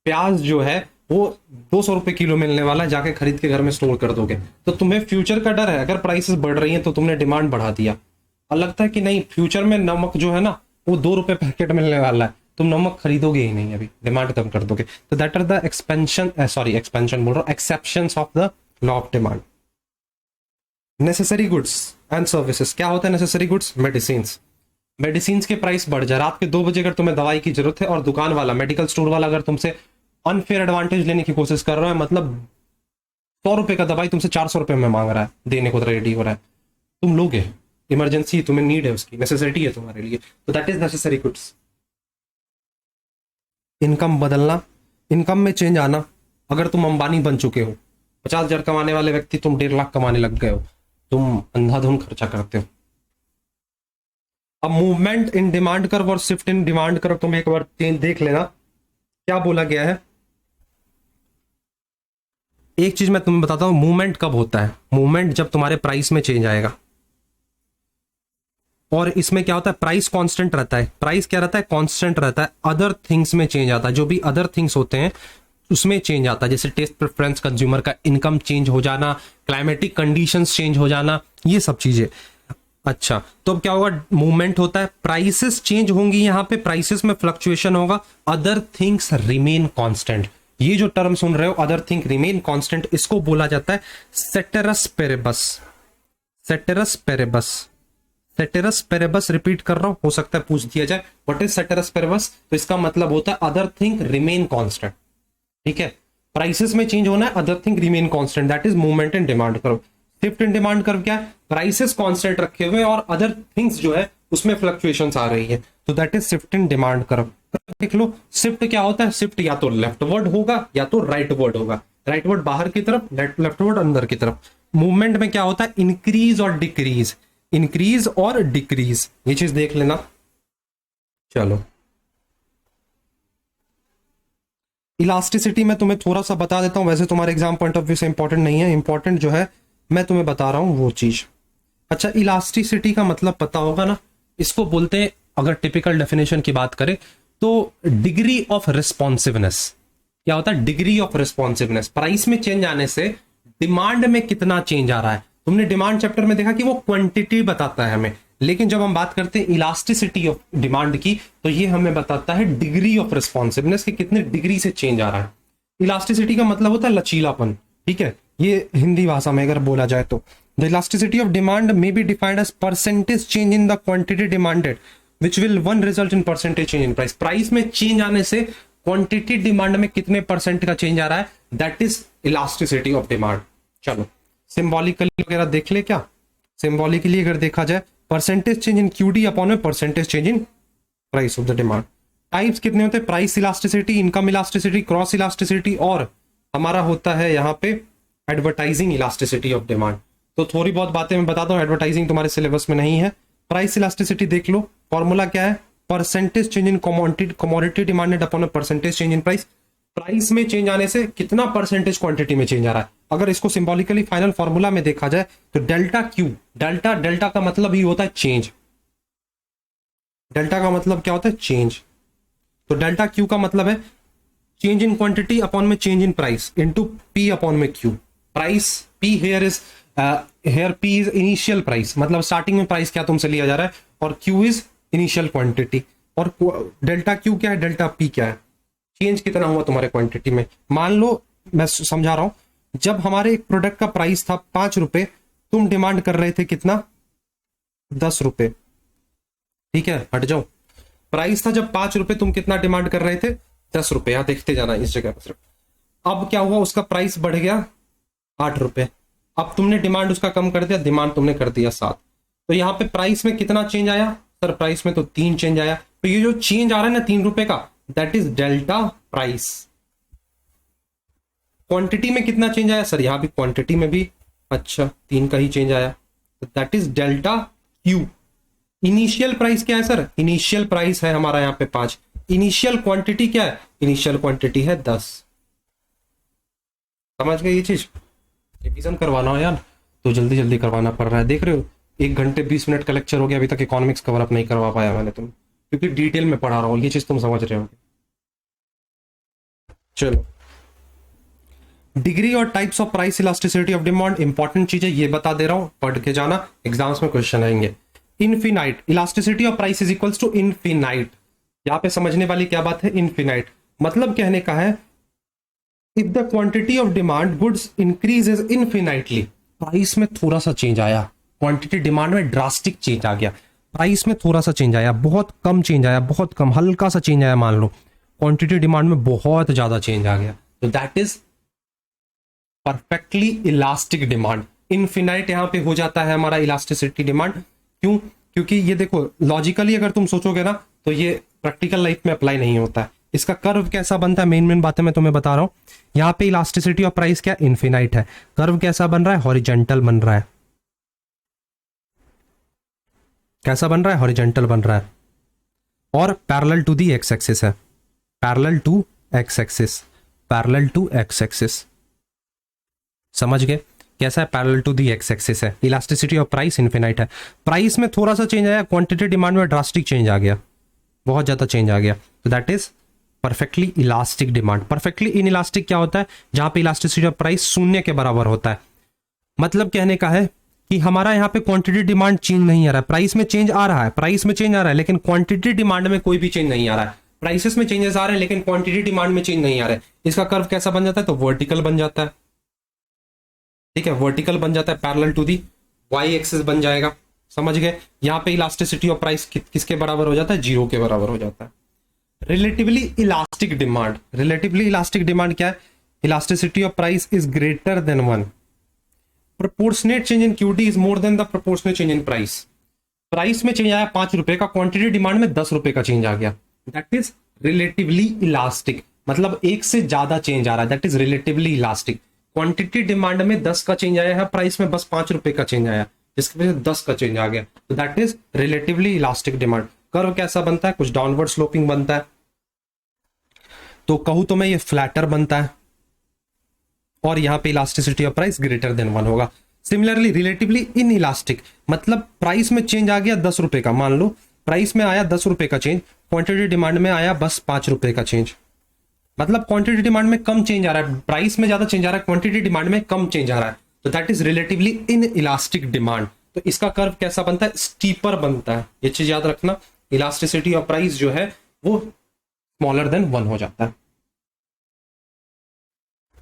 S1: प्याज जो है वो 200 रुपए किलो मिलने वाला है, जाके खरीद के घर में स्टोर कर दोगे। तो तुम्हें फ्यूचर का डर है, अगर प्राइसेस बढ़ रही हैं तो तुमने डिमांड बढ़ा दिया। और लगता है कि नहीं, फ्यूचर में नमक जो है ना वो 2 रुपए पैकेट मिलने वाला है, तुम नमक खरीदोगे ही नहीं, अभी डिमांड कम कर दोगे। तो दैट आर द एक्सपेंशन बोल रहा हूं, exceptions of the law of demand. Necessary goods and services, क्या होता है नेसेसरी गुड्स? मेडिसिन के प्राइस बढ़ जाए, रात के 2 बजे अगर तुम्हें दवाई की जरूरत है और दुकान वाला, मेडिकल स्टोर वाला अगर तुमसे अनफेयर एडवांटेज लेने की कोशिश कर रहा है, मतलब 100 रुपए का दवाई तुमसे 400 रुपए में मांग रहा है, देने को रेडी हो रहा है, तुम लोगे? इमरजेंसी, तुम्हें नीड है उसकी, नेसेसिटी है तुम्हारे लिए, तो that is necessary goods. Income बदलना, इनकम में चेंज आना, अगर तुम अंबानी बन चुके हो, 50,000 कमाने वाले व्यक्ति तुम 1.5 लाख कमाने लग गए हो, तुम अंधाधुंध खर्चा करते हो। अब मूवमेंट इन डिमांड कर्व और शिफ्ट इन डिमांड कर्व तुम एक बार देख लेना, क्या बोला गया है। एक चीज मैं तुम्हें बताता हूं, मूवमेंट कब होता है? मूवमेंट जब तुम्हारे प्राइस में चेंज आएगा, और इसमें क्या होता है, प्राइस कांस्टेंट रहता है। प्राइस क्या रहता है? कांस्टेंट रहता है। अदर थिंग्स में चेंज आता है, जो भी अदर थिंग्स होते हैं उसमें चेंज आता है, जैसे टेस्ट प्रेफरेंस, कंज्यूमर का इनकम चेंज हो जाना, क्लाइमेटिक कंडीशंस चेंज हो जाना, ये सब चीजें। अच्छा, तो अब क्या होगा, मूवमेंट होता है, प्राइसेस चेंज होंगी, यहां पे प्राइसेस में फ्लक्चुएशन होगा, अदर थिंग्स रिमेन कांस्टेंट। ये जो टर्म सुन रहे हो, अदर थिंग रिमेन कांस्टेंट, इसको बोला जाता है सेटेरस पेरेबस। सेटेरस पेरेबस, सेटेरस पेरेबस, रिपीट कर रहा हूं, हो सकता है पूछ दिया जाए व्हाट इज सेटेरस पेरेबस, तो इसका मतलब होता है अदर थिंग रिमेन कांस्टेंट। ठीक है, प्राइसेस में चेंज होना है, other thing remain constant, that is movement in demand curve. Shift in demand curve क्या है? प्राइसेस कांस्टेंट रखे हुए और अदर थिंग्स जो है उसमें फ्लक्चुएशंस आ रही है, तो that is shift in demand curve. देख लो, शिफ्ट क्या होता है? शिफ्ट या तो लेफ्टवर्ड होगा या तो राइटवर्ड होगा। राइटवर्ड बाहर की तरफ, लेफ्टवर्ड अंदर की तरफ। मूवमेंट में क्या होता है? इंक्रीज और डिक्रीज, इंक्रीज और डिक्रीज, ये चीज देख लेना। चलो, इलास्टिसिटी में तुम्हें थोड़ा सा बता देता हूं, वैसे तुम्हारे एग्जाम पॉइंट ऑफ व्यू से इंपॉर्टेंट नहीं है, इंपॉर्टेंट जो है मैं तुम्हें बता रहा हूं वो चीज। अच्छा, इलास्टिसिटी का मतलब पता होगा ना, इसको बोलते हैं, अगर टिपिकल डेफिनेशन की बात करें तो डिग्री ऑफ रिस्पॉन्सिवनेस। क्या होता है डिग्री ऑफ रिस्पॉन्सिवनेस। प्राइस में चेंज आने से डिमांड में कितना चेंज आ रहा है। तुमने डिमांड चैप्टर में देखा कि वो क्वांटिटी बताता है हमें, लेकिन जब हम बात करते हैं इलास्टिसिटी ऑफ डिमांड की तो ये हमें बताता है डिग्री ऑफ रिस्पॉन्सिवनेस कि कितने डिग्री से चेंज आ रहा है। इलास्टिसिटी का मतलब होता है लचीलापन, ठीक है, ये हिंदी भाषा में अगर बोला जाए तो the elasticity of demand may be defined as percentage change in the quantity demanded which will one result in percentage change in price. Price में चेंज आने से क्वांटिटी डिमांड में कितने परसेंट का चेंज आ रहा है, that is elasticity of demand. चलो सिंबॉलिकली वगैरह देख ले क्या। सिंबॉलिकली अगर देखा जाए percentage change in QD upon में percentage change in price of the demand. Types कितने होते हैं, price elasticity, income elasticity, cross elasticity और हमारा होता है यहाँ पे एडवर्टाइजिंग इलास्टिसिटी ऑफ डिमांड। तो थोड़ी बहुत बातें मैं बताता हूँ, एडवर्टाइजिंग तुम्हारे सिलेबस में नहीं है। प्राइस इलास्टिसिटी देख लो, फॉर्मूला क्या है, percentage change in commodity demanded upon percentage change in price. Price में चेंज आने से कितना परसेंटेज क्वांटिटी में चेंज आ रहा है। अगर इसको सिंबॉलिकली फाइनल फॉर्मूला में देखा जाए तो डेल्टा क्यू, डेल्टा का मतलब ही होता है चेंज। डेल्टा का मतलब क्या होता है, चेंज। तो डेल्टा क्यू का मतलब है चेंज इन क्वांटिटी अपॉन में change in price into P upon में Q. Price P here P is initial price, मतलब स्टार्टिंग में प्राइस क्या तुमसे लिया जा रहा है, और क्यू इज इनिशियल क्वांटिटी। और डेल्टा क्यू क्या है, डेल्टा पी क्या है, चेंज कितना हुआ तुम्हारे क्वांटिटी में। मान लो मैं समझा रहा हूं, जब हमारे एक प्रोडक्ट का प्राइस था 5 रुपए, तुम डिमांड कर रहे थे कितना, 10 रुपए, ठीक है, हट जाओ। प्राइस था जब 5 रुपए, तुम कितना डिमांड कर रहे थे, 10 रुपए। यहां देखते जाना इस जगह पर सिर्फ। अब क्या हुआ, उसका प्राइस बढ़ गया 8 रुपए। अब तुमने डिमांड उसका कम कर दिया, डिमांड तुमने कर दिया 7। तो यहाँ पे प्राइस में कितना चेंज आया सर, प्राइस में तो 3 चेंज आया। तो ये जो चेंज आ रहा है ना 3 रुपए का, that is delta price. Quantity में कितना चेंज आया सर, यहां भी क्वांटिटी में भी अच्छा 3 का ही चेंज आया, that is delta Q. Initial price क्या है सर, इनिशियल प्राइस है हमारा यहाँ पे 5। इनिशियल क्वांटिटी क्या है, इनिशियल क्वांटिटी है 10। समझ गए ये चीज। रिवीजन करवाना हो यार तो जल्दी जल्दी करवाना पड़ रहा है। देख रहे हो 1 घंटे 20 मिनट का लेक्चर हो गया, अभी तक इकोनॉमिक्स कवर अप नहीं करवा पाया मैंने तुम, क्योंकि डिटेल में पढ़ा रहा हूं, ये चीज तुम समझ रहे होगे। चलो, डिग्री और types of price elasticity of demand, important चीजें ये बता दे रहा हूं, पढ़ के जाना, एग्जाम्स में क्वेश्चन आएंगे। Infinite, elasticity of price is equals to infinite. यहां पे समझने वाली क्या बात है, इनफिनाइट मतलब कहने का है if the quantity of demand goods increases infinitely. Price में थोड़ा सा चेंज आया, क्वांटिटी डिमांड में ड्रास्टिक चेंज आ गया, प्राइस में थोड़ा सा चेंज आया, बहुत कम चेंज आया, बहुत कम, हल्का सा चेंज आया, मान लो क्वांटिटी डिमांड में बहुत ज्यादा चेंज आ गया, तो that is perfectly elastic demand. Infinite यहां पे हो जाता है हमारा इलास्टिसिटी डिमांड। क्यों, क्योंकि ये देखो लॉजिकली अगर तुम सोचोगे ना तो ये प्रैक्टिकल लाइफ में अप्लाई नहीं होता है। इसका कर्व कैसा बनता है, मेन बातें मैं तुम्हें बता रहा हूं। यहां पे इलास्टिसिटी ऑफ प्राइस क्या, इनफिनाइट है। कर्व कैसा बन रहा है, हॉरिजॉन्टल बन रहा है। कैसा बन रहा है, हॉरिजॉन्टल बन रहा है, और parallel to the X axis है, parallel to X axis, parallel to X axis. समझ गए कैसा है, parallel to the X axis है। इलास्टिसिटी ऑफ प्राइस इनफिनाइट है। प्राइस में थोड़ा सा चेंज आया, क्वांटिटी डिमांड में ड्रास्टिक चेंज आ गया, बहुत ज्यादा चेंज आ गया, तो that is perfectly elastic demand. Perfectly inelastic क्या होता है, जहां पे इलास्टिसिटी ऑफ प्राइस शून्य के बराबर होता है। मतलब कहने का है कि हमारा यहाँ पे क्वांटिटी डिमांड चेंज नहीं आ रहा है, प्राइस में चेंज आ रहा है, प्राइस में चेंज आ रहा है, लेकिन क्वांटिटी डिमांड में कोई भी चेंज नहीं आ रहा है। प्राइसेस में चेंजेस आ रहे हैं लेकिन क्वांटिटी डिमांड में चेंज नहीं आ रहा है। इसका कर्व कैसा बन जाता है, तो वर्टिकल बन जाता है, ठीक है, वर्टिकल बन जाता है, parallel to the Y axis बन जाएगा। समझ गए। यहाँ पे इलास्टिसिटी ऑफ प्राइस किसके बराबर हो जाता है, 0 के बराबर हो जाता है। Relatively elastic demand, relatively elastic demand क्या है, elasticity of price is greater than 1। Proportionate change in QD is more than the proportionate change in price. Price में चेंज आया 5 रुपए का, क्वांटिटी डिमांड में 10 रुपए का चेंज आ गया, दैट इज रिलेटिवली इलास्टिक। मतलब 1 से ज्यादा चेंज आ रहा है, that is relatively elastic. Quantity demand में 10 का चेंज आया है, प्राइस में बस 5 रुपए का चेंज आया, जिसकी वजह से 10 का चेंज आ गया, तो that is relatively elastic demand. Curve कैसा बनता है, कुछ डाउनवर्ड स्लोपिंग बनता है, तो कहूं तो मैं ये फ्लैटर बनता है, और यहां पे elasticity of price greater than 1 होगा। सिमिलरली रिलेटिवली इन इलास्टिक, मतलब प्राइस में चेंज आ गया 10 रुपए का, मान लो प्राइस में आया 10 रुपए का चेंज, क्वांटिटी डिमांड में आया बस 5 रुपए का चेंज, मतलब क्वांटिटी डिमांड में कम चेंज आ रहा है, प्राइस में ज्यादा चेंज आ रहा है, क्वांटिटी डिमांड में कम चेंज आ रहा है, तो that is relatively in elastic demand. तो इसका कर्व कैसा बनता है, स्टीपर बनता है, ये चीज याद रखना। इलास्टिसिटी ऑफ प्राइस जो है वो स्मॉलर देन 1 हो जाता है।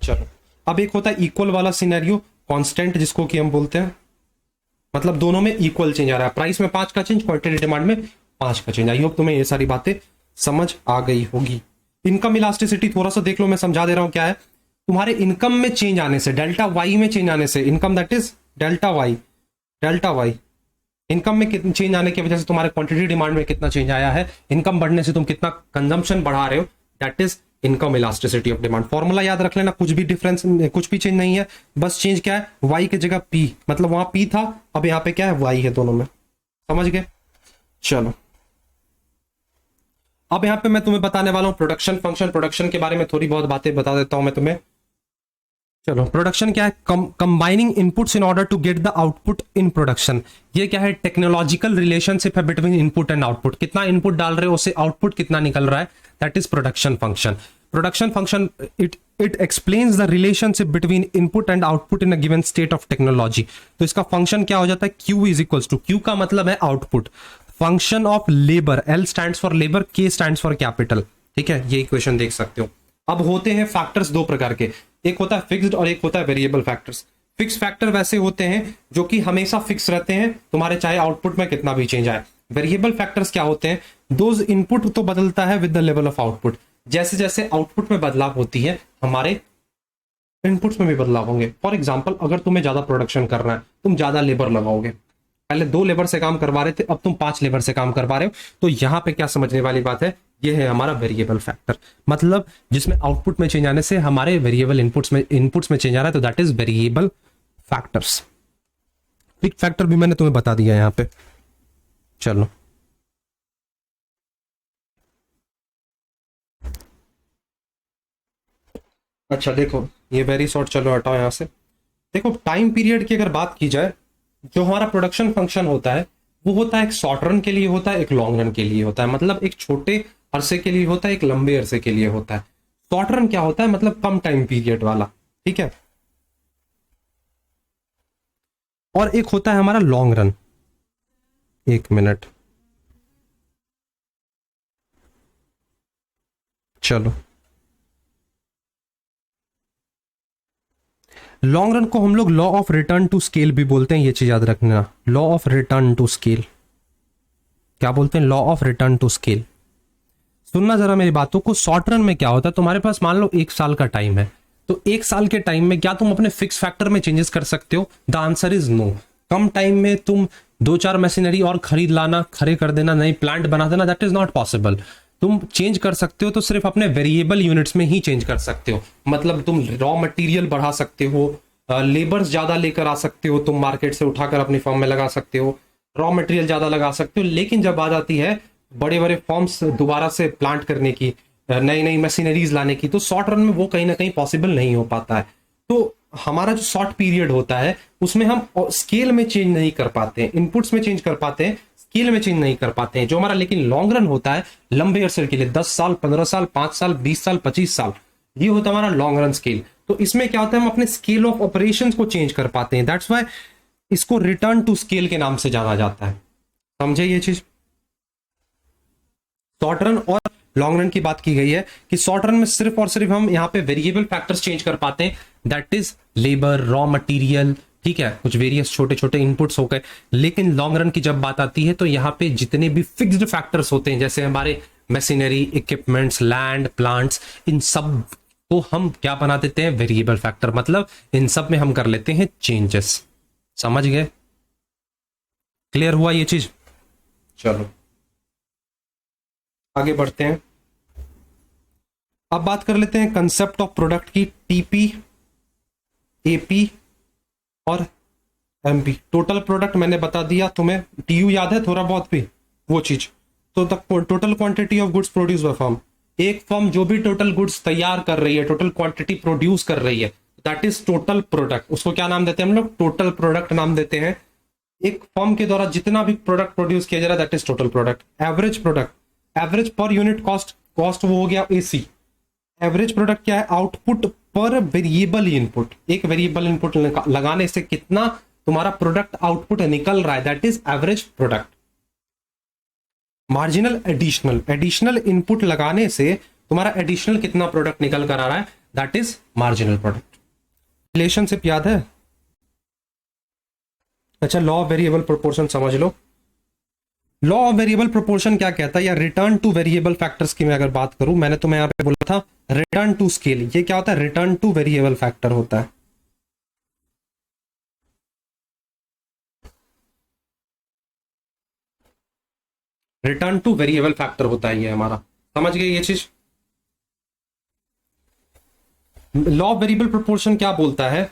S1: चलो अब एक होता है इक्वल वाला सिनेरियो, कांस्टेंट जिसको कि हम बोलते हैं, मतलब दोनों में इक्वल चेंज आ रहा है, प्राइस में 5 का चेंज, क्वांटिटी डिमांड में 5 का चेंज। आई होप तुम्हें ये सारी बातें समझ आ गई होगी। इनकम इलास्टिसिटी थोड़ा सा देख लो, मैं समझा दे रहा हूं क्या है। तुम्हारे इनकम में चेंज आने से, डेल्टा वाई में चेंज आने से, income that is delta Y, income में चेंज आने की वजह से तुम्हारे क्वांटिटी डिमांड में कितना चेंज आया है, इनकम बढ़ने से तुम कितना कंजम्पशन बढ़ा रहे हो, that is income elasticity of demand. Formula याद रख लेना, कुछ भी डिफरेंस, कुछ भी चेंज नहीं है, बस चेंज क्या है, वाई की जगह पी, मतलब वहां पी था, अब यहां पे क्या है, वाई है, दोनों में। समझ गए? चलो अब यहां पे मैं तुम्हें बताने वाला हूं प्रोडक्शन फंक्शन। प्रोडक्शन के बारे में थोड़ी बहुत बातें बता देता हूं मैं तुम्हें। चलो प्रोडक्शन क्या है, combining inputs in order to get the output in production. ये क्या है, टेक्नोलॉजिकल रिलेशनशिप है बिटवीन इनपुट एंड आउटपुट। कितना इनपुट डाल रहे हो उससे आउटपुट कितना निकल रहा है, that is production function. Production function it explains the relationship between input and output in a given state of technology. तो इसका फंक्शन क्या हो जाता है, Q is equals to, Q का मतलब है output, function of labour, L stands for labour, K stands for capital. ठीक है, ये इक्वेशन देख सकते हो। अब होते हैं फैक्टर्स दो प्रकार के, एक होता है फिक्स्ड और एक होता है वेरिएबल फैक्टर्स। फिक्स फैक्टर वैसे होते हैं जो कि हमेशा फिक्स रहते हैं, तुम्हारे चाहे आउटपुट में कितना भी चेंज आए। वेरिएबल फैक्टर्स क्या होते हैं, दोज इनपुट तो बदलता है with the level of output. जैसे जैसे आउटपुट में बदलाव होती है, हमारे इनपुट्स में भी बदलाव होंगे। फॉर एग्जाम्पल, अगर तुम्हें ज्यादा प्रोडक्शन करना है, तुम ज्यादा लेबर लगाओगे, पहले 2 लेबर से काम करवा रहे थे, अब तुम 5 लेबर से काम करवा रहे हो, तो यहां पे क्या समझने वाली बात है, ये है हमारा वेरिएबल फैक्टर, मतलब जिसमें आउटपुट में चेंज आने से हमारे वेरिएबल इनपुट्स में चेंज आ रहा है, तो that is variable factors. Fix factor भी मैंने तुम्हें बता दिया यहां पे। चलो अच्छा देखो, ये वेरी शॉर्ट, चलो हटाओ यहां से। देखो टाइम पीरियड की अगर बात की जाए, जो हमारा प्रोडक्शन फंक्शन होता है वो होता है एक शॉर्ट रन के लिए होता है, एक लॉन्ग रन के लिए होता है, मतलब एक छोटे अरसे के लिए होता है, एक लंबे अरसे के लिए होता है। शॉर्ट रन क्या होता है, मतलब कम टाइम पीरियड वाला, ठीक है। और एक होता है हमारा लॉन्ग रन। एक मिनट, चलो लॉन्ग रन को हम लोग law of return to scale भी बोलते हैं, ये चीज याद रखना, law of return to scale. क्या बोलते हैं, law of return to scale. सुनना जरा मेरी बातों को। शॉर्ट रन में क्या होता है, तुम्हारे पास मान लो 1 साल का टाइम है, तो 1 साल के टाइम में क्या तुम अपने फिक्स फैक्टर में चेंजेस कर सकते हो, द आंसर इज नो। कम टाइम में तुम 2-4 मशीनरी और खरीद लाना, खड़े कर देना, नई प्लांट बना देना, दैट इज नॉट पॉसिबल। तुम चेंज कर सकते हो तो सिर्फ अपने वेरिएबल यूनिट्स में ही चेंज कर सकते हो, मतलब तुम रॉ मटेरियल बढ़ा सकते हो, लेबर्स ज्यादा लेकर आ सकते हो, तुम मार्केट से उठाकर अपनी फॉर्म में लगा सकते हो, रॉ मटेरियल ज्यादा लगा सकते हो। लेकिन जब आ जाती है बड़े बड़े फॉर्म्स दोबारा से प्लांट करने की, नई नई मशीनरीज लाने की, तो शॉर्ट रन में वो कहीं ना कहीं पॉसिबल नहीं हो पाता है। तो हमारा जो शॉर्ट पीरियड होता है उसमें हम स्केल में चेंज नहीं कर पाते हैं, इनपुट्स में चेंज कर पाते हैं, स्केल में चेंज नहीं कर पाते हैं। जो हमारा लेकिन लॉन्ग रन होता है, लंबे अरसे के लिए, 10 साल, 15 साल, 5 साल, 20 साल, 25 साल, ये होता है हमारा लॉन्ग रन स्केल। तो इसमें क्या होता है, हम अपने स्केल ऑफ ऑपरेशंस को चेंज कर पाते हैं, दैट्स व्हाई इसको रिटर्न टू स्केल के नाम से जाना जाता है। समझे ये चीज? शॉर्ट रन और लॉन्ग रन की बात की गई है कि शॉर्ट रन में सिर्फ और सिर्फ हम यहाँ पे वेरिएबल फैक्टर्स चेंज कर पाते हैं, that is labour, raw material, ठीक है, कुछ वेरियस छोटे छोटे इनपुट्स हो गए। लेकिन लॉन्ग रन की जब बात आती है तो यहाँ पे जितने भी फिक्स्ड फैक्टर्स होते हैं, जैसे हमारे मशीनरी, इक्विपमेंट्स, लैंड, प्लांट्स, इन सब को हम क्या बना देते हैं, वेरिएबल फैक्टर, मतलब इन सब में हम कर लेते हैं चेंजेस। समझ गए? क्लियर हुआ ये चीज? चलो आगे बढ़ते हैं। अब बात कर लेते हैं कंसेप्ट ऑफ प्रोडक्ट की, टीपी, एपी और एमपी। टोटल प्रोडक्ट मैंने बता दिया तुम्हें, टीयू याद है थोड़ा बहुत भी, वो चीज। तो the total quantity of goods produce by firm, एक फर्म जो भी टोटल गुड्स तैयार कर रही है, टोटल क्वांटिटी प्रोड्यूस कर रही है, दैट इज टोटल प्रोडक्ट। उसको क्या नाम देते हैं हम लोग, टोटल प्रोडक्ट नाम देते हैं। एक फर्म के द्वारा जितना भी प्रोडक्ट प्रोड्यूस किया जा रहा है, that is total product. Average product, average per unit cost, cost वो हो गया एसी, एवरेज प्रोडक्ट क्या है? आउटपुट पर वेरिएबल इनपुट। एक वेरिएबल इनपुट लगाने से कितना तुम्हारा प्रोडक्ट आउटपुट निकल रहा है, that is average product. Marginal additional, additional input लगाने से तुम्हारा एडिशनल कितना प्रोडक्ट निकल कर आ रहा है, that is marginal product. Relationship याद है? अच्छा, लॉ ऑफ वेरिएबल प्रोपोर्शन समझ लो। लॉ ऑफ वेरिएबल प्रोपोर्शन क्या कहता है, या रिटर्न टू वेरिएबल फैक्टर्स की मैं अगर बात करूं, मैंने तुम्हें यहां पे बोला था रिटर्न टू स्केल, ये क्या होता है? रिटर्न टू वेरिएबल फैक्टर होता है। रिटर्न टू वेरिएबल फैक्टर होता है ये हमारा, समझ गए ये चीज? लॉ ऑफ वेरिएबल प्रोपोर्शन क्या बोलता है?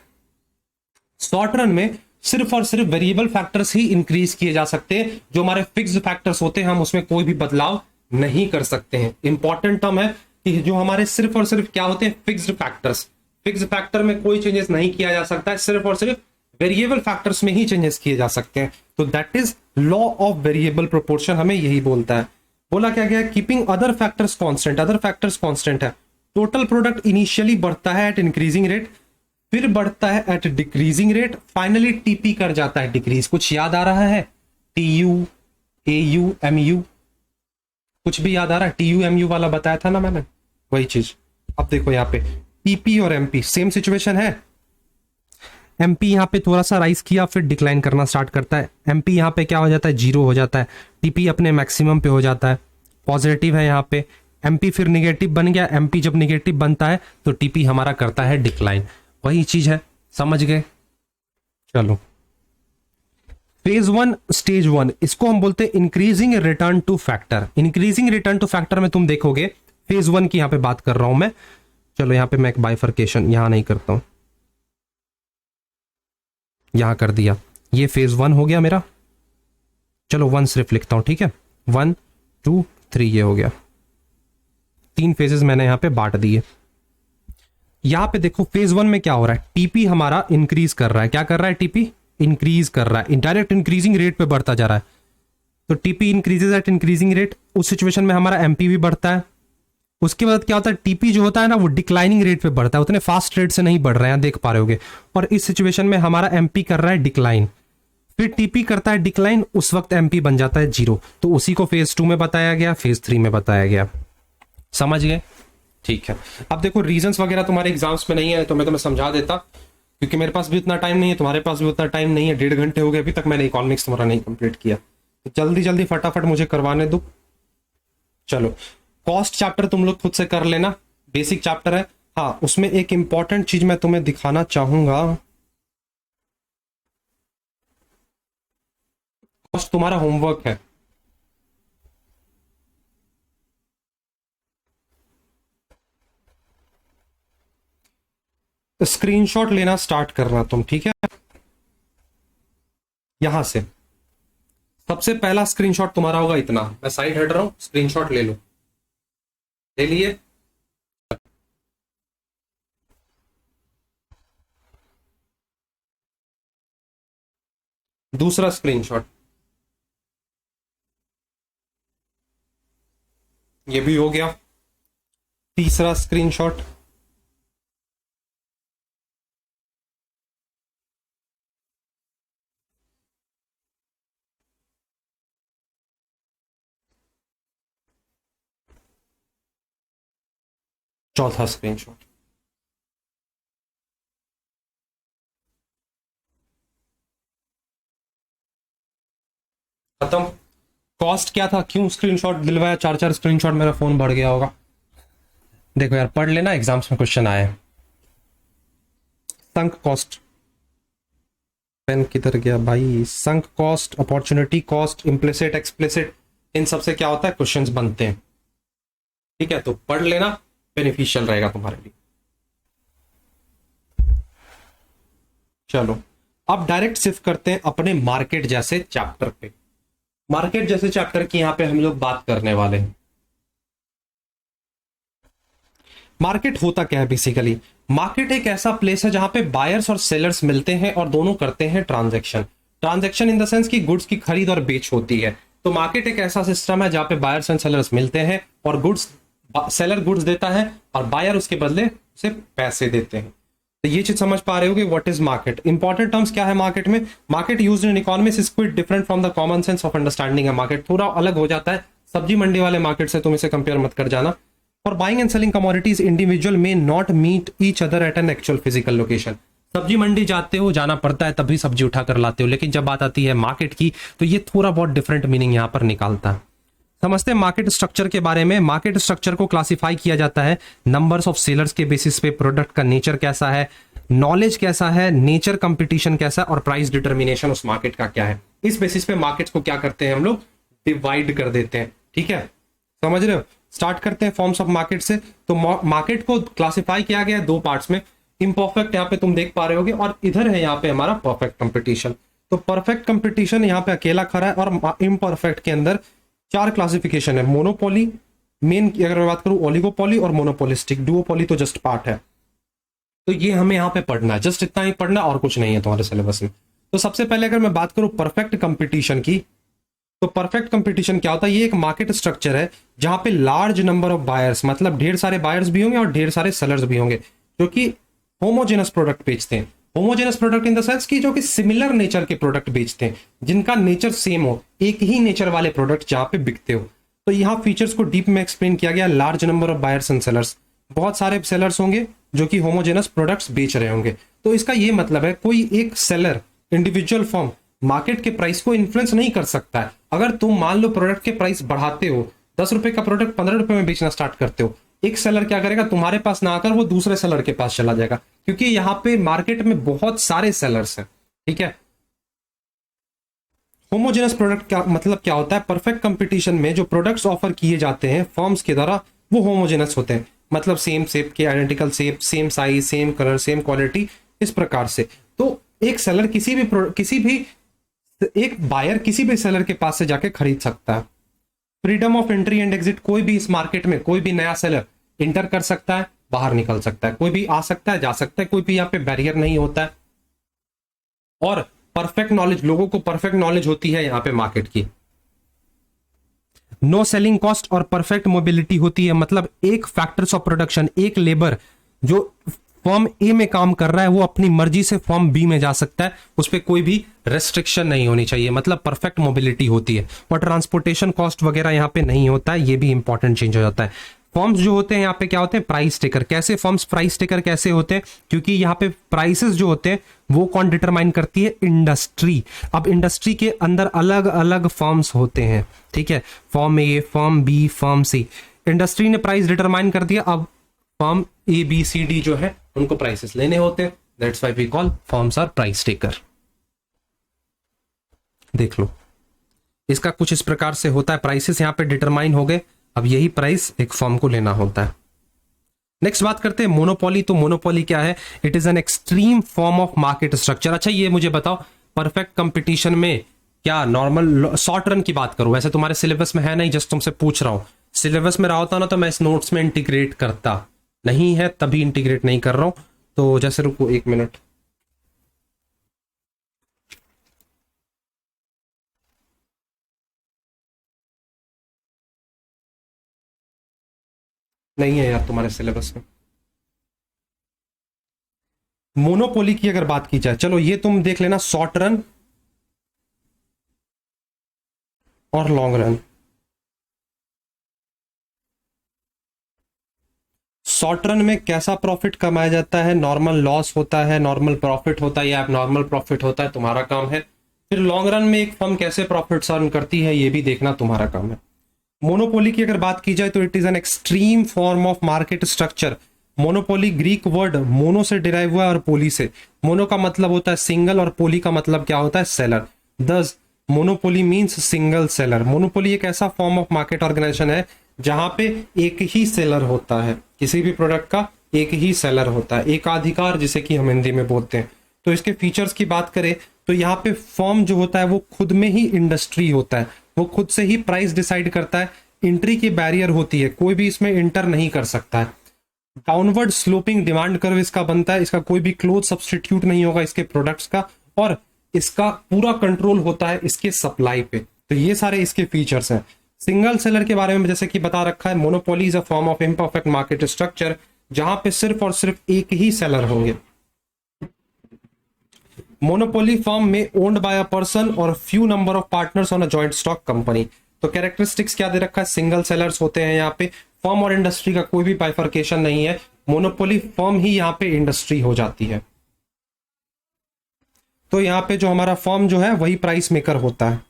S1: शॉर्ट रन में सिर्फ और सिर्फ वेरिएबल फैक्टर्स ही इंक्रीज किए जा सकते हैं, जो हमारे फिक्स्ड फैक्टर्स होते हैं हम उसमें कोई भी बदलाव नहीं कर सकते हैं। इंपॉर्टेंट टर्म है कि जो हमारे सिर्फ और सिर्फ क्या होते हैं, फिक्स्ड फैक्टर्स। फिक्स्ड फैक्टर में कोई चेंजेस नहीं किया जा सकता है, सिर्फ और सिर्फ वेरिएबल फैक्टर्स में ही चेंजेस किए जा सकते हैं। तो that is law of variable proportion, हमें यही बोलता है। बोला क्या गया? Keeping other factors constant, other factors constant है। टोटल प्रोडक्ट इनिशियली बढ़ता है एट इंक्रीजिंग रेट, फिर बढ़ता है at decreasing rate, finally TP कर जाता है डिक्रीज। कुछ याद आ रहा है? टीयू, एयू, एमयू, कुछ भी याद आ रहा है? टीयू एमयू वाला बताया था ना मैंने, वही चीज। अब देखो यहाँ पे टीपी और एमपी सेम सिचुएशन है। एमपी यहाँ पे थोड़ा सा राइज किया फिर डिक्लाइन करना स्टार्ट करता है। एमपी यहाँ पे क्या हो जाता है? जीरो हो जाता है। टीपी अपने मैक्सिमम पे हो जाता है, पॉजिटिव है यहाँ पे। एमपी फिर निगेटिव बन गया। एमपी जब निगेटिव बनता है तो टीपी हमारा करता है डिक्लाइन। वही चीज है, समझ गए? चलो, फेज वन, स्टेज वन, इसको हम बोलते हैं increasing return two factor. Increasing return two factor में तुम देखोगे फेज वन की यहां पे बात कर रहा हूं मैं। चलो यहां पे मैं एक बाइफर्केशन यहां नहीं करता हूं, यहां कर दिया। ये फेज वन हो गया मेरा। चलो वन सिर्फ लिखता हूं, ठीक है? 1 2 3 ये हो गया। 3 फेजेस मैंने यहां पे बांट दिए। यहां पे देखो फेज वन में क्या हो रहा है? टीपी हमारा इंक्रीज कर रहा है। क्या कर रहा है? टीपी इंक्रीज कर रहा है, इनडायरेक्ट इंक्रीजिंग रेट पे बढ़ता जा रहा है। तो TP increases at increasing rate. उस सिचुएशन में हमारा एमपी भी बढ़ता है। उसके बाद क्या होता है? टीपी जो होता है ना वो डिक्लाइनिंग रेट पे बढ़ता है, उतने फास्ट रेट से नहीं बढ़ रहे हैं, देख पा रहे होगे। और इस सिचुएशन में हमारा एमपी कर रहा है डिक्लाइन, फिर टीपी करता है डिक्लाइन, उस वक्त एमपी बन जाता है जीरो। तो उसी को फेज टू में बताया गया, फेज थ्री में बताया गया। समझ गए? ठीक है। अब देखो रीजंस वगैरह तुम्हारे एग्जाम्स में नहीं है तो मैं तुम्हें समझा देता, क्योंकि मेरे पास भी उतना टाइम नहीं है, तुम्हारे पास भी उतना टाइम नहीं है। 1.5 घंटे हो गए अभी तक मैंने इकोनॉमिक्स तुम्हारा नहीं कंप्लीट किया, तो जल्दी जल्दी फटाफट मुझे करवाने दो। चलो, कॉस्ट चैप्टर तुम लोग खुद से कर लेना, बेसिक चैप्टर है। हाँ, उसमें एक इंपॉर्टेंट चीज मैं तुम्हें दिखाना चाहूंगा। कॉस्ट तुम्हारा होमवर्क है। स्क्रीनशॉट लेना स्टार्ट करना तुम, ठीक है? यहां से सबसे पहला स्क्रीनशॉट तुम्हारा होगा इतना। मैं साइड हट रहा हूं, स्क्रीनशॉट ले लो। ले लिए? दूसरा स्क्रीनशॉट ये भी हो गया। तीसरा स्क्रीनशॉट, चौथा स्क्रीनशॉट। खत्म। कॉस्ट क्या था? क्यों स्क्रीनशॉट दिलवाया? 4-4 स्क्रीनशॉट, मेरा फोन बढ़ गया होगा। देखो यार, पढ़ लेना, एग्जाम्स में क्वेश्चन आए। संक कॉस्ट, पेन किधर गया भाई? Sunk cost, opportunity cost, implicit, explicit, इन सब से क्या होता है? क्वेश्चंस बनते हैं। ठीक है, तो पढ़ लेना, बेनिफिशियल रहेगा तुम्हारे लिए। चलो, अब डायरेक्ट शिफ्ट करते हैं अपने मार्केट जैसे चैप्टर पे। मार्केट जैसे चैप्टर की यहां पे हम लोग बात करने वाले हैं। मार्केट होता क्या है बेसिकली? मार्केट एक ऐसा प्लेस है जहां पे बायर्स और सेलर्स मिलते हैं और दोनों करते हैं transaction. Transaction in the sense की गुड्स की खरीद और बेच होती है। तो मार्केट एक ऐसा सिस्टम है जहां पे बायर्स एंड सेलर्स मिलते हैं और गुड्स सेलर गुड्स देता है और बायर उसके बदले उसे पैसे देते हैं। तो ये चीज समझ पा रहे हो कि what is market. Important terms क्या है मार्केट में? Market used in economics is quit different from the common sense of understanding. है मार्केट थोड़ा अलग हो जाता है सब्जी मंडी वाले मार्केट से, तुम इसे कंपेयर मत कर जाना। For buying and selling commodities individual may not meet each other at an actual physical location. सब्जी मंडी जाते हो, जाना पड़ता है, तभी सब्जी उठा कर लाते हो, लेकिन जब बात आती है मार्केट की तो ये थोड़ा बहुत डिफरेंट मीनिंग यहां पर निकालता है। समझते हैं मार्केट स्ट्रक्चर के बारे में। मार्केट स्ट्रक्चर को क्लासिफाई किया जाता है नंबर्स ऑफ सेलर्स के बेसिस पे, प्रोडक्ट का नेचर कैसा है, नॉलेज कैसा है, नेचर कंपटीशन कैसा है और प्राइस डिटर्मिनेशन उस मार्केट का क्या है। इस बेसिस पे मार्केट्स को क्या करते हैं हम लोग? डिवाइड कर देते हैं। ठीक है, समझ रहे हो? स्टार्ट करते हैं फॉर्म्स ऑफ मार्केट से। तो मार्केट को क्लासिफाई किया गया है दो पार्ट्स में। इम्परफेक्ट यहाँ पे तुम देख पा रहे होगे और इधर है यहाँ पे हमारा परफेक्ट कंपटीशन। तो परफेक्ट कंपटीशन यहाँ पे अकेला खड़ा है और इम्परफेक्ट के अंदर चार क्लासिफिकेशन है। मोनोपोली, मेन अगर मैं बात करूं ओलिगोपोली और मोनोपोलिस्टिक। डुओपोली तो जस्ट पार्ट है। तो ये हमें यहाँ पे पढ़ना है, जस्ट इतना ही पढ़ना और कुछ नहीं है तुम्हारे सिलेबस में। तो सबसे पहले अगर मैं बात करूं परफेक्ट कंपटीशन की, तो परफेक्ट कंपटीशन क्या होता है? ये एक मार्केट स्ट्रक्चर है जहां पे लार्ज नंबर ऑफ बायर्स, मतलब ढेर सारे बायर्स भी होंगे और ढेर सारे सेलर्स भी होंगे, जो कि होमोजेनस प्रोडक्ट बेचते हैं। Homogeneous product in the sense की जो कि सिमिलर नेचर के प्रोडक्ट बेचते हैं, जिनका नेचर सेम हो, एक ही नेचर वाले प्रोडक्ट जहां पे बिकते हो। तो यहाँ फीचर्स को डीप में एक्सप्लेन किया गया। Large number of buyers and sellers, बहुत सारे सेलर्स होंगे जो कि होमोजेनस प्रोडक्ट्स बेच रहे होंगे। तो इसका ये मतलब है कोई एक सेलर, इंडिविजुअल फर्म मार्केट के प्राइस को इन्फ्लुएंस नहीं कर सकता है। अगर तुम मान लो प्रोडक्ट के प्राइस बढ़ाते हो, 10 रुपए का प्रोडक्ट 15 रुपए में बेचना स्टार्ट करते हो, एक सेलर क्या करेगा? तुम्हारे पास ना आकर वो दूसरे सेलर के पास चला जाएगा, क्योंकि यहाँ पे मार्केट में बहुत सारे सेलर्स हैं। ठीक है, होमोजेनस प्रोडक्ट का मतलब क्या होता है? परफेक्ट कंपटीशन में जो प्रोडक्ट्स ऑफर किए जाते हैं फर्म्स के द्वारा वो होमोजेनस होते हैं, मतलब सेम शेप के, identical shape, same size, same colour, same quality, इस प्रकार से। तो एक सेलर किसी भी एक बायर किसी भी सेलर के पास से जाके खरीद सकता है। Freedom of entry and exit, कोई भी इस मार्केट में कोई भी नया सेलर इंटर कर सकता है, बाहर निकल सकता है, कोई भी आ सकता है, जा सकता है, कोई भी यहाँ पे बैरियर नहीं होता है। और परफेक्ट नॉलेज, लोगों को परफेक्ट नॉलेज होती है यहाँ पे मार्केट की। नो सेलिंग कॉस्ट और परफेक्ट मोबिलिटी होती है, मतलब एक फैक्टर्स ऑफ प्रोडक्शन, एक लेबर जो फॉर्म ए में काम कर रहा है वो अपनी मर्जी से फॉर्म बी में जा सकता है, उस पर कोई भी रेस्ट्रिक्शन नहीं होनी चाहिए, मतलब परफेक्ट मोबिलिटी होती है। और ट्रांसपोर्टेशन कॉस्ट वगैरह यहाँ पे नहीं होता है, ये भी इंपॉर्टेंट चेंज हो जाता है। फॉर्म्स जो होते हैं यहाँ पे क्या होते हैं? Price taker. कैसे फॉर्म्स प्राइस टेकर कैसे होते हैं? क्योंकि यहाँ पे प्राइसेस जो होते हैं वो कौन डिटरमाइन करती है? इंडस्ट्री। अब इंडस्ट्री के अंदर अलग अलग फॉर्म्स होते हैं, ठीक है, firm A, firm B, firm C. Industry ने प्राइस डिटरमाइन कर दिया, अब firm A B C D जो है उनको प्राइसेस लेने होते हैं। That's why we call firms are price taker. देख लो, इसका कुछ इस प्रकार से होता है, प्राइसेस यहां पे डिटरमाइन हो गए, अब यही प्राइस एक फर्म को लेना होता है। नेक्स्ट बात करते हैं मोनोपोली। तो मोनोपोली क्या है? It is an extreme form of market structure. अच्छा ये मुझे बताओ, परफेक्ट कंपटीशन में क्या नॉर्मल शॉर्ट रन की बात करूं? वैसे तुम्हारे सिलेबस में है नहीं, जस्ट तुमसे पूछ रहा हूं। सिलेबस में रहा होता ना तो मैं इस नोट्स में इंटीग्रेट करता, नहीं है तभी इंटीग्रेट नहीं कर रहा हूं। तो जैसे रुको 1 मिनट, नहीं है यार तुम्हारे सिलेबस में मोनोपोली की अगर बात की जाए। चलो ये तुम देख लेना, शॉर्ट रन और लॉन्ग रन। शॉर्ट रन में कैसा प्रॉफिट कमाया जाता है? नॉर्मल लॉस होता है, नॉर्मल प्रॉफिट होता है या नॉर्मल प्रॉफिट होता है, तुम्हारा काम है। फिर लॉन्ग रन में एक फर्म कैसे प्रॉफिट अर्न करती है ये भी देखना तुम्हारा काम है। मोनोपोली की अगर बात की जाए तो it is an extreme form of market structure. Monopoly Greek word mono से डिराइव हुआ है और पोली से। मोनो का मतलब होता है सिंगल और पोली का मतलब क्या होता है? सेलर। दस monopoly means single seller. Monopoly एक ऐसा फॉर्म ऑफ मार्केट ऑर्गेनाइजेशन है जहां पे एक ही सेलर होता है, किसी भी प्रोडक्ट का एक ही सेलर होता है, एकाधिकार जिसे कि हम हिंदी में बोलते हैं। तो इसके फीचर्स की बात करें तो यहाँ पे फॉर्म जो होता है वो खुद में ही इंडस्ट्री होता है, वो खुद से ही प्राइस डिसाइड करता है। एंट्री की बैरियर होती है, कोई भी इसमें इंटर नहीं कर सकता है। डाउनवर्ड स्लोपिंग डिमांड कर्व इसका बनता है, इसका कोई भी क्लोज सब्सटीट्यूट नहीं होगा इसके प्रोडक्ट्स का, और इसका पूरा कंट्रोल होता है इसके सप्लाई पे। तो ये सारे इसके फीचर्स हैं। सिंगल सेलर के बारे में जैसे कि बता रखा है, monopoly is a form of imperfect market structure जहां पे सिर्फ और सिर्फ एक ही सेलर होंगे। मोनोपोली फर्म में ओन्ड बाय अ पर्सन और few number of partners on a joint stock company. तो कैरेक्टरिस्टिक्स क्या दे रखा है, सिंगल सेलर्स होते हैं यहाँ पे, फर्म और इंडस्ट्री का कोई भी बाइफर्केशन नहीं है, मोनोपोली फर्म ही यहाँ पे इंडस्ट्री हो जाती है। तो यहाँ पे जो हमारा फर्म जो है वही प्राइस मेकर होता है।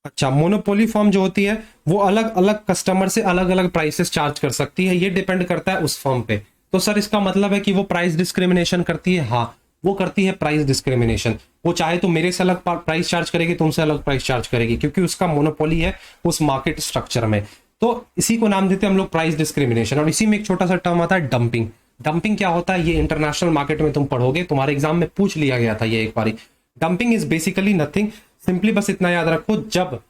S1: अच्छा, मोनोपोली फर्म जो होती है वो अलग अलग कस्टमर से अलग अलग प्राइसेस चार्ज कर सकती है, ये डिपेंड करता है उस फर्म पे। तो सर इसका मतलब है कि वो प्राइस डिस्क्रिमिनेशन करती है? हाँ, वो करती है प्राइस डिस्क्रिमिनेशन। वो चाहे तो मेरे से अलग प्राइस चार्ज करेगी, तुमसे अलग प्राइस चार्ज करेगी, क्योंकि उसका मोनोपोली है उस मार्केट स्ट्रक्चर में। तो इसी को नाम देते हैं हम लोग प्राइस डिस्क्रिमिनेशन। और इसी में एक छोटा सा टर्म आता है डंपिंग। डंपिंग क्या होता है, ये इंटरनेशनल मार्केट में तुम पढ़ोगे, तुम्हारे एग्जाम में पूछ लिया गया था ये एक बारी। Dumping is basically nothing, simply बस इतना याद रखो, जब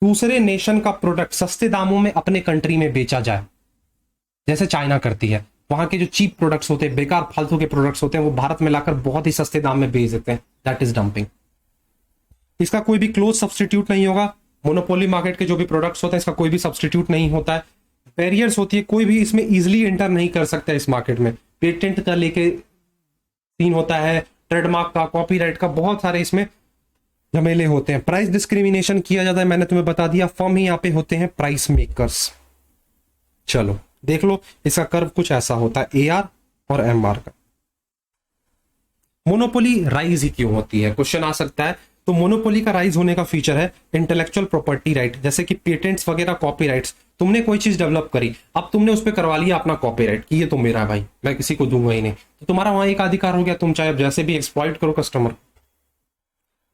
S1: दूसरे नेशन का प्रोडक्ट सस्ते दामों में अपने कंट्री में बेचा जाए, जैसे चाइना करती है, वहां के जो चीप प्रोडक्ट्स होते हैं, बेकार फालतू के प्रोडक्ट्स होते हैं, वो भारत में लाकर बहुत ही सस्ते दाम में बेच देते हैं, दैट इज डंपिंग। इसका कोई भी क्लोज सब्सटीट्यूट नहीं होगा। मोनोपोली मार्केट के जो भी प्रोडक्ट्स होते हैं इसका कोई भी सब्सटीट्यूट नहीं होता है। बैरियर्स होती है, कोई भी इसमें इजिली एंटर नहीं कर सकता है इस मार्केट में। पेटेंट का लेके सीन होता है, ट्रेडमार्क का, कॉपीराइट का, बहुत सारे इसमें झमेले होते हैं। प्राइस डिस्क्रिमिनेशन किया जाता है, मैंने तुम्हें बता दिया, फर्म ही यहाँ पे होते हैं प्राइस मेकर्स। चलो देख लो, इसका कर्व कुछ ऐसा होता है, AR और MR का। मोनोपोली राइज ही क्यों होती है, क्वेश्चन आ सकता है। तो मोनोपोली का राइज होने का फीचर है इंटेलेक्चुअल प्रॉपर्टी राइट, जैसे कि पेटेंट्स वगैरह, कॉपीराइट्स। तुमने कोई चीज डेवलप करी, अब तुमने उस पर करवा लिया अपना कॉपीराइट कि ये तो मेरा है भाई, मैं किसी को दूंगा ही नहीं, तो तुम्हारा वहां एक अधिकार हो गया, तुम चाहे जैसे भी एक्सप्लॉइट करो कस्टमर।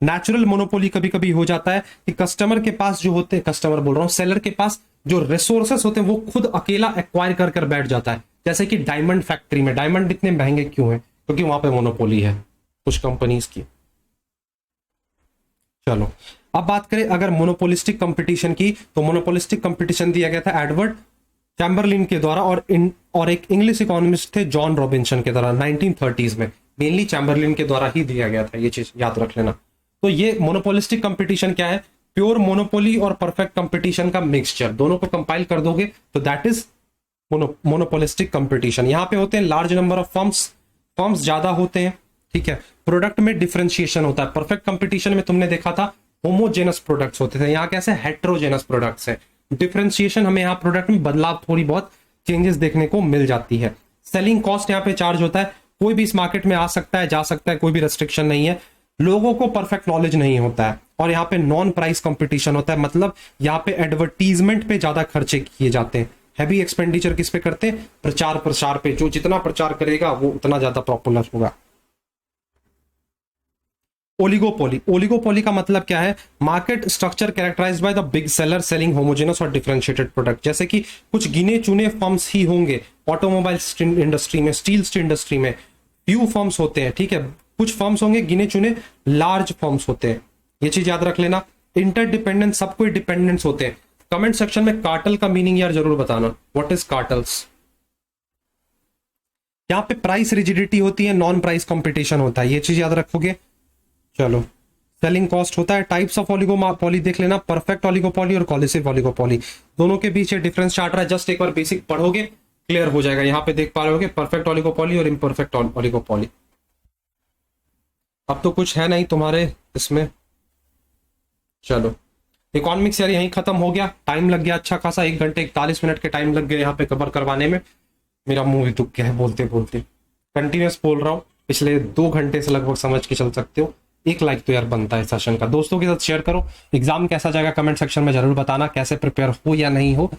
S1: नेचुरल मोनोपोली कभी कभी हो जाता है कि कस्टमर के पास जो होते हैं, कस्टमर बोल रहा हूं, सेलर के पास जो रिसोर्सेस होते हैं वो खुद अकेला एक्वायर कर बैठ जाता है। जैसे कि डायमंड फैक्ट्री में, डायमंड इतने महंगे क्यों है, क्योंकि वहां पे मोनोपोली है कुछ कंपनीज की। चलो अब बात करें अगर मोनोपोलिस्टिक कंपटीशन की, तो मोनोपोलिस्टिक कंपटीशन दिया गया था एडवर्ड चैम्बरलिन के द्वारा और एक इंग्लिश इकोनॉमिस्ट थे जॉन रॉबिन्सन के द्वारा 1930s में। मेनली चैम्बरलिन के द्वारा ही दिया गया था, ये चीज याद रख लेना। तो ये मोनोपोलिस्टिक कंपटीशन क्या है, प्योर मोनोपोली और परफेक्ट कंपटीशन का मिक्सचर, दोनों को कंपाइल कर दोगे तो दैट इज मोनोपोलिस्टिक कंपटीशन। यहां पे होते हैं लार्ज नंबर ऑफ फर्म्स ज्यादा होते हैं, ठीक है। प्रोडक्ट में डिफरेंशिएशन होता है। परफेक्ट कंपटीशन में तुमने देखा था होमोजेनस प्रोडक्ट्स होते थे, यहाँ कैसे हेट्रोजेनस प्रोडक्ट्स है। डिफरेंशिएशन हमें यहाँ प्रोडक्ट में बदलाव, थोड़ी बहुत चेंजेस देखने को मिल जाती है। सेलिंग कॉस्ट यहाँ पे चार्ज होता है, कोई भी इस मार्केट में आ सकता है, जा सकता है, कोई भी रेस्ट्रिक्शन नहीं है। लोगों को परफेक्ट नॉलेज नहीं होता है। और यहाँ पे नॉन प्राइस कंपटीशन होता है, मतलब यहाँ पे एडवर्टीजमेंट पे ज्यादा खर्चे किए जाते हैं। हैवी एक्सपेंडिचर किस पे करते हैं, प्रचार पे। जो जितना प्रचार करेगा वो उतना ज्यादा पॉपुलर होगा। ओलिगोपोली का मतलब क्या है, market structure characterised by the big seller selling homogeneous और डिफरेंशिएटेड प्रोडक्ट। जैसे कि कुछ गिने चुने फर्म्स ही होंगे, ऑटोमोबाइल इंडस्ट्री में, स्टील इंडस्ट्री में फ्यू फर्म्स होते हैं, ठीक है। कुछ फर्म्स होंगे गिने चुने, लार्ज फर्म्स होते हैं, ये चीज याद रख लेना। इंटरडिपेंडेंट, सब कोई डिपेंडेंट्स होते हैं। कमेंट सेक्शन में कार्टल का मीनिंग यार जरूर बताना, व्हाट इज कार्टल्स। यहाँ पे प्राइस रिजिडिटी होती है, नॉन प्राइस कंपटीशन होता है, ये चीज याद रखोगे। चलो सेलिंग कॉस्ट होता है। टाइप्स ऑफ ओलिगोपोली देख लेना, परफेक्ट ओलिगोपोली और कोलिसिव ओलिगोपोली, दोनों के बीच डिफरेंस चार्ट रहा है, जस्ट एक बार बेसिक पढ़ोगे क्लियर हो जाएगा। यहाँ पे देख पा रहे होगे परफेक्ट ओलिगोपोली और इम्परफेक्ट ओलिगोपोली। अब तो कुछ है नहीं तुम्हारे इसमें। चलो इकोनॉमिक्स यार यहीं खत्म हो गया, टाइम लग गया अच्छा खासा, 1 घंटे 41 मिनट के टाइम लग गए यहाँ पे कवर करवाने में। मेरा मुंह भी दुख गया है बोलते बोलते, कंटिन्यूस बोल रहा हूँ, पिछले 2 घंटे से लगभग समझ के चल सकते हो। एक लाइक तो यार बनता है सेशन का, दोस्तों के साथ शेयर करो। एग्जाम कैसा जाएगा कमेंट सेक्शन में जरूर बताना, कैसे प्रिपेयर हो या नहीं हो,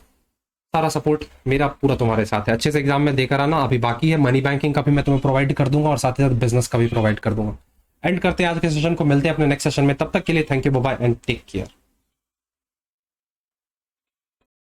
S1: सारा सपोर्ट मेरा पूरा तुम्हारे साथ है। अच्छे से एग्जाम में देकर आना, अभी बाकी है मनी बैंकिंग का भी मैं तुम्हें प्रोवाइड कर दूंगा और साथ ही साथ बिजनेस का भी प्रोवाइड कर दूंगा। एंड करते हैं आज के सेशन को, मिलते हैं अपने नेक्स्ट सेशन में, तब तक के लिए thank you, bye bye and take care.